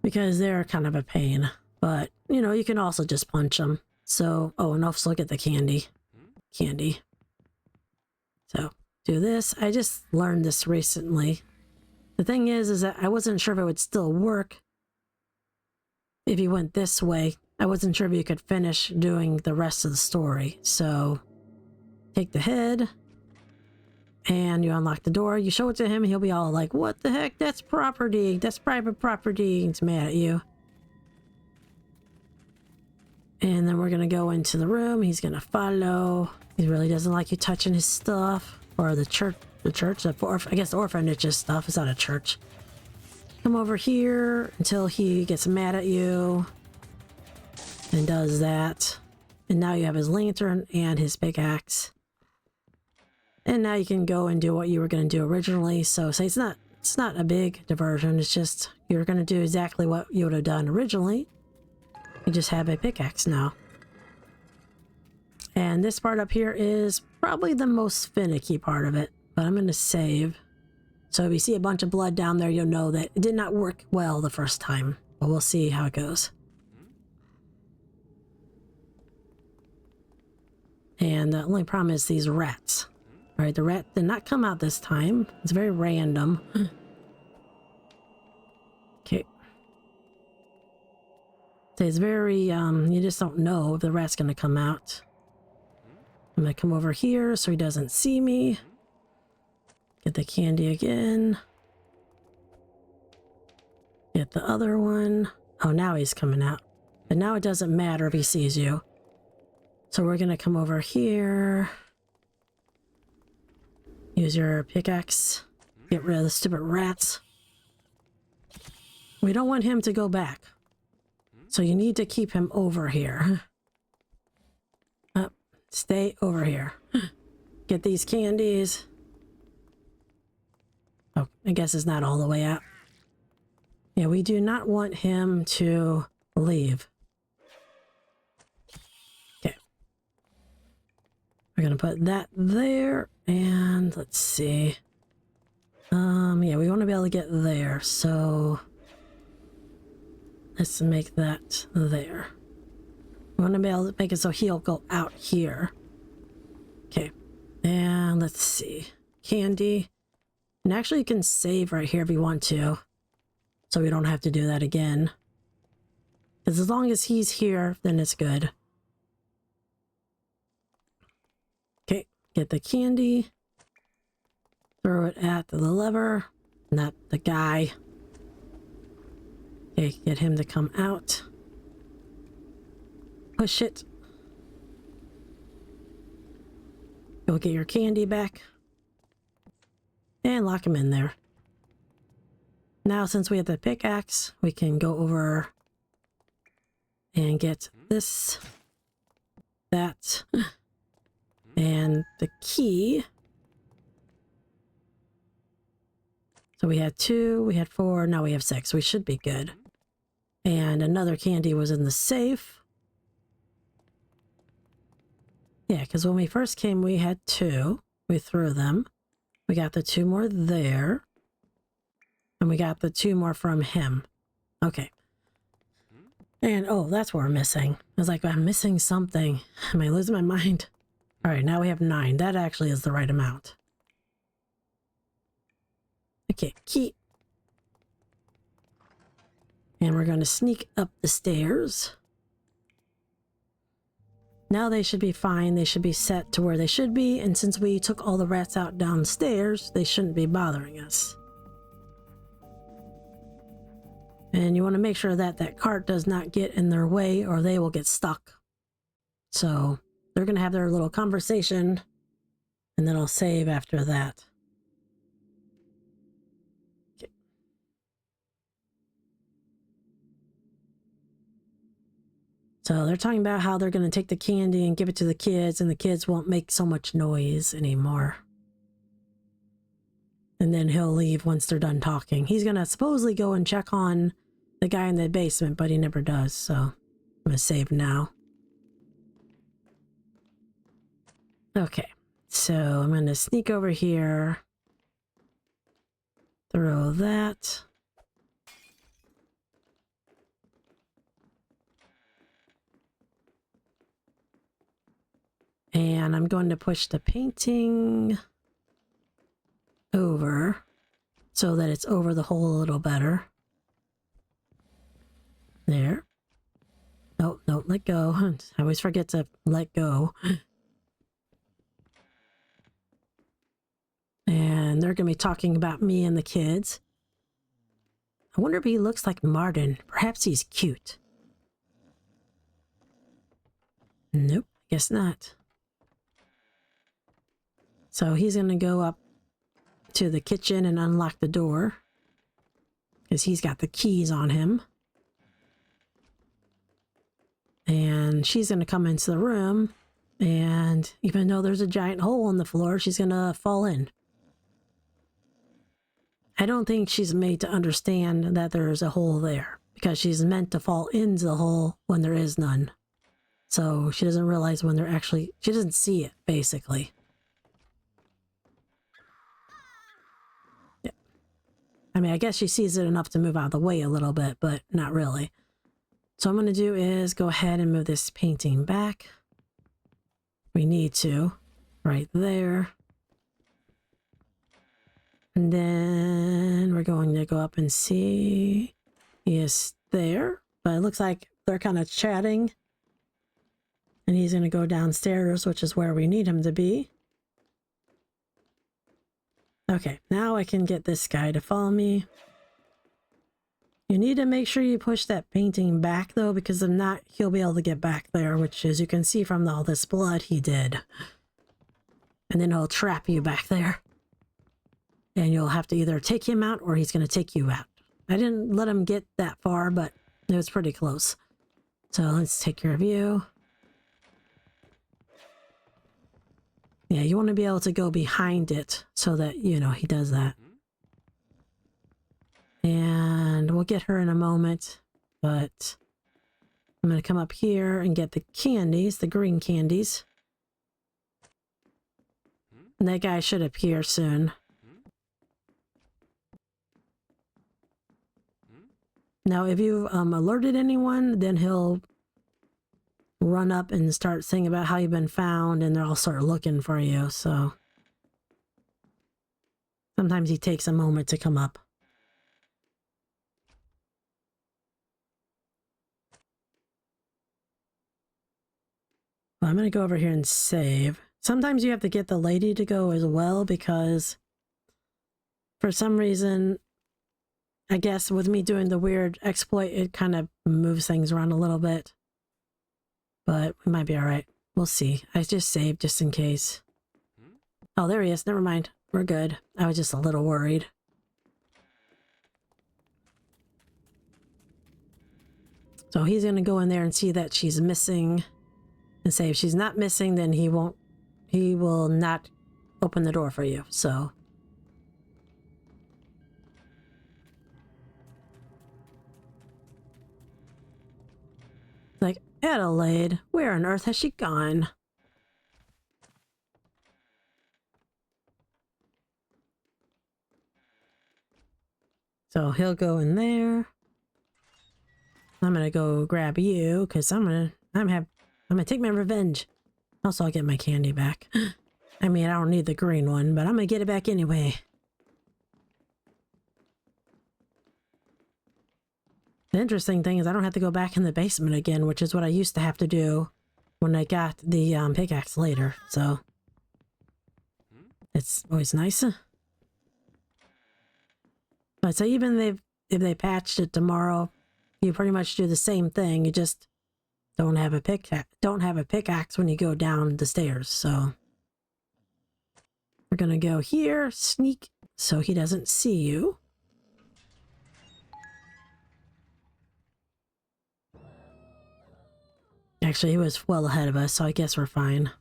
[SPEAKER 1] Because they're kind of a pain. But, you know, you can also just punch them. So, oh, and also get the candy. Candy. So, do this. I just learned this recently. The thing is that I wasn't sure if it would still work if you went this way. I wasn't sure if you could finish doing the rest of the story. So, take the head, and you unlock the door. You show it to him, and he'll be all like, what the heck? That's property. That's private property. He's mad at you. And then we're going to go into the room. He's going to follow. He really doesn't like you touching his stuff. Or the church, I guess the orphanage's stuff. It's not a church. Come over here until he gets mad at you. And does that. And now you have his lantern and his pickaxe. And now you can go and do what you were going to do originally. So say it's not a big diversion. It's just you're going to do exactly what you would have done originally. You just have a pickaxe now. And this part up here is probably the most finicky part of it. But I'm going to save. So if you see a bunch of blood down there, you'll know that it did not work well the first time. But we'll see how it goes. And the only problem is these rats. Alright, the rat did not come out this time. It's very random. Okay. So it's very, you just don't know if the rat's gonna come out. I'm gonna come over here so he doesn't see me. Get the candy again. Get the other one. Oh, now he's coming out. But now it doesn't matter if he sees you. So we're gonna come over here. Use your pickaxe. Get rid of the stupid rats. We don't want him to go back. So you need to keep him over here. Stay over here. Get these candies. Oh, I guess it's not all the way out. Yeah, we do not want him to leave. Okay. We're gonna put that there, and let's see. Yeah, we want to be able to get there, so let's make that there. We want to be able to make it so he'll go out here. Okay, and let's see. Candy. And actually you can save right here if you want to. So we don't have to do that again. Because as long as he's here, then it's good. Okay, get the candy. Throw it at the lever, not the guy. Okay, get him to come out. Push it. Go get your candy back. And lock him in there. Now, since we have the pickaxe, we can go over and get this, that, and the key. So we had 2, we had 4, now we have 6. We should be good. And another candy was in the safe. Yeah, because when we first came, we had 2. We threw them. We got the 2 more there. And we got the 2 more from him. Okay. And, oh, that's what we're missing. I was like, I'm missing something. Am I losing my mind? All right, now we have 9. That actually is the right amount. Okay, key. And we're going to sneak up the stairs. Now they should be fine. They should be set to where they should be. And since we took all the rats out downstairs, they shouldn't be bothering us. And you want to make sure that that cart does not get in their way or they will get stuck. So they're going to have their little conversation and then I'll save after that. Okay. So they're talking about how they're going to take the candy and give it to the kids and the kids won't make so much noise anymore. And then he'll leave once they're done talking. He's going to supposedly go and check on the guy in the basement, but he never does. So I'm going to save now. Okay, so I'm going to sneak over here. Throw that. And I'm going to push the painting over so that it's over the hole a little better. There. Oh, no, let go. I always forget to let go. And they're going to be talking about me and the kids. I wonder if he looks like Martin. Perhaps he's cute. Nope, guess not. So he's going to go up to the kitchen and unlock the door. Because he's got the keys on him. And she's going to come into the room. And even though there's a giant hole in the floor, she's going to fall in. I don't think she's made to understand that there's a hole there. Because she's meant to fall into the hole when there is none. So she doesn't realize when they're actually... She doesn't see it, basically. Yeah. I mean, I guess she sees it enough to move out of the way a little bit, but not really. So what I'm going to do is go ahead and move this painting back. We need to. Right there. And then we're going to go up and see. He is there. But it looks like they're kind of chatting. And he's going to go downstairs, which is where we need him to be. Okay, now I can get this guy to follow me. You need to make sure you push that painting back, though, because if not, he'll be able to get back there, which, as you can see from all this blood, he did. And then he'll trap you back there. And you'll have to either take him out or he's going to take you out. I didn't let him get that far, but it was pretty close. So let's take care of you. Yeah, you want to be able to go behind it so that, you know, he does that. And we'll get her in a moment, but I'm going to come up here and get the candies, the green candies. And that guy should appear soon. Now, if you alerted anyone, then he'll run up and start saying about how you've been found, and they'll start looking for you, so... Sometimes he takes a moment to come up. Well, I'm going to go over here and save. Sometimes you have to get the lady to go as well, because for some reason, I guess with me doing the weird exploit, it kind of moves things around a little bit. But we might be alright. We'll see. I just saved just in case. Oh, there he is. Never mind. We're good. I was just a little worried. So he's going to go in there and see that she's missing. And say if she's not missing, then he will not open the door for you. So... Like, Adelaide, where on earth has she gone? So he'll go in there. I'm gonna go grab you, because I'm gonna take my revenge. Also, I'll get my candy back. I mean, I don't need the green one, but I'm gonna get it back anyway. The interesting thing is I don't have to go back in the basement again, which is what I used to have to do when I got the pickaxe later, so it's always nice. But so even if they patched it tomorrow, you pretty much do the same thing. You just don't have a pickaxe when you go down the stairs. So we're gonna go here, sneak, so he doesn't see you. Actually, he was well ahead of us, so I guess we're fine.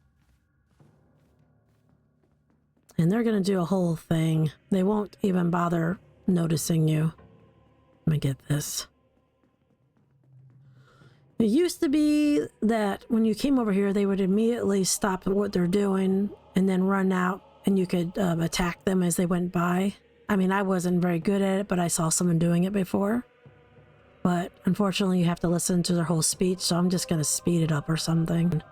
[SPEAKER 1] And they're gonna do a whole thing. They won't even bother noticing you. Let me get this. It used to be that when you came over here, they would immediately stop what they're doing and then run out, and you could attack them as they went by. I mean, I wasn't very good at it, but I saw someone doing it before. But unfortunately, you have to listen to their whole speech, so I'm just going to speed it up or something.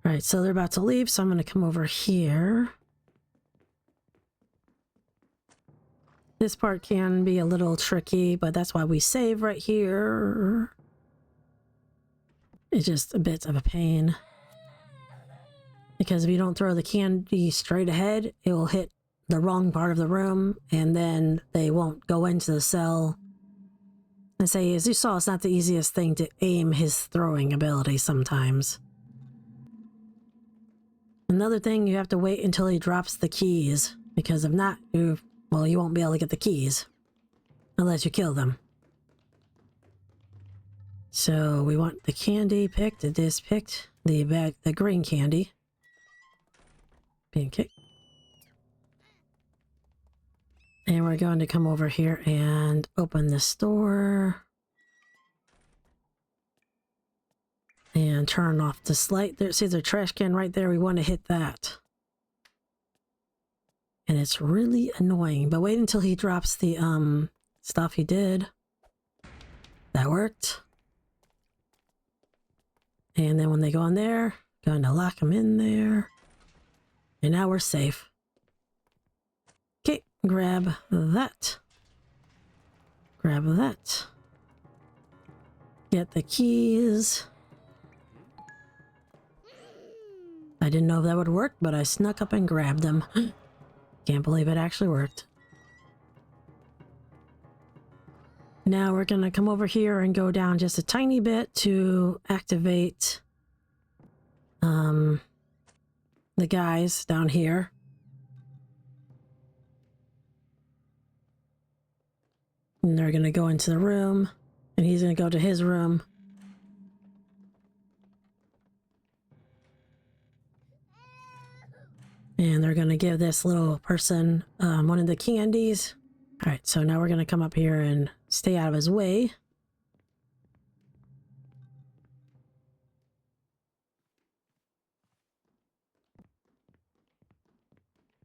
[SPEAKER 1] Alright, so they're about to leave, so I'm going to come over here. This part can be a little tricky, but that's why we save right here. It's just a bit of a pain. Because if you don't throw the candy straight ahead, it will hit the wrong part of the room, and then they won't go into the cell. And say, as you saw, it's not the easiest thing to aim his throwing ability sometimes. Another thing, you have to wait until he drops the keys, because if not, you won't be able to get the keys unless you kill them. So we want the candy picked. It is picked. The green candy being kicked. And we're going to come over here and open this door. And turn off this light. There, see the trash can right there? We want to hit that. And it's really annoying. But wait until he drops the stuff he did. That worked. And then when they go in there, going to lock them in there. And now we're safe. Okay, grab that. Grab that. Get the keys. I didn't know if that would work, but I snuck up and grabbed them. Can't believe it actually worked. Now we're gonna come over here and go down just a tiny bit to activate the guys down here. And they're gonna go into the room, and he's gonna go to his room. And they're gonna give this little person one of the candies. Alright, so now we're gonna come up here and stay out of his way.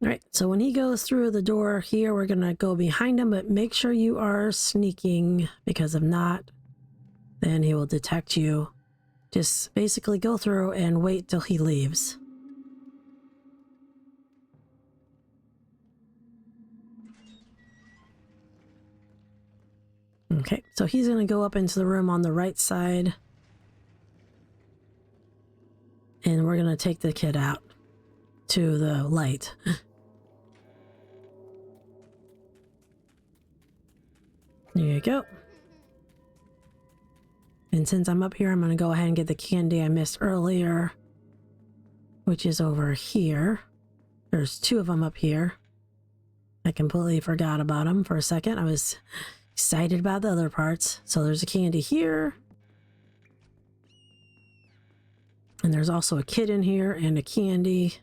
[SPEAKER 1] Alright, so when he goes through the door here, we're gonna go behind him, but make sure you are sneaking, because if not, then he will detect you. Just basically go through and wait till he leaves. Okay, so he's going to go up into the room on the right side. And we're going to take the kid out to the light. There you go. And since I'm up here, I'm going to go ahead and get the candy I missed earlier, which is over here. There's two of them up here. I completely forgot about them for a second. I was excited about the other parts. So there's a candy here. And there's also a kid in here and a candy.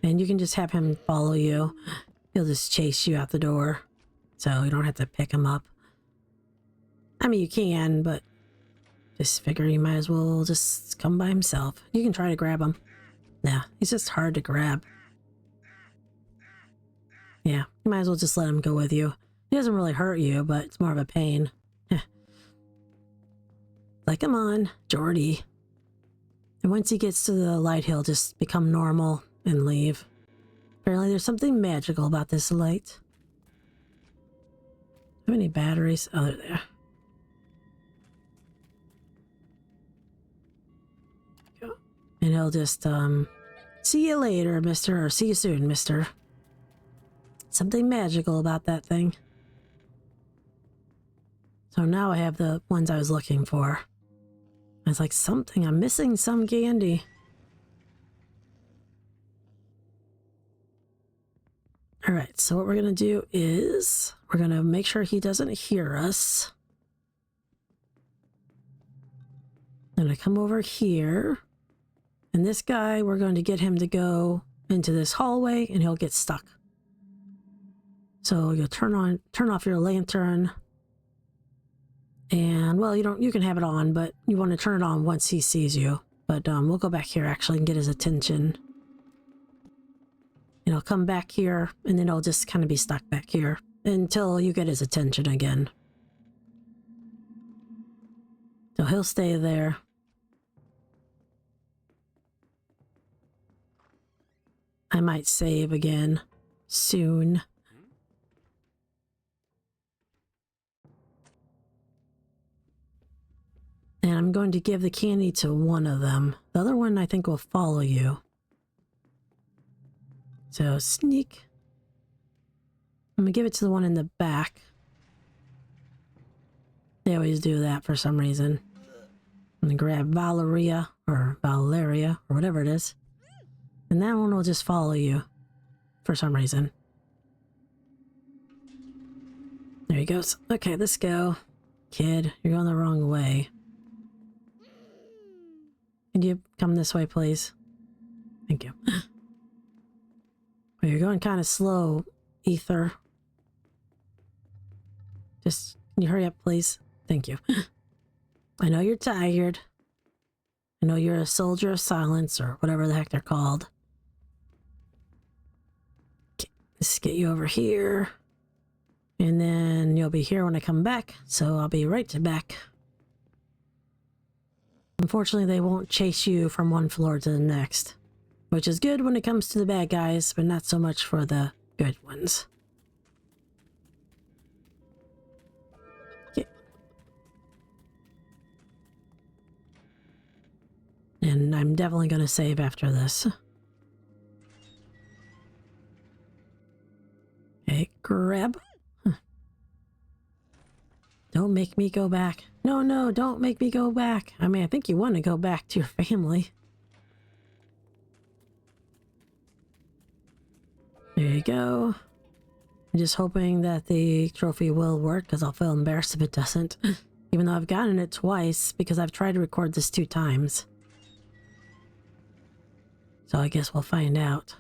[SPEAKER 1] And you can just have him follow you. He'll just chase you out the door. So you don't have to pick him up. I mean, you can, but just figure you might as well just come by himself. You can try to grab him. Nah, he's just hard to grab. Yeah, you might as well just let him go with you. He doesn't really hurt you, but it's more of a pain. Like, come on, Jordy. And once he gets to the light, he'll just become normal and leave. Apparently there's something magical about this light. have any batteries? Oh, they're there. Go. And he'll just, see you later, mister, or see you soon, mister. Something magical about that thing. So now I have the ones I was looking for. It's like something, I'm missing some candy. Alright, so what we're gonna do is we're gonna make sure he doesn't hear us. I'm gonna come over here. And this guy, we're going to get him to go into this hallway and he'll get stuck. So you'll turn off your lantern. And well, you can have it on, but you want to turn it on once he sees you. But we'll go back here actually and get his attention. And he'll come back here and then he'll just kind of be stuck back here until you get his attention again. So he'll stay there. I might save again soon. And I'm going to give the candy to one of them. The other one I think will follow you. So sneak. I'm going to give it to the one in the back. They always do that for some reason. I'm going to grab Valeria or whatever it is. And that one will just follow you for some reason. There he goes. Okay, let's go. Kid, you're going the wrong way. Can you come this way, please? Thank you. Well, you're going kind of slow, Ether. Just, can you hurry up, please? Thank you. I know you're tired. I know you're a soldier of silence, or whatever the heck they're called. Okay, let's get you over here. And then you'll be here when I come back, so I'll be right back. Unfortunately, they won't chase you from one floor to the next, which is good when it comes to the bad guys, but not so much for the good ones. Okay. And I'm definitely going to save after this. Okay, grab. Don't make me go back. No, don't make me go back. I mean, I think you want to go back to your family. There you go. I'm just hoping that the trophy will work, because I'll feel embarrassed if it doesn't. Even though I've gotten it twice, because I've tried to record this 2 times. So I guess we'll find out.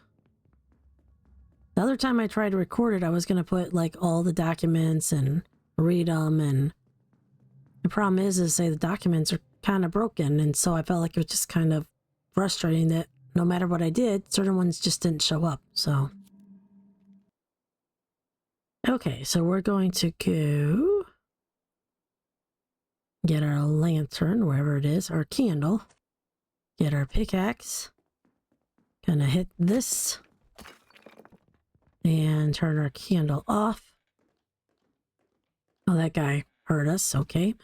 [SPEAKER 1] The other time I tried to record it, I was going to put like all the documents and read them, and the problem is say the documents are kind of broken, and so I felt like it was just kind of frustrating that no matter what I did, certain ones just didn't show up, so. Okay, so we're going to go get our lantern, wherever it is, our candle, get our pickaxe, gonna hit this, and turn our candle off. Oh, that guy heard us, okay.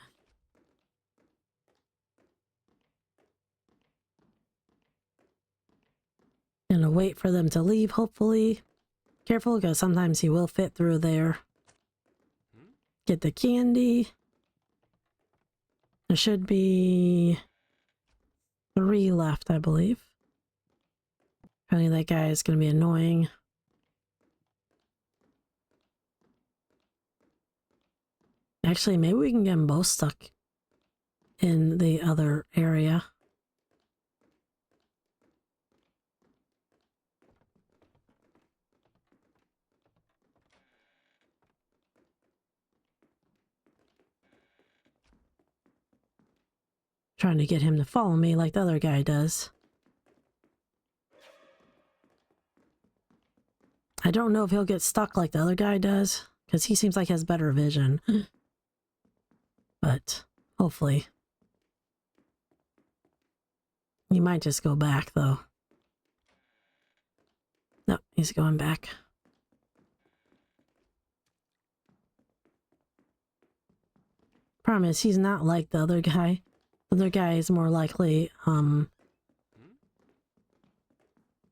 [SPEAKER 1] Gonna wait for them to leave, hopefully. Careful, because sometimes he will fit through there. Get the candy. There should be 3 left, I believe. Apparently that guy is gonna be annoying. Actually, maybe we can get them both stuck in the other area. Trying to get him to follow me like the other guy does. I don't know if he'll get stuck like the other guy does, because he seems like he has better vision. But hopefully. He might just go back, though. No, he's going back. Problem is, he's not like the other guy. The other guy is more likely,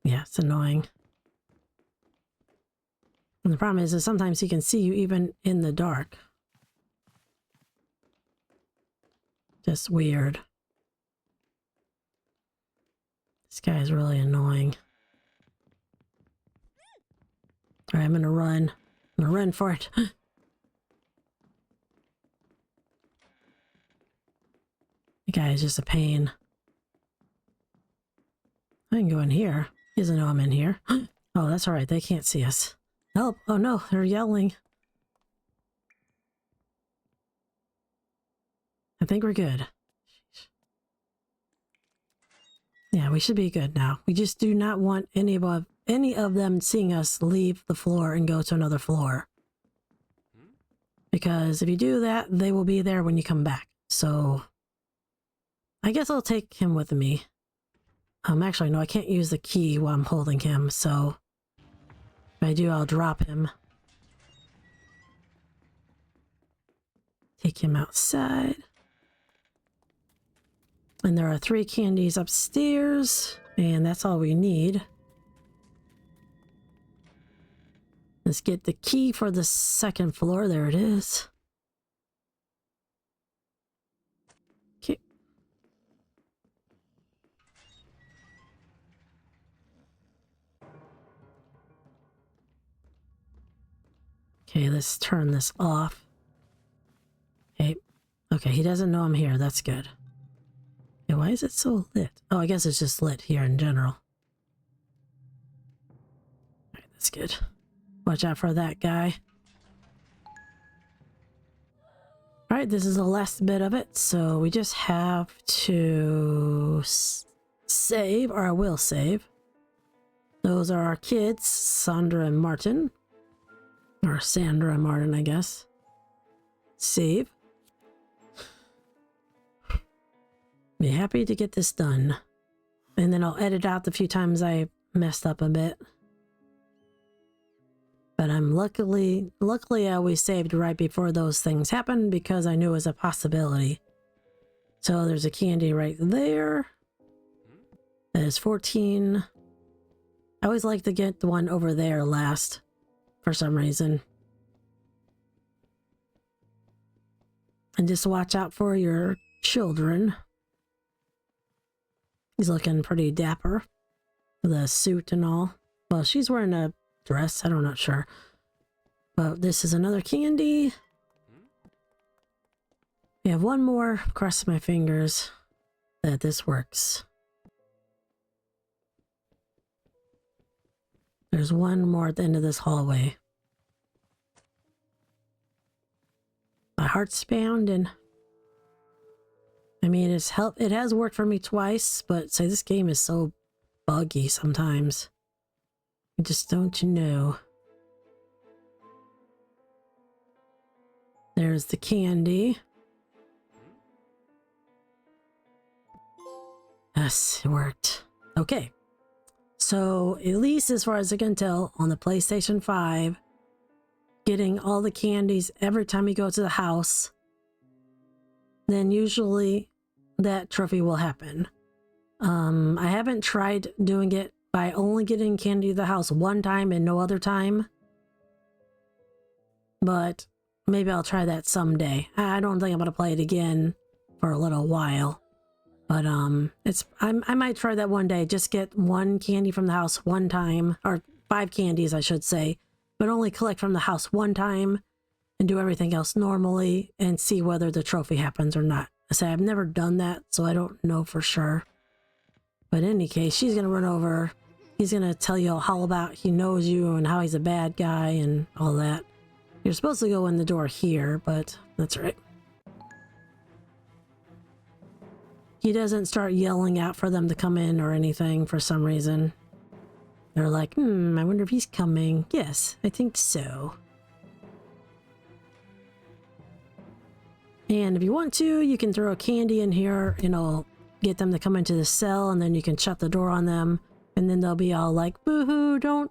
[SPEAKER 1] yeah, it's annoying. And the problem is that sometimes he can see you even in the dark. Just weird. This guy is really annoying. Alright, I'm gonna run. I'm gonna run for it. The guy is just a pain. I can go in here. He doesn't know I'm in here. Oh, that's alright. They can't see us. Help! Oh no, they're yelling. I think we're good. Yeah, we should be good now. We just do not want any of them seeing us leave the floor and go to another floor. Because if you do that, they will be there when you come back. So I guess I'll take him with me. Actually, no, I can't use the key while I'm holding him, so if I do, I'll drop him. Take him outside. And there are 3 candies upstairs, and that's all we need. Let's get the key for the 2nd floor. There it is. Okay. Okay, let's turn this off. Okay. Okay, he doesn't know I'm here. That's good. Okay, why is it so lit? Oh, I guess it's just lit here in general. Alright, that's good. Watch out for that guy. Alright, this is the last bit of it, so we just have to save, or I will save. Those are our kids, Sandra and Martin. Or Sandra and Martin, I guess. Save. Be happy to get this done. And then I'll edit out the few times I messed up a bit. But I'm luckily I always saved right before those things happened because I knew it was a possibility. So there's a candy right there. That is 14. I always like to get the one over there last for some reason. And just watch out for your children. He's looking pretty dapper. The suit and all. Well, she's wearing a dress. I'm not sure. But this is another candy. We have one more. Cross my fingers that this works. There's one more at the end of this hallway. My heart's pounding. I mean, it has worked for me twice, but say this game is so buggy sometimes. You just don't know. There's the candy. Yes, it worked. Okay. So, at least as far as I can tell, on the PlayStation 5, getting all the candies every time you go to the house, then usually that trophy will happen. I haven't tried doing it by only getting candy to the house one time and no other time. But maybe I'll try that someday. I don't think I'm going to play it again for a little while. But I might try that one day. Just get one candy from the house one time, or 5 candies I should say, but only collect from the house one time and do everything else normally and see whether the trophy happens or not. I say I've never done that, so I don't know for sure. But in any case, she's going to run over. He's going to tell you all about he knows you and how he's a bad guy and all that. You're supposed to go in the door here, but that's right. He doesn't start yelling out for them to come in or anything for some reason. They're like, I wonder if he's coming. Yes, I think so. And if you want to, you can throw a candy in here and it'll get them to come into the cell, and then you can shut the door on them, and then they'll be all like, boo-hoo, don't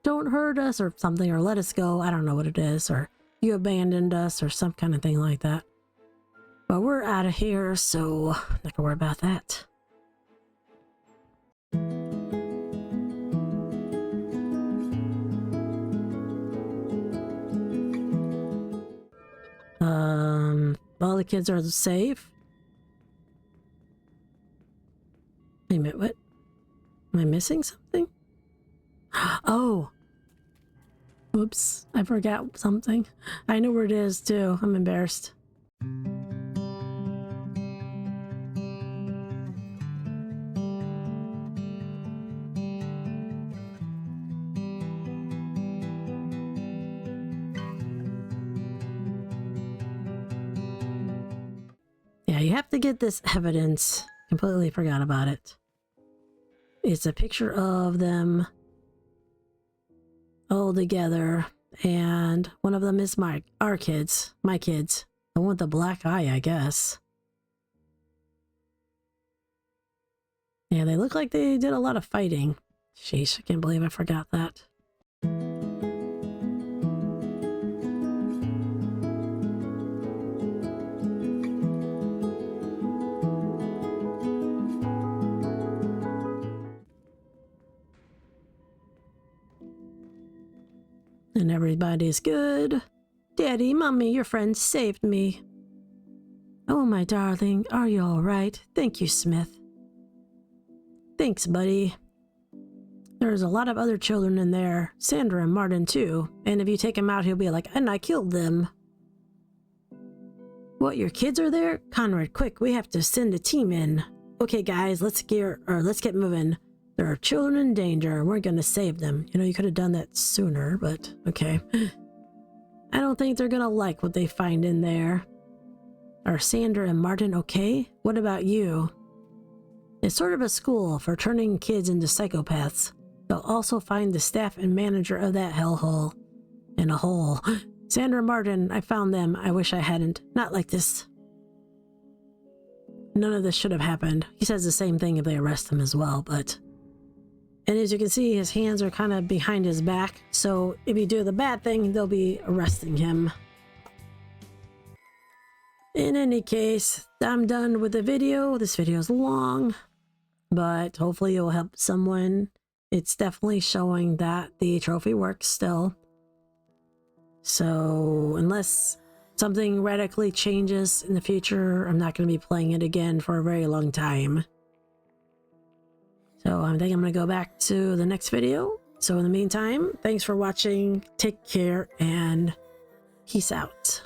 [SPEAKER 1] hurt us or something, or let us go. I don't know what it is, or you abandoned us or some kind of thing like that. But we're out of here, so not gonna worry about that. All the kids are safe. Wait a minute, what? Am I missing something? Oh! Oops, I forgot something. I know where it is too. I'm embarrassed. Yeah, you have to get this evidence. Completely forgot about it. It's a picture of them all together, and one of them is our kids, my kids. The one with the black eye, I guess. Yeah, they look like they did a lot of fighting. Sheesh, I can't believe I forgot that. And everybody's good. Daddy, Mommy, your friend saved me. Oh, my darling, are you all right? Thank you, Smith. Thanks, buddy. There's a lot of other children in there. Sandra and Martin, too. And if you take him out, he'll be like, and I killed them. What, your kids are there? Conrad, quick, we have to send a team in. Okay, guys, let's get moving. There are children in danger. We're gonna save them. You know, you could have done that sooner, but okay. I don't think they're gonna like what they find in there. Are Sandra and Martin okay? What about you? It's sort of a school for turning kids into psychopaths. They'll also find the staff and manager of that hellhole in a hole. Sandra and Martin, I found them. I wish I hadn't. Not like this. None of this should have happened. He says the same thing if they arrest him as well, but... And as you can see, his hands are kind of behind his back, so if you do the bad thing, they'll be arresting him. In any case, I'm done with the video. This video is long, but hopefully it will help someone. It's definitely showing that the trophy works still. So unless something radically changes in the future, I'm not going to be playing it again for a very long time. So I think I'm going to go back to the next video. So in the meantime, thanks for watching, take care, and peace out.